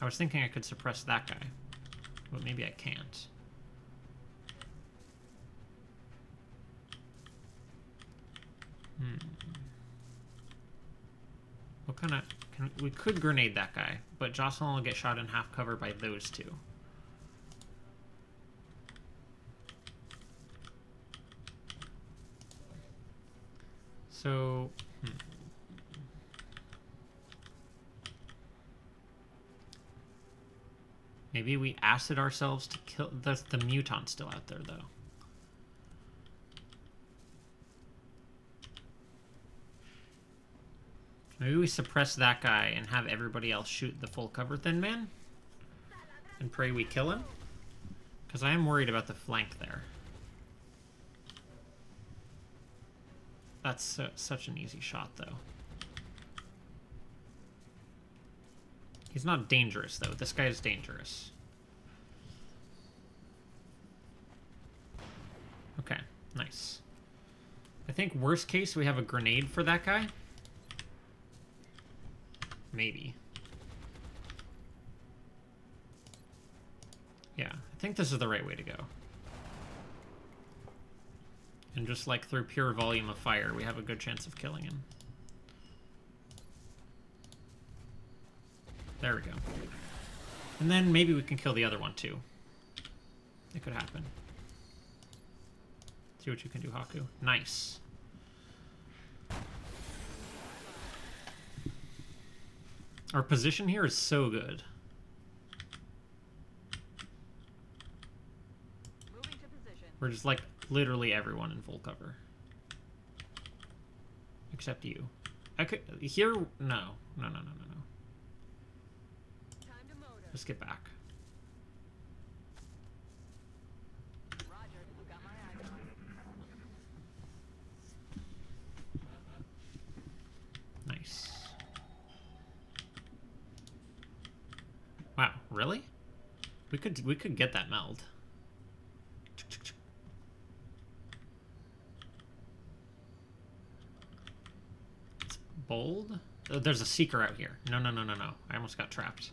I was thinking I could suppress that guy, but maybe I can't. What kind of... we could grenade that guy, but Jocelyn will get shot in half cover by those two. So... Maybe we acid ourselves to kill... The mutant's still out there, though. Maybe we suppress that guy and have everybody else shoot the full cover Thin Man? And pray we kill him? Because I am worried about the flank there. That's such an easy shot, though. He's not dangerous, though. This guy is dangerous. Okay, nice. I think worst case, we have a grenade for that guy. Maybe. Yeah, I think this is the right way to go. And just like through pure volume of fire, we have a good chance of killing him. There we go. And then maybe we can kill the other one too. It could happen. See what you can do, Haku. Nice. Our position here is so good. Moving to position. We're just like literally everyone in full cover. Except you. I could... Here... No. No, no, no, no, no. Time to motor. Let's get back. Roger, you got my eyes on. Nice. Wow, really? We could get that meld. It's bold. Oh, there's a seeker out here. No, no, no, no, no. I almost got trapped.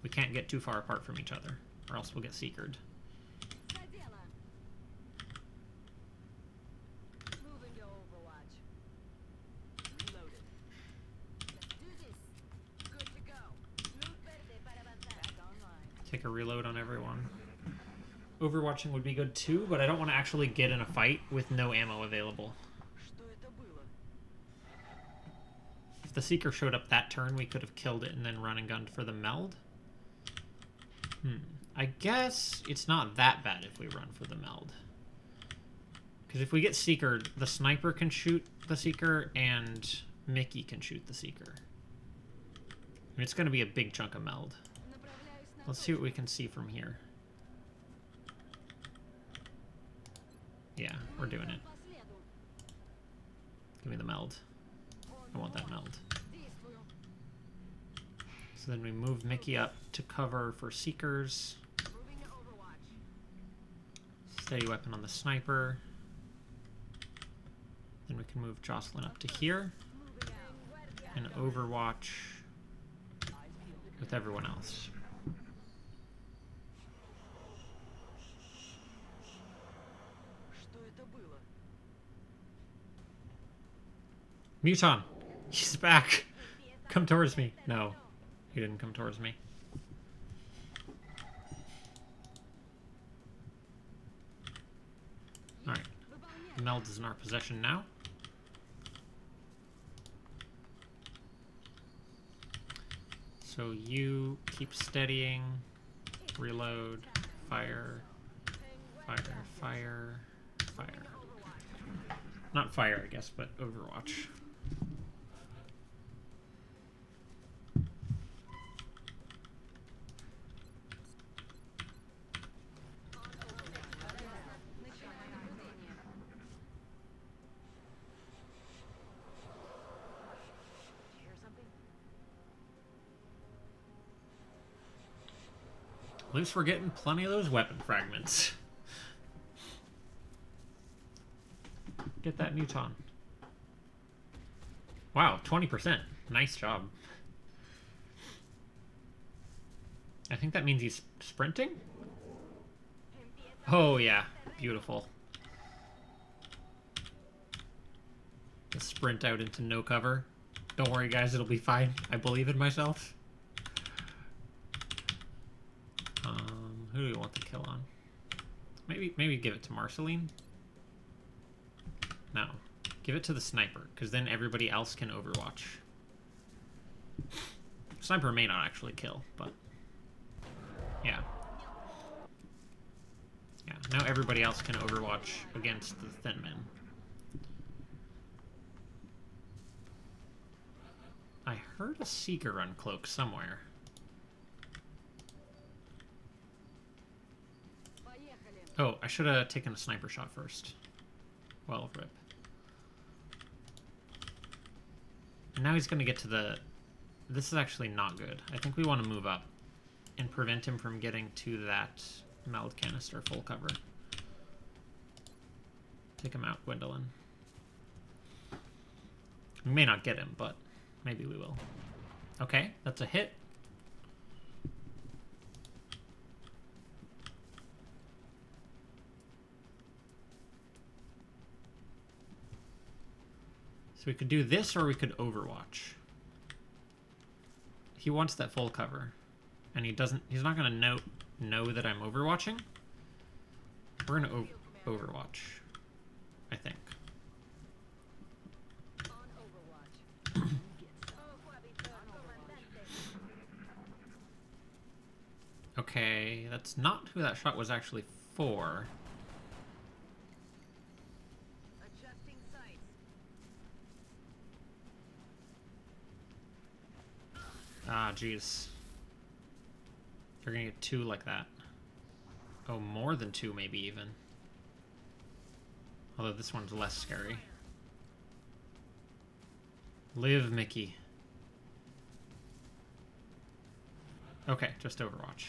We can't get too far apart from each other, or else we'll get seekered. Moving to Overwatch. Reloaded. Let's do this. Good to go. Luz verde para avanzar. Back online. Take a reload on everyone. Overwatching would be good too, but I don't want to actually get in a fight with no ammo available. Что это было? If the Seeker showed up that turn, we could have killed it and then run and gunned for the meld. I guess it's not that bad if we run for the meld. Because if we get Seeker, the sniper can shoot the Seeker and Mickey can shoot the Seeker. I mean, it's going to be a big chunk of meld. Let's see what we can see from here. Yeah, we're doing it. Give me the meld. I want that meld. So then we move Mickey up to cover for Seekers. Moving to Overwatch. Steady weapon on the sniper. Then we can move Jocelyn up to here. Moving out. And Overwatch with everyone else. Что это было? Muton! He's back! Come towards me. No, he didn't come towards me. Alright. The meld is in our possession now. So you keep steadying. Reload. Fire. Fire. Fire. Fire. Not fire, I guess, but Overwatch. At least we're getting plenty of those weapon fragments. Get that Muton. Wow, 20%. Nice job. I think that means he's sprinting? Oh yeah, beautiful. Just sprint out into no cover. Don't worry guys, it'll be fine. I believe in myself. Who do we want the kill on? Maybe give it to Marceline? No. Give it to the sniper, because then everybody else can Overwatch. Sniper may not actually kill, but... Yeah. Yeah, now everybody else can Overwatch against the Thin Man. I heard a Seeker uncloak somewhere. Oh, I should have taken a sniper shot first. Well, rip. And now he's going to get to the... This is actually not good. I think we want to move up and prevent him from getting to that meld canister full cover. Take him out, Gwendolyn. We may not get him, but maybe we will. Okay, that's a hit. So we could do this, or we could Overwatch. He wants that full cover, and he doesn't. He's not gonna know that I'm Overwatching. We're gonna Overwatch, I think. Okay, that's not who that shot was actually for. Adjusting sights. Ah, jeez. You're gonna get 2 like that. Oh, more than 2 maybe even. Although this one's less scary. Live, Mickey. Okay, just Overwatch.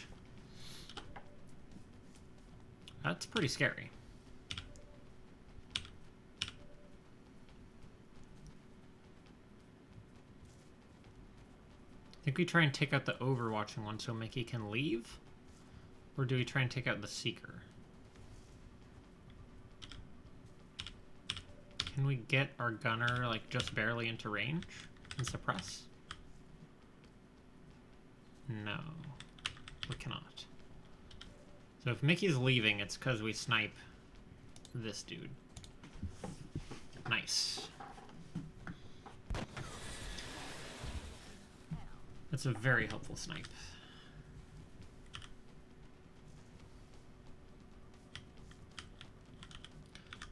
That's pretty scary. I think we try and take out the Overwatching one so Mickey can leave? Or do we try and take out the Seeker? Can we get our gunner, like, just barely into range and suppress? No, we cannot. So if Mickey's leaving, it's because we snipe this dude. Nice. That's a very helpful snipe.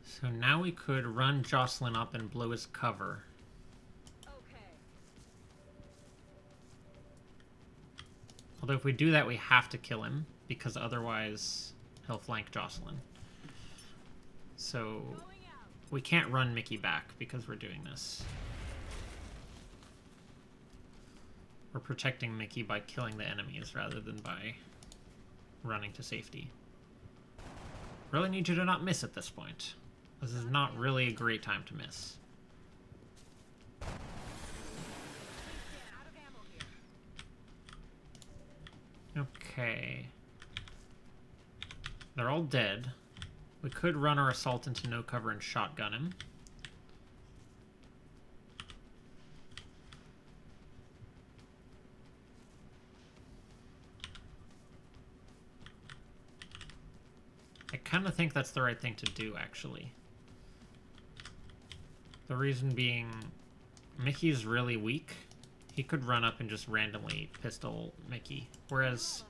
So now we could run Jocelyn up and blow his cover. Okay. Although if we do that, we have to kill him, because otherwise he'll flank Jocelyn. So we can't run Mickey back because we're doing this. We're protecting Mickey by killing the enemies rather than by running to safety. Really need you to not miss at this point. This is not really a great time to miss. Okay. They're all dead. We could run our assault into no cover and shotgun him. I kind of think that's the right thing to do, actually. The reason being, Mickey's really weak. He could run up and just randomly pistol Mickey. Whereas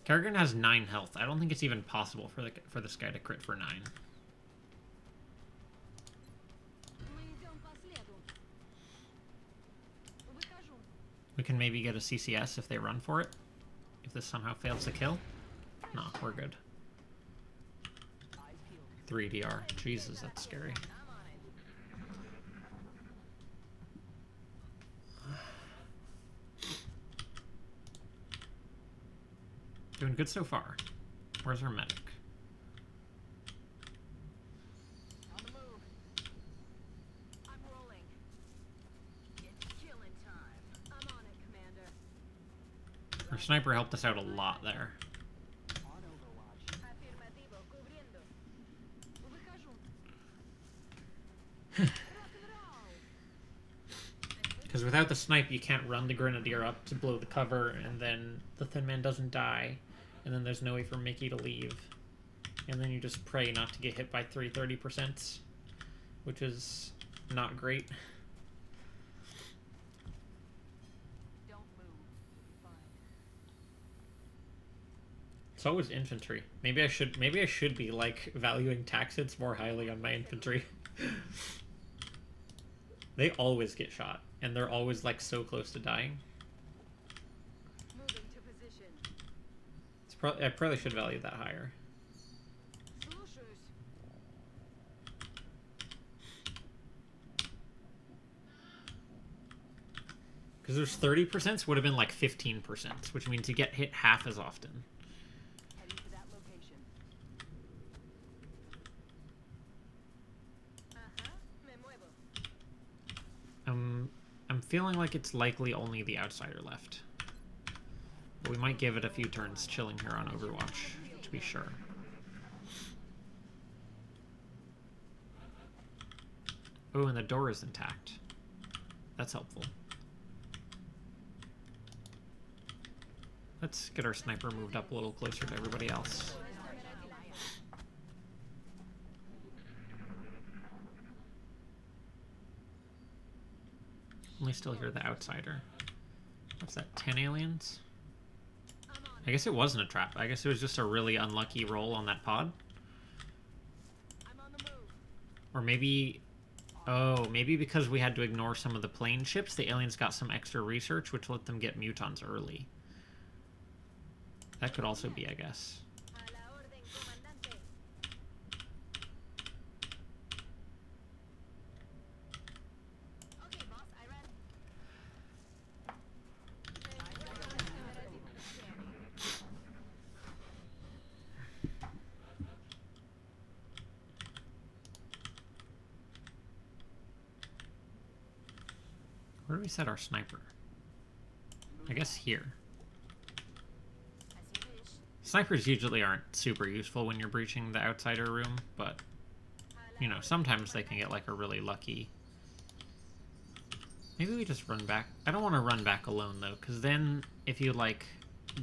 Kerrigan has 9 health. I don't think it's even possible for this guy to crit for 9. We can maybe get a CCS if they run for it. If this somehow fails to kill. No, we're good. 3 DR. Jesus, that's scary. Doing good so far. Where's our medic? On the move. I'm rolling. It's killing time. I'm on it, Commander. Our sniper helped us out a lot there. On Overwatch. Afirmativo, cubriendo. Выхожу. Because without the snipe, you can't run the Grenadier up to blow the cover, and then the Thin Man doesn't die, and then there's no way for Mickey to leave. And then you just pray not to get hit by 30%, which is not great. Don't move. You'll be fine. It's always infantry. Maybe I should be like valuing tax hits more highly on my infantry. They always get shot, and they're always like so close to dying. Moving to position. I probably should value that higher. Слушаюсь. Because there's 30%, would have been like 15%, which means you get hit half as often. Heading to that location. Me muevo. I'm feeling like it's likely only the outsider left. But we might give it a few turns chilling here on Overwatch, to be sure. Oh, and the door is intact. That's helpful. Let's get our sniper moved up a little closer to everybody else. Only still hear the outsider. What's that, 10 aliens? I guess it wasn't a trap. I guess it was just a really unlucky roll on that pod. I'm on the move. Or maybe... Oh, maybe because we had to ignore some of the plane ships, the aliens got some extra research, which let them get mutons early. That could also be, I guess. A la orden, comandante. Okay, boss, I ran. Where do we set our sniper? I guess here. As you wish. Snipers usually aren't super useful when you're breaching the outsider room, but, you know, sometimes they can get like a really lucky... Maybe we just run back. I don't want to run back alone though, because then if you like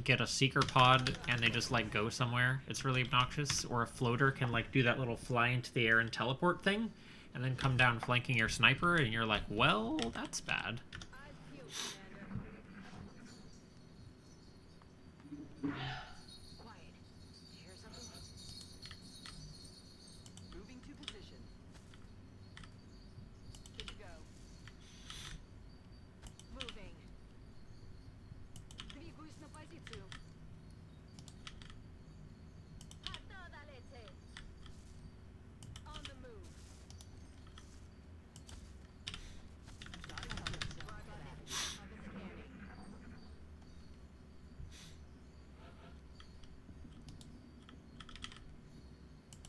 get a seeker pod and they just like go somewhere, it's really obnoxious. Or a floater can like do that little fly into the air and teleport thing, and then come down flanking your sniper, and you're like, well, that's bad. I feel, Commander. Quiet. Did you hear something? Moving to position. Good to go. Moving. Двигаюсь на позицию. A toda leche. On the move.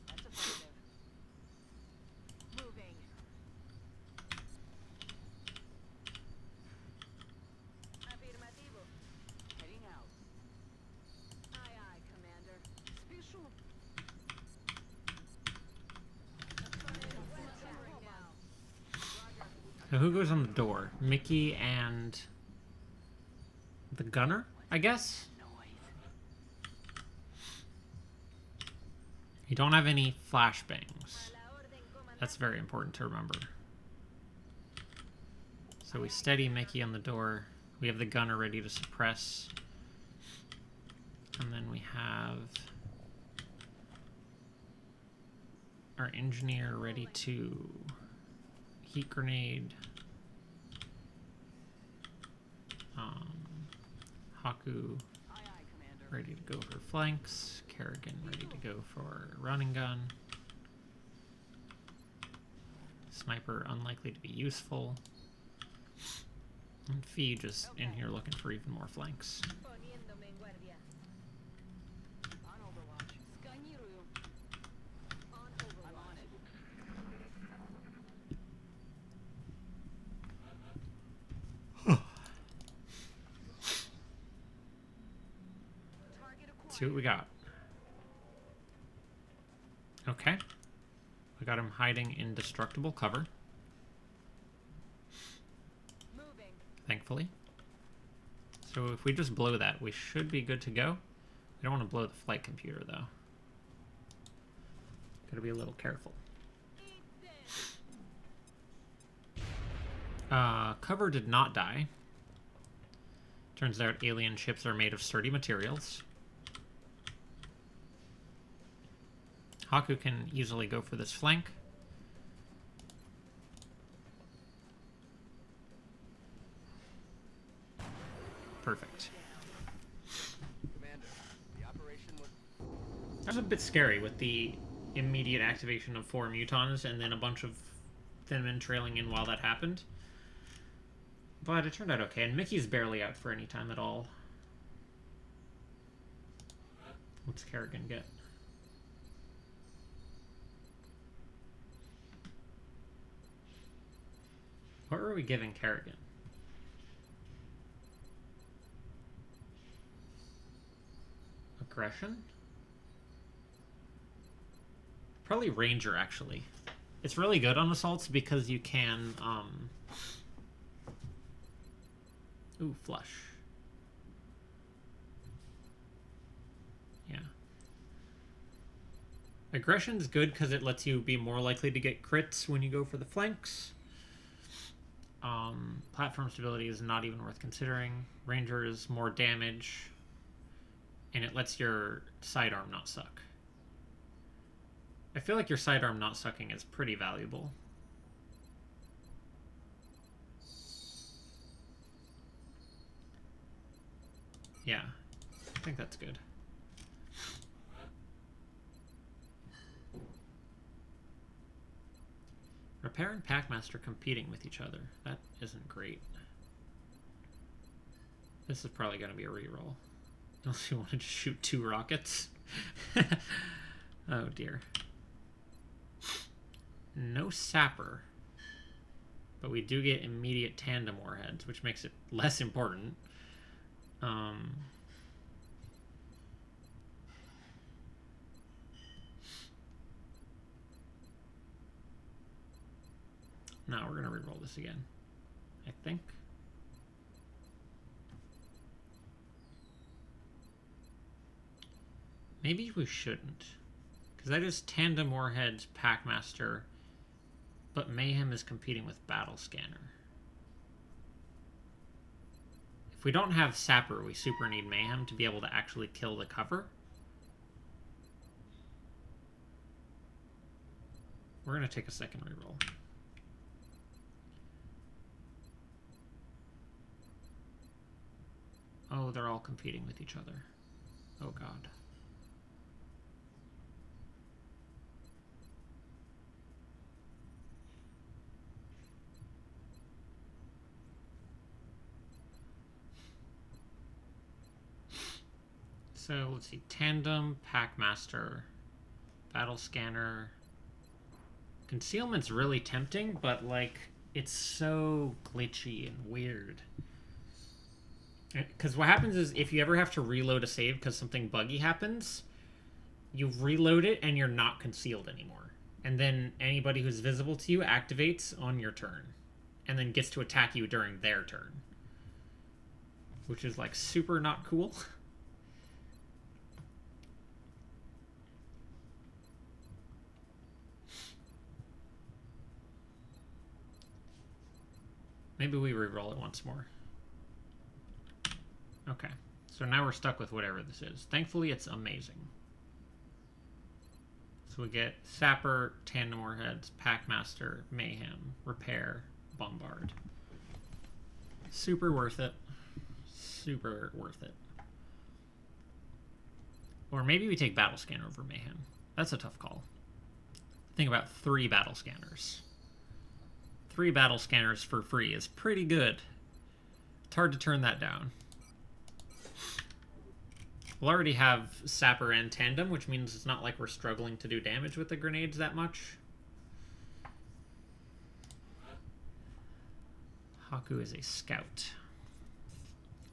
That's affirmative. Moving. Affirmativo. Heading out. Aye, aye, Commander. Спешу. Firing now. So who goes on the door? Mickey and the gunner, I guess? You don't have any flashbangs. A la orden, comandante. That's very important to remember. So we steady Mickey on the door. We have the gunner ready to suppress. And then we have our engineer ready to heat grenade. Haku Aye, aye, Commander. ready to go for flanks. Kerrigan ready to go for running gun. Sniper unlikely to be useful. And Fee just in here looking for even more flanks. Poniéndome en guardia. On Overwatch. Сканирую. On Overwatch. I'm on it. Target acquired. See what we got. Okay. We got him hiding in destructible cover, Moving. thankfully. So if we just blow that, we should be good to go. We don't want to blow the flight computer, though. Gotta be a little careful. Eat this. Cover did not die. Turns out alien ships are made of sturdy materials. Haku can easily go for this flank. Perfect. Commander, the operation was... That was a bit scary with the immediate activation of 4 mutons and then a bunch of thin men trailing in while that happened. But it turned out okay, and Mickey's barely out for any time at all. What's Kerrigan get? What were we giving Kerrigan? Aggression? Probably Ranger, actually. It's really good on assaults because you can, Ooh, flush. Yeah. Aggression's good because it lets you be more likely to get crits when you go for the flanks. Platform stability is not even worth considering. Ranger is more damage. And it lets your sidearm not suck. I feel like your sidearm not sucking is pretty valuable. Yeah, I think that's good. Repair and Packmaster competing with each other. That isn't great. This is probably going to be a reroll. Unless you want to just shoot 2 rockets. Oh dear. No Sapper. But we do get immediate tandem warheads, which makes it less important. No, we're going to reroll this again, I think. Maybe we shouldn't. Because that is Tandem Warheads, Packmaster, but Mayhem is competing with Battle Scanner. If we don't have Sapper, we super need Mayhem to be able to actually kill the cover. We're going to take a second reroll. Oh, they're all competing with each other. Oh god. So let's see, Tandem, Packmaster, Battle Scanner. Concealment's really tempting, but like it's so glitchy and weird. Because what happens is if you ever have to reload a save because something buggy happens, you reload it and you're not concealed anymore. And then anybody who's visible to you activates on your turn and then gets to attack you during their turn. Which is like super not cool. Maybe we re-roll it once more. Okay, so now we're stuck with whatever this is. Thankfully, it's amazing. So we get Sapper, Tandem Warheads, Packmaster, Mayhem, Repair, Bombard. Super worth it. Super worth it. Or maybe we take Battle Scanner over Mayhem. That's a tough call. Think about 3 Battle Scanners. 3 Battle Scanners for free is pretty good. It's hard to turn that down. We'll already have Sapper and Tandem, which means it's not like we're struggling to do damage with the grenades that much. Haku is a scout.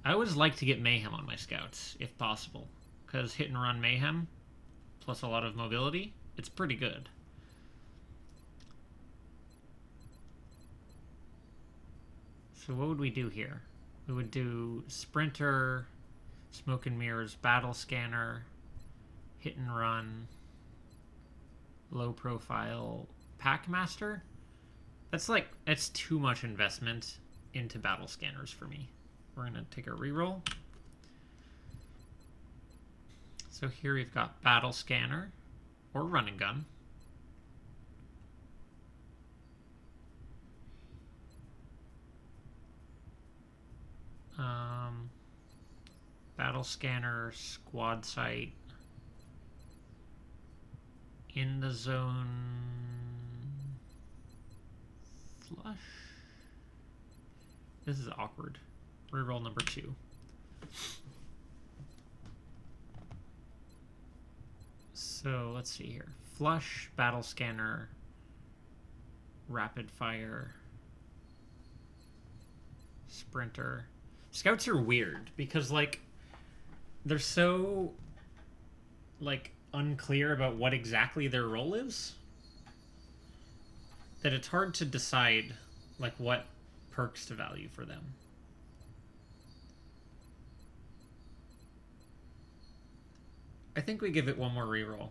I always like to get Mayhem on my scouts, if possible. Because hit and run Mayhem, plus a lot of mobility, it's pretty good. So what would we do here? We would do Sprinter, Smoke and Mirrors, Battle Scanner, Hit and Run, Low Profile, Packmaster. That's too much investment into Battle Scanners for me. We're gonna take a reroll. So here we've got Battle Scanner, Or run and gun. Battle scanner, squad sight, in the zone, flush. This is awkward. Reroll number 2. So let's see here. Flush, battle scanner, rapid fire, sprinter. Scouts are weird because like they're so like unclear about what exactly their role is that it's hard to decide like what perks to value for them. I think we give it one more reroll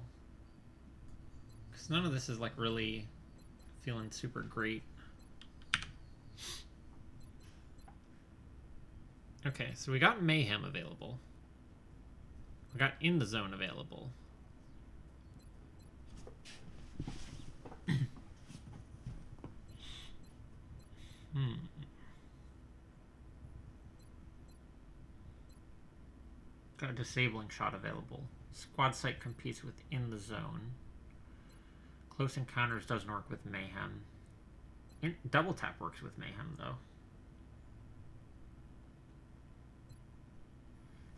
because none of this is like really feeling super great. Okay, so we got Mayhem available. We got In the Zone available. Got a Disabling Shot available. Squad Sight competes with In the Zone. Close Encounters doesn't work with Mayhem. Double Tap works with Mayhem, though.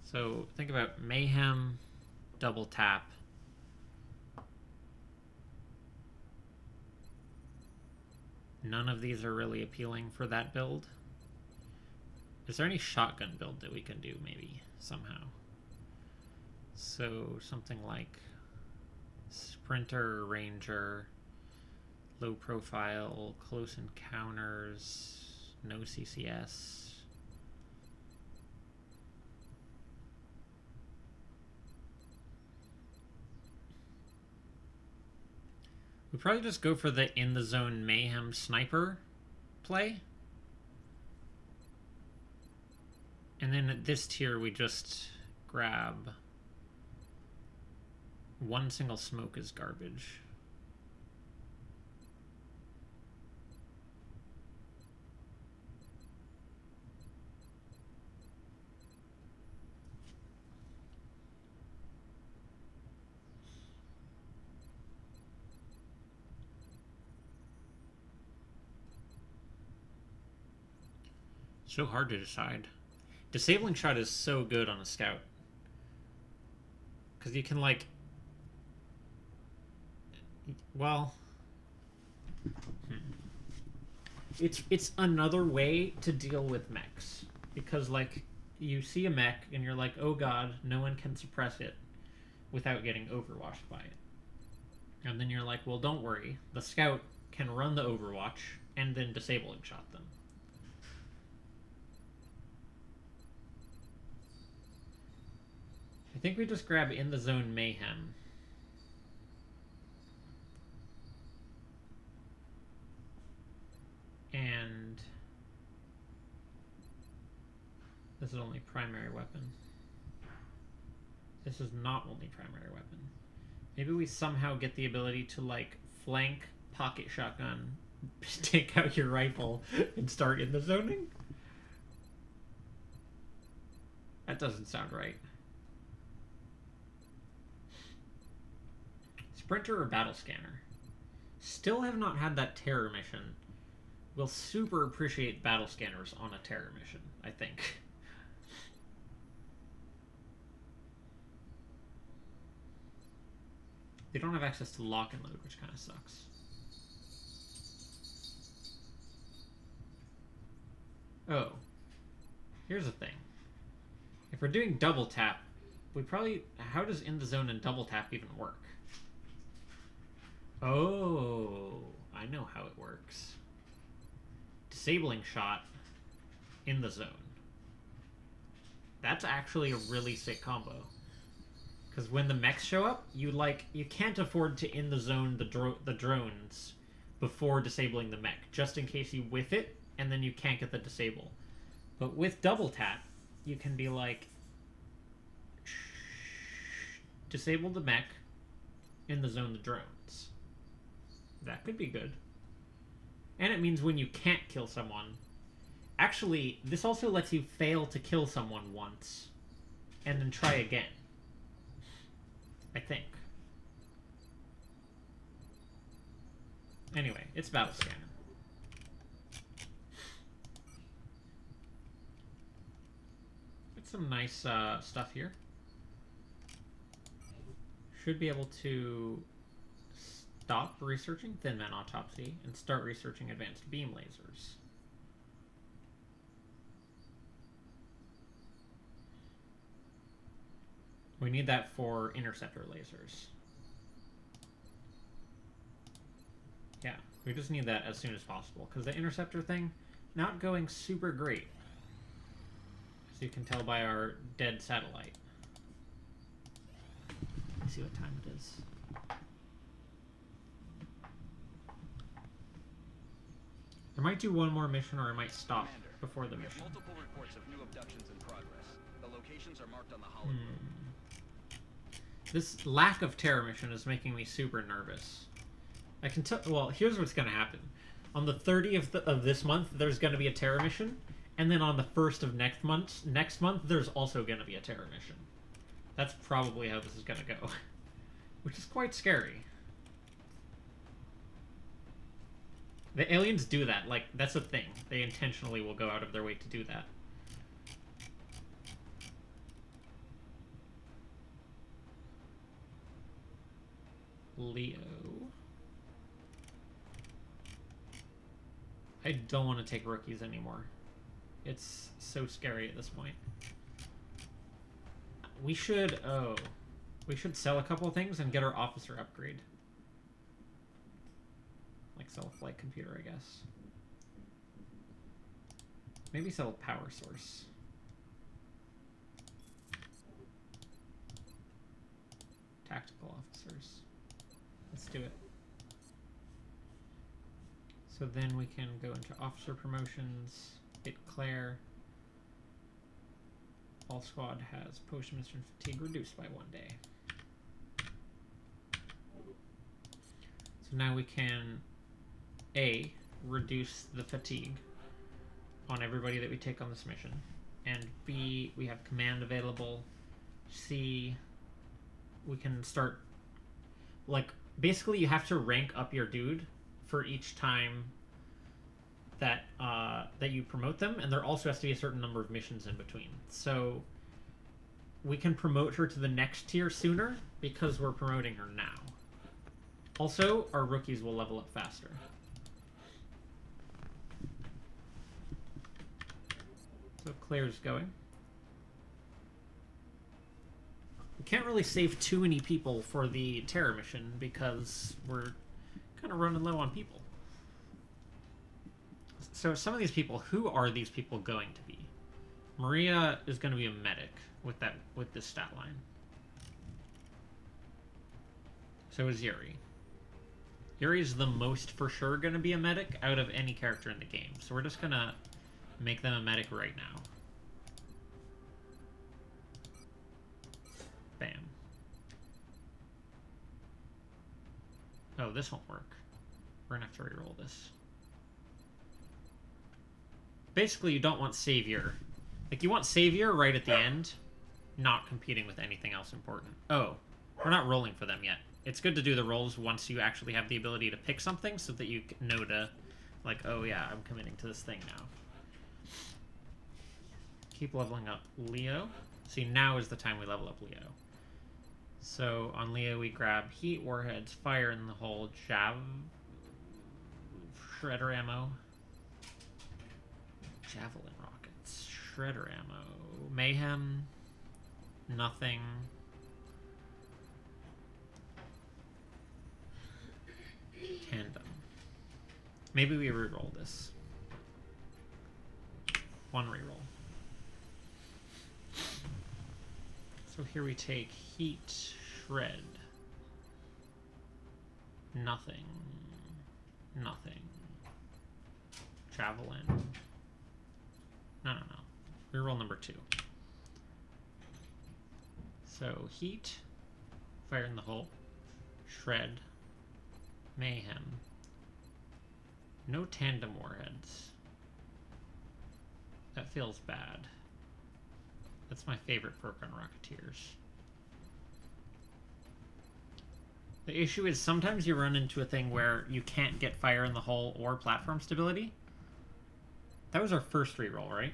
So think about Mayhem, Double Tap. None of these are really appealing for that build. Is there any shotgun build that we can do, maybe, somehow? So something like Sprinter, Ranger, low profile, close encounters, no CCS. We probably just go for the In the Zone Mayhem Sniper play. And then at this tier we just grab one single smoke is garbage. So hard to decide. Disabling Shot is so good on a scout. Because you can like... Well... It's another way to deal with mechs. Because like, you see a mech and you're like, oh god, no one can suppress it without getting overwatched by it. And then you're like, well don't worry, the scout can run the overwatch and then Disabling Shot them. I think we just grab In the Zone Mayhem. And this is only primary weapon. This is not only primary weapon. Maybe we somehow get the ability to like flank pocket shotgun, take out your rifle, and start in the zoning? That doesn't sound right. Sprinter or Battle Scanner? Still have not had that terror mission. Will super appreciate Battle Scanners on a terror mission, I think. They don't have access to lock and load, which kind of sucks. Oh. Here's the thing. If we're doing double tap, we probably... How does In the Zone and double tap even work? Oh, I know how it works. Disabling Shot, In the Zone. That's actually a really sick combo. Because when the mechs show up, you can't afford to In the Zone the drones before disabling the mech, just in case you whiff it, and then you can't get the disable. But with double tap, you can be like, disable the mech, in the zone the drones. That could be good. And it means when you can't kill someone... Actually, this also lets you fail to kill someone once, and then try again. I think. Anyway, it's Battle Scanner. It's some nice stuff here. Should be able to stop researching Thin Man Autopsy and start researching advanced beam lasers. We need that for interceptor lasers. Yeah, we just need that as soon as possible, because the interceptor thing, not going super great. As you can tell by our dead satellite. Let's see what time it is. I might do one more mission, or I might stop Commander, before the we have mission. multiple reports of new abductions in progress. The locations are marked on the hologram. This lack of terror mission is making me super nervous. I can tell. Well, here's what's going to happen. On the 30th of this month, there's going to be a terror mission, and then on the 1st of next month, there's also going to be a terror mission. That's probably how this is going to go, which is quite scary. The aliens do that. Like, that's a thing. They intentionally will go out of their way to do that. Leo. I don't want to take rookies anymore. It's so scary at this point. We should, we should sell a couple things and get our officer upgrade. Like sell a flight computer, I guess. Maybe sell a power source. Tactical officers. Let's do it. So then we can go into officer promotions, hit Claire. All squad has post-mission fatigue reduced by 1 day. So now we can A, reduce the fatigue on everybody that we take on this mission. And B, we have command available. C, we can start, like, basically you have to rank up your dude for each time that that you promote them, and there also has to be a certain number of missions in between. So we can promote her to the next tier sooner because we're promoting her now. Also, our rookies will level up faster. So Claire's going. We can't really save too many people for the terror mission because we're kind of running low on people. So some of these people, who are these people going to be? Maria is going to be a medic with this stat line. So is Yuri. Yuri's the most for sure going to be a medic out of any character in the game. So we're just going to make them a medic right now. Bam. Oh, this won't work. We're going to have to reroll this. Basically, you don't want Savior. Like, you want Savior right at the end, not competing with anything else important. Oh, we're not rolling for them yet. It's good to do the rolls once you actually have the ability to pick something so that you know to, like, oh yeah, I'm committing to this thing now. Keep leveling up Leo. See, now is the time we level up Leo. So, on Leo, we grab heat, warheads, fire in the hole, shredder ammo, javelin rockets, shredder ammo, mayhem, nothing. Tandem. Maybe we reroll this. One reroll. So here we take heat, shred, nothing, nothing, javelin. No. Reroll number 2. So heat, fire in the hole, Shred. Mayhem. No tandem warheads. That feels bad. That's my favorite perk on Rocketeers. The issue is sometimes you run into a thing where you can't get fire in the hull or platform stability. That was our first reroll, right?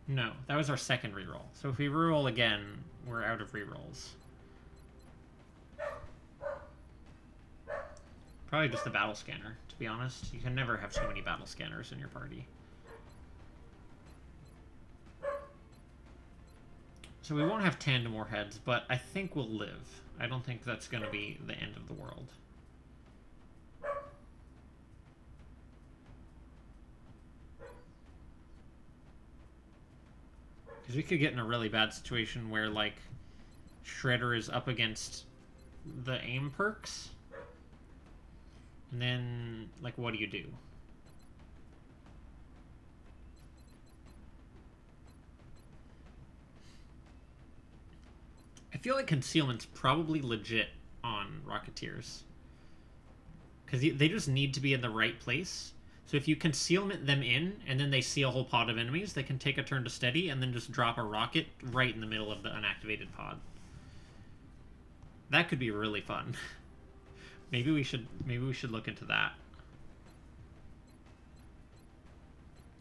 No, that was our second reroll. So if we reroll again, we're out of rerolls. Probably just the battle scanner, to be honest. You can never have so many battle scanners in your party. So we won't have tandem warheads, but I think we'll live. I don't think that's going to be the end of the world. Because we could get in a really bad situation where, like, Shredder is up against the aim perks. And then, like, what do you do? I feel like concealment's probably legit on Rocketeers. Because they just need to be in the right place. So if you concealment them in, and then they see a whole pod of enemies, they can take a turn to steady, and then just drop a rocket right in the middle of the unactivated pod. That could be really fun. Maybe we should look into that.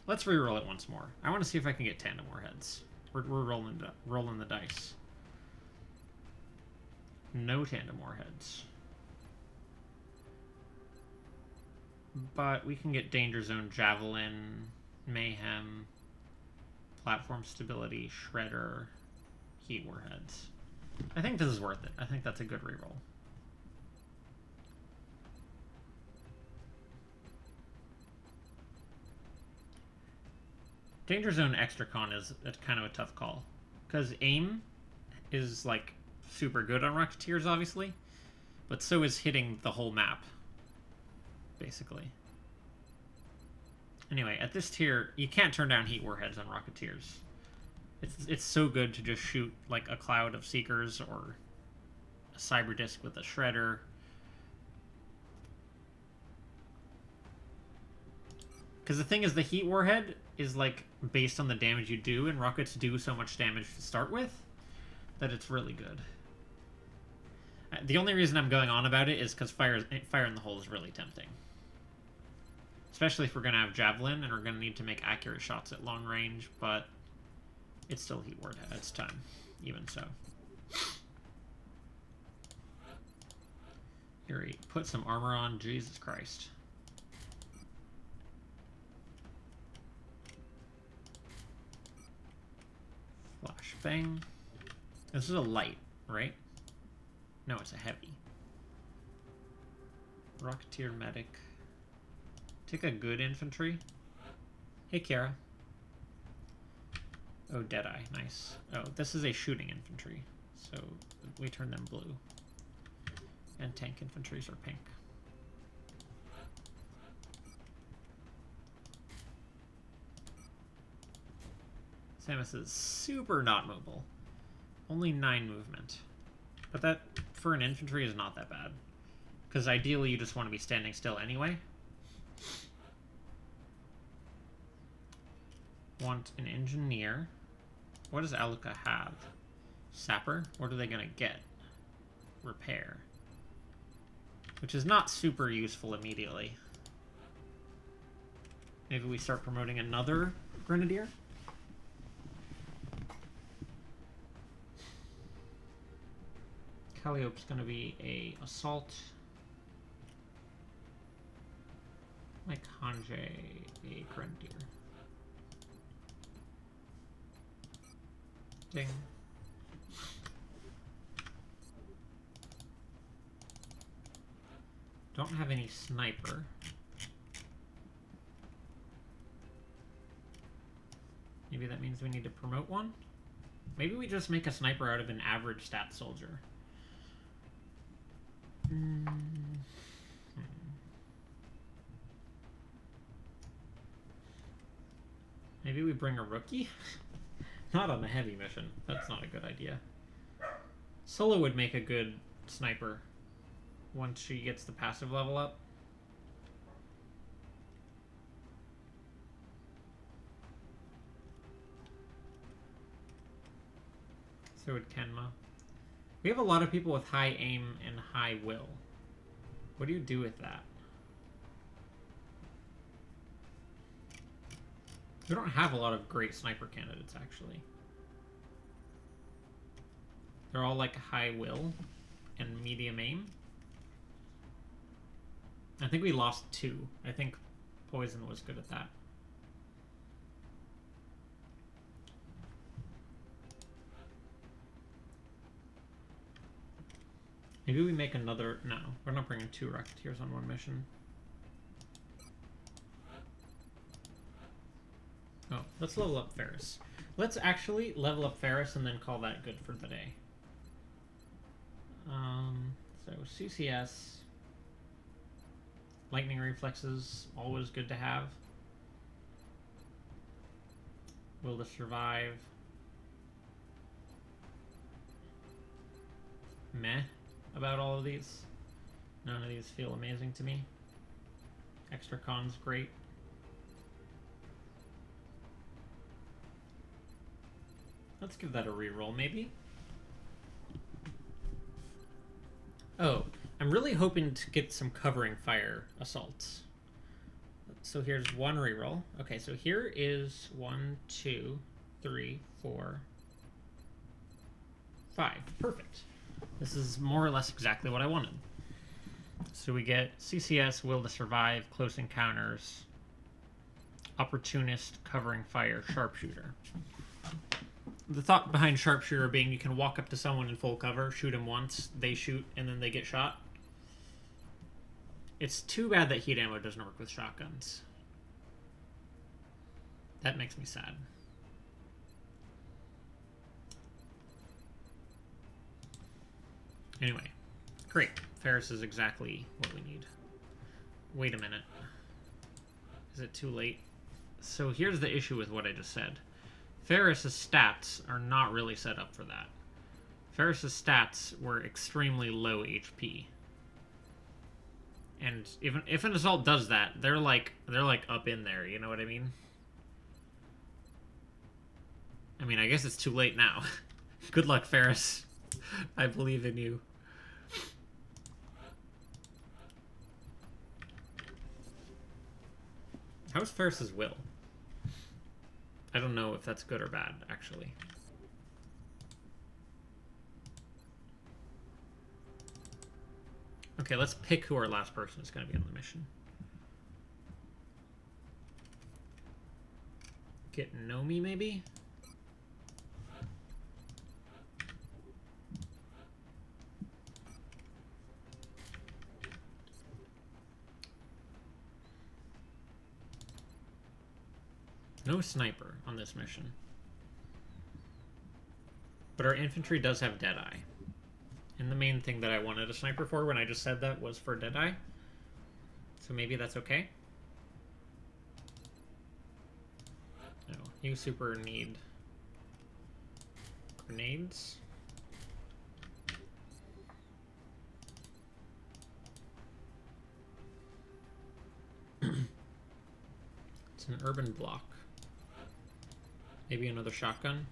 Let's reroll it once more. I want to see if I can get tandem warheads. We're rolling the dice. No tandem warheads. But we can get Danger Zone, Javelin, Mayhem, Platform Stability, Shredder, Heat Warheads. I think this is worth it. I think that's a good reroll. Danger Zone Extra Con is kind of a tough call. Because aim is, like, super good on Rocketeers, obviously. But so is hitting the whole map. Basically. Anyway, at this tier, you can't turn down Heat Warheads on Rocketeers. It's so good to just shoot like a cloud of Seekers or a Cyber Disc with a Shredder. Because the thing is, the Heat Warhead is like based on the damage you do, and rockets do so much damage to start with that it's really good. The only reason I'm going on about it is because fire in the hole is really tempting. Especially if we're going to have Javelin, and we're going to need to make accurate shots at long range, but it's still Heat Warhead's time, even so. Yuri, put some armor on, Jesus Christ. Flashbang. This is a light, right? No, it's a heavy. Rocketeer medic. Take a good infantry. Hey, Kiara. Oh, Deadeye. Nice. Oh, this is a shooting infantry. So we turn them blue. And tank infantries are pink. Samus is super not mobile. Only 9 movement. But that, for an infantry, is not that bad. Because ideally you just want to be standing still anyway. Want an engineer. What does Aluka have? Sapper? What are they going to get? Repair. Which is not super useful immediately. Maybe we start promoting another Grenadier? Calliope's going to be a assault. Like Hanjay, a Grenadier. Ding. Don't have any sniper. Maybe that means we need to promote one? Maybe we just make a sniper out of an average stat soldier. Maybe we bring a rookie? Not on a heavy mission. That's not a good idea. Solo would make a good sniper once she gets the passive level up. So would Kenma. We have a lot of people with high aim and high will. What do you do with that? We don't have a lot of great sniper candidates, actually. They're all like high will and medium aim. I think we lost 2. I think Poison was good at that. Maybe we make another... No, we're not bringing 2 Rocketeers on one mission. Oh, let's level up Ferris. Let's actually level up Ferris and then call that good for the day. So CCS, lightning reflexes, always good to have. Will to survive. Meh about all of these. None of these feel amazing to me. Extra con's great. Let's give that a reroll, maybe. Oh, I'm really hoping to get some covering fire assaults. So here's 1 reroll. Okay, so here is 1, 2, 3, 4, 5. Perfect. This is more or less exactly what I wanted. So we get CCS, Will to Survive, Close Encounters, Opportunist, Covering Fire, Sharpshooter. The thought behind Sharpshooter being you can walk up to someone in full cover, shoot them once, they shoot, and then they get shot. It's too bad that heat ammo doesn't work with shotguns. That makes me sad. Anyway, great. Ferris is exactly what we need. Wait a minute. Is it too late? So here's the issue with what I just said. Ferris's stats are not really set up for that. Ferris's stats were extremely low HP. And even if an assault does that, they're like up in there, you know what I mean? I mean, I guess it's too late now. Good luck, Ferris. I believe in you. How's Ferris's will? I don't know if that's good or bad, actually. Okay, let's pick who our last person is going to be on the mission. Get Nomi, maybe? No sniper on this mission. But our infantry does have Deadeye. And the main thing that I wanted a sniper for when I just said that was for Deadeye. So maybe that's okay. No, you super need grenades. It's an urban block. Maybe another shotgun.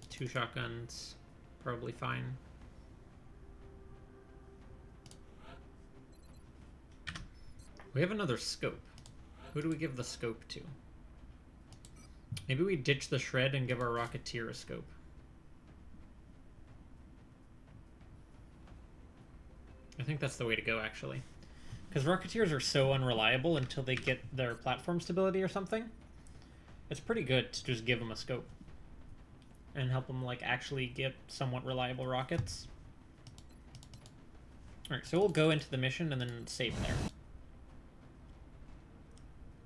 Two shotguns, probably fine. We have another scope. Who do we give the scope to? Maybe we ditch the shred and give our Rocketeer a scope. I think that's the way to go, actually. Because Rocketeers are so unreliable until they get their platform stability or something. It's pretty good to just give them a scope. And help them, like, actually get somewhat reliable rockets. Alright, so we'll go into the mission and then save there.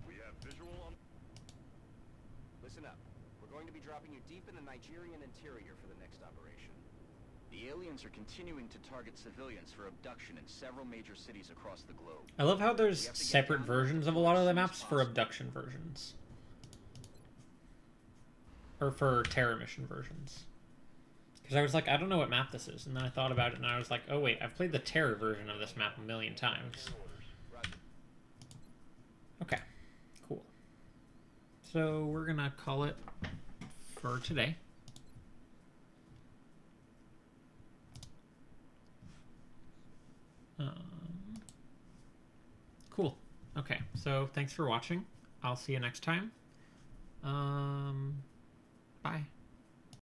We have visual on... Listen up. We're going to be dropping you deep in the Nigerian interior for the next operation. The The aliens are continuing to target civilians for abduction in several major cities across the globe. I love how there's We have to get separate down there versions of a before lot of as the soon as maps for possible. abduction versions. Or for terror mission versions. Because I was like, I don't know what map this is. And then I thought about it and I was like, oh wait, I've played the terror version of this map a million times. Roger. Okay, cool. So we're gonna call it for today. Cool. Okay, so thanks for watching. I'll see you next time. Bye.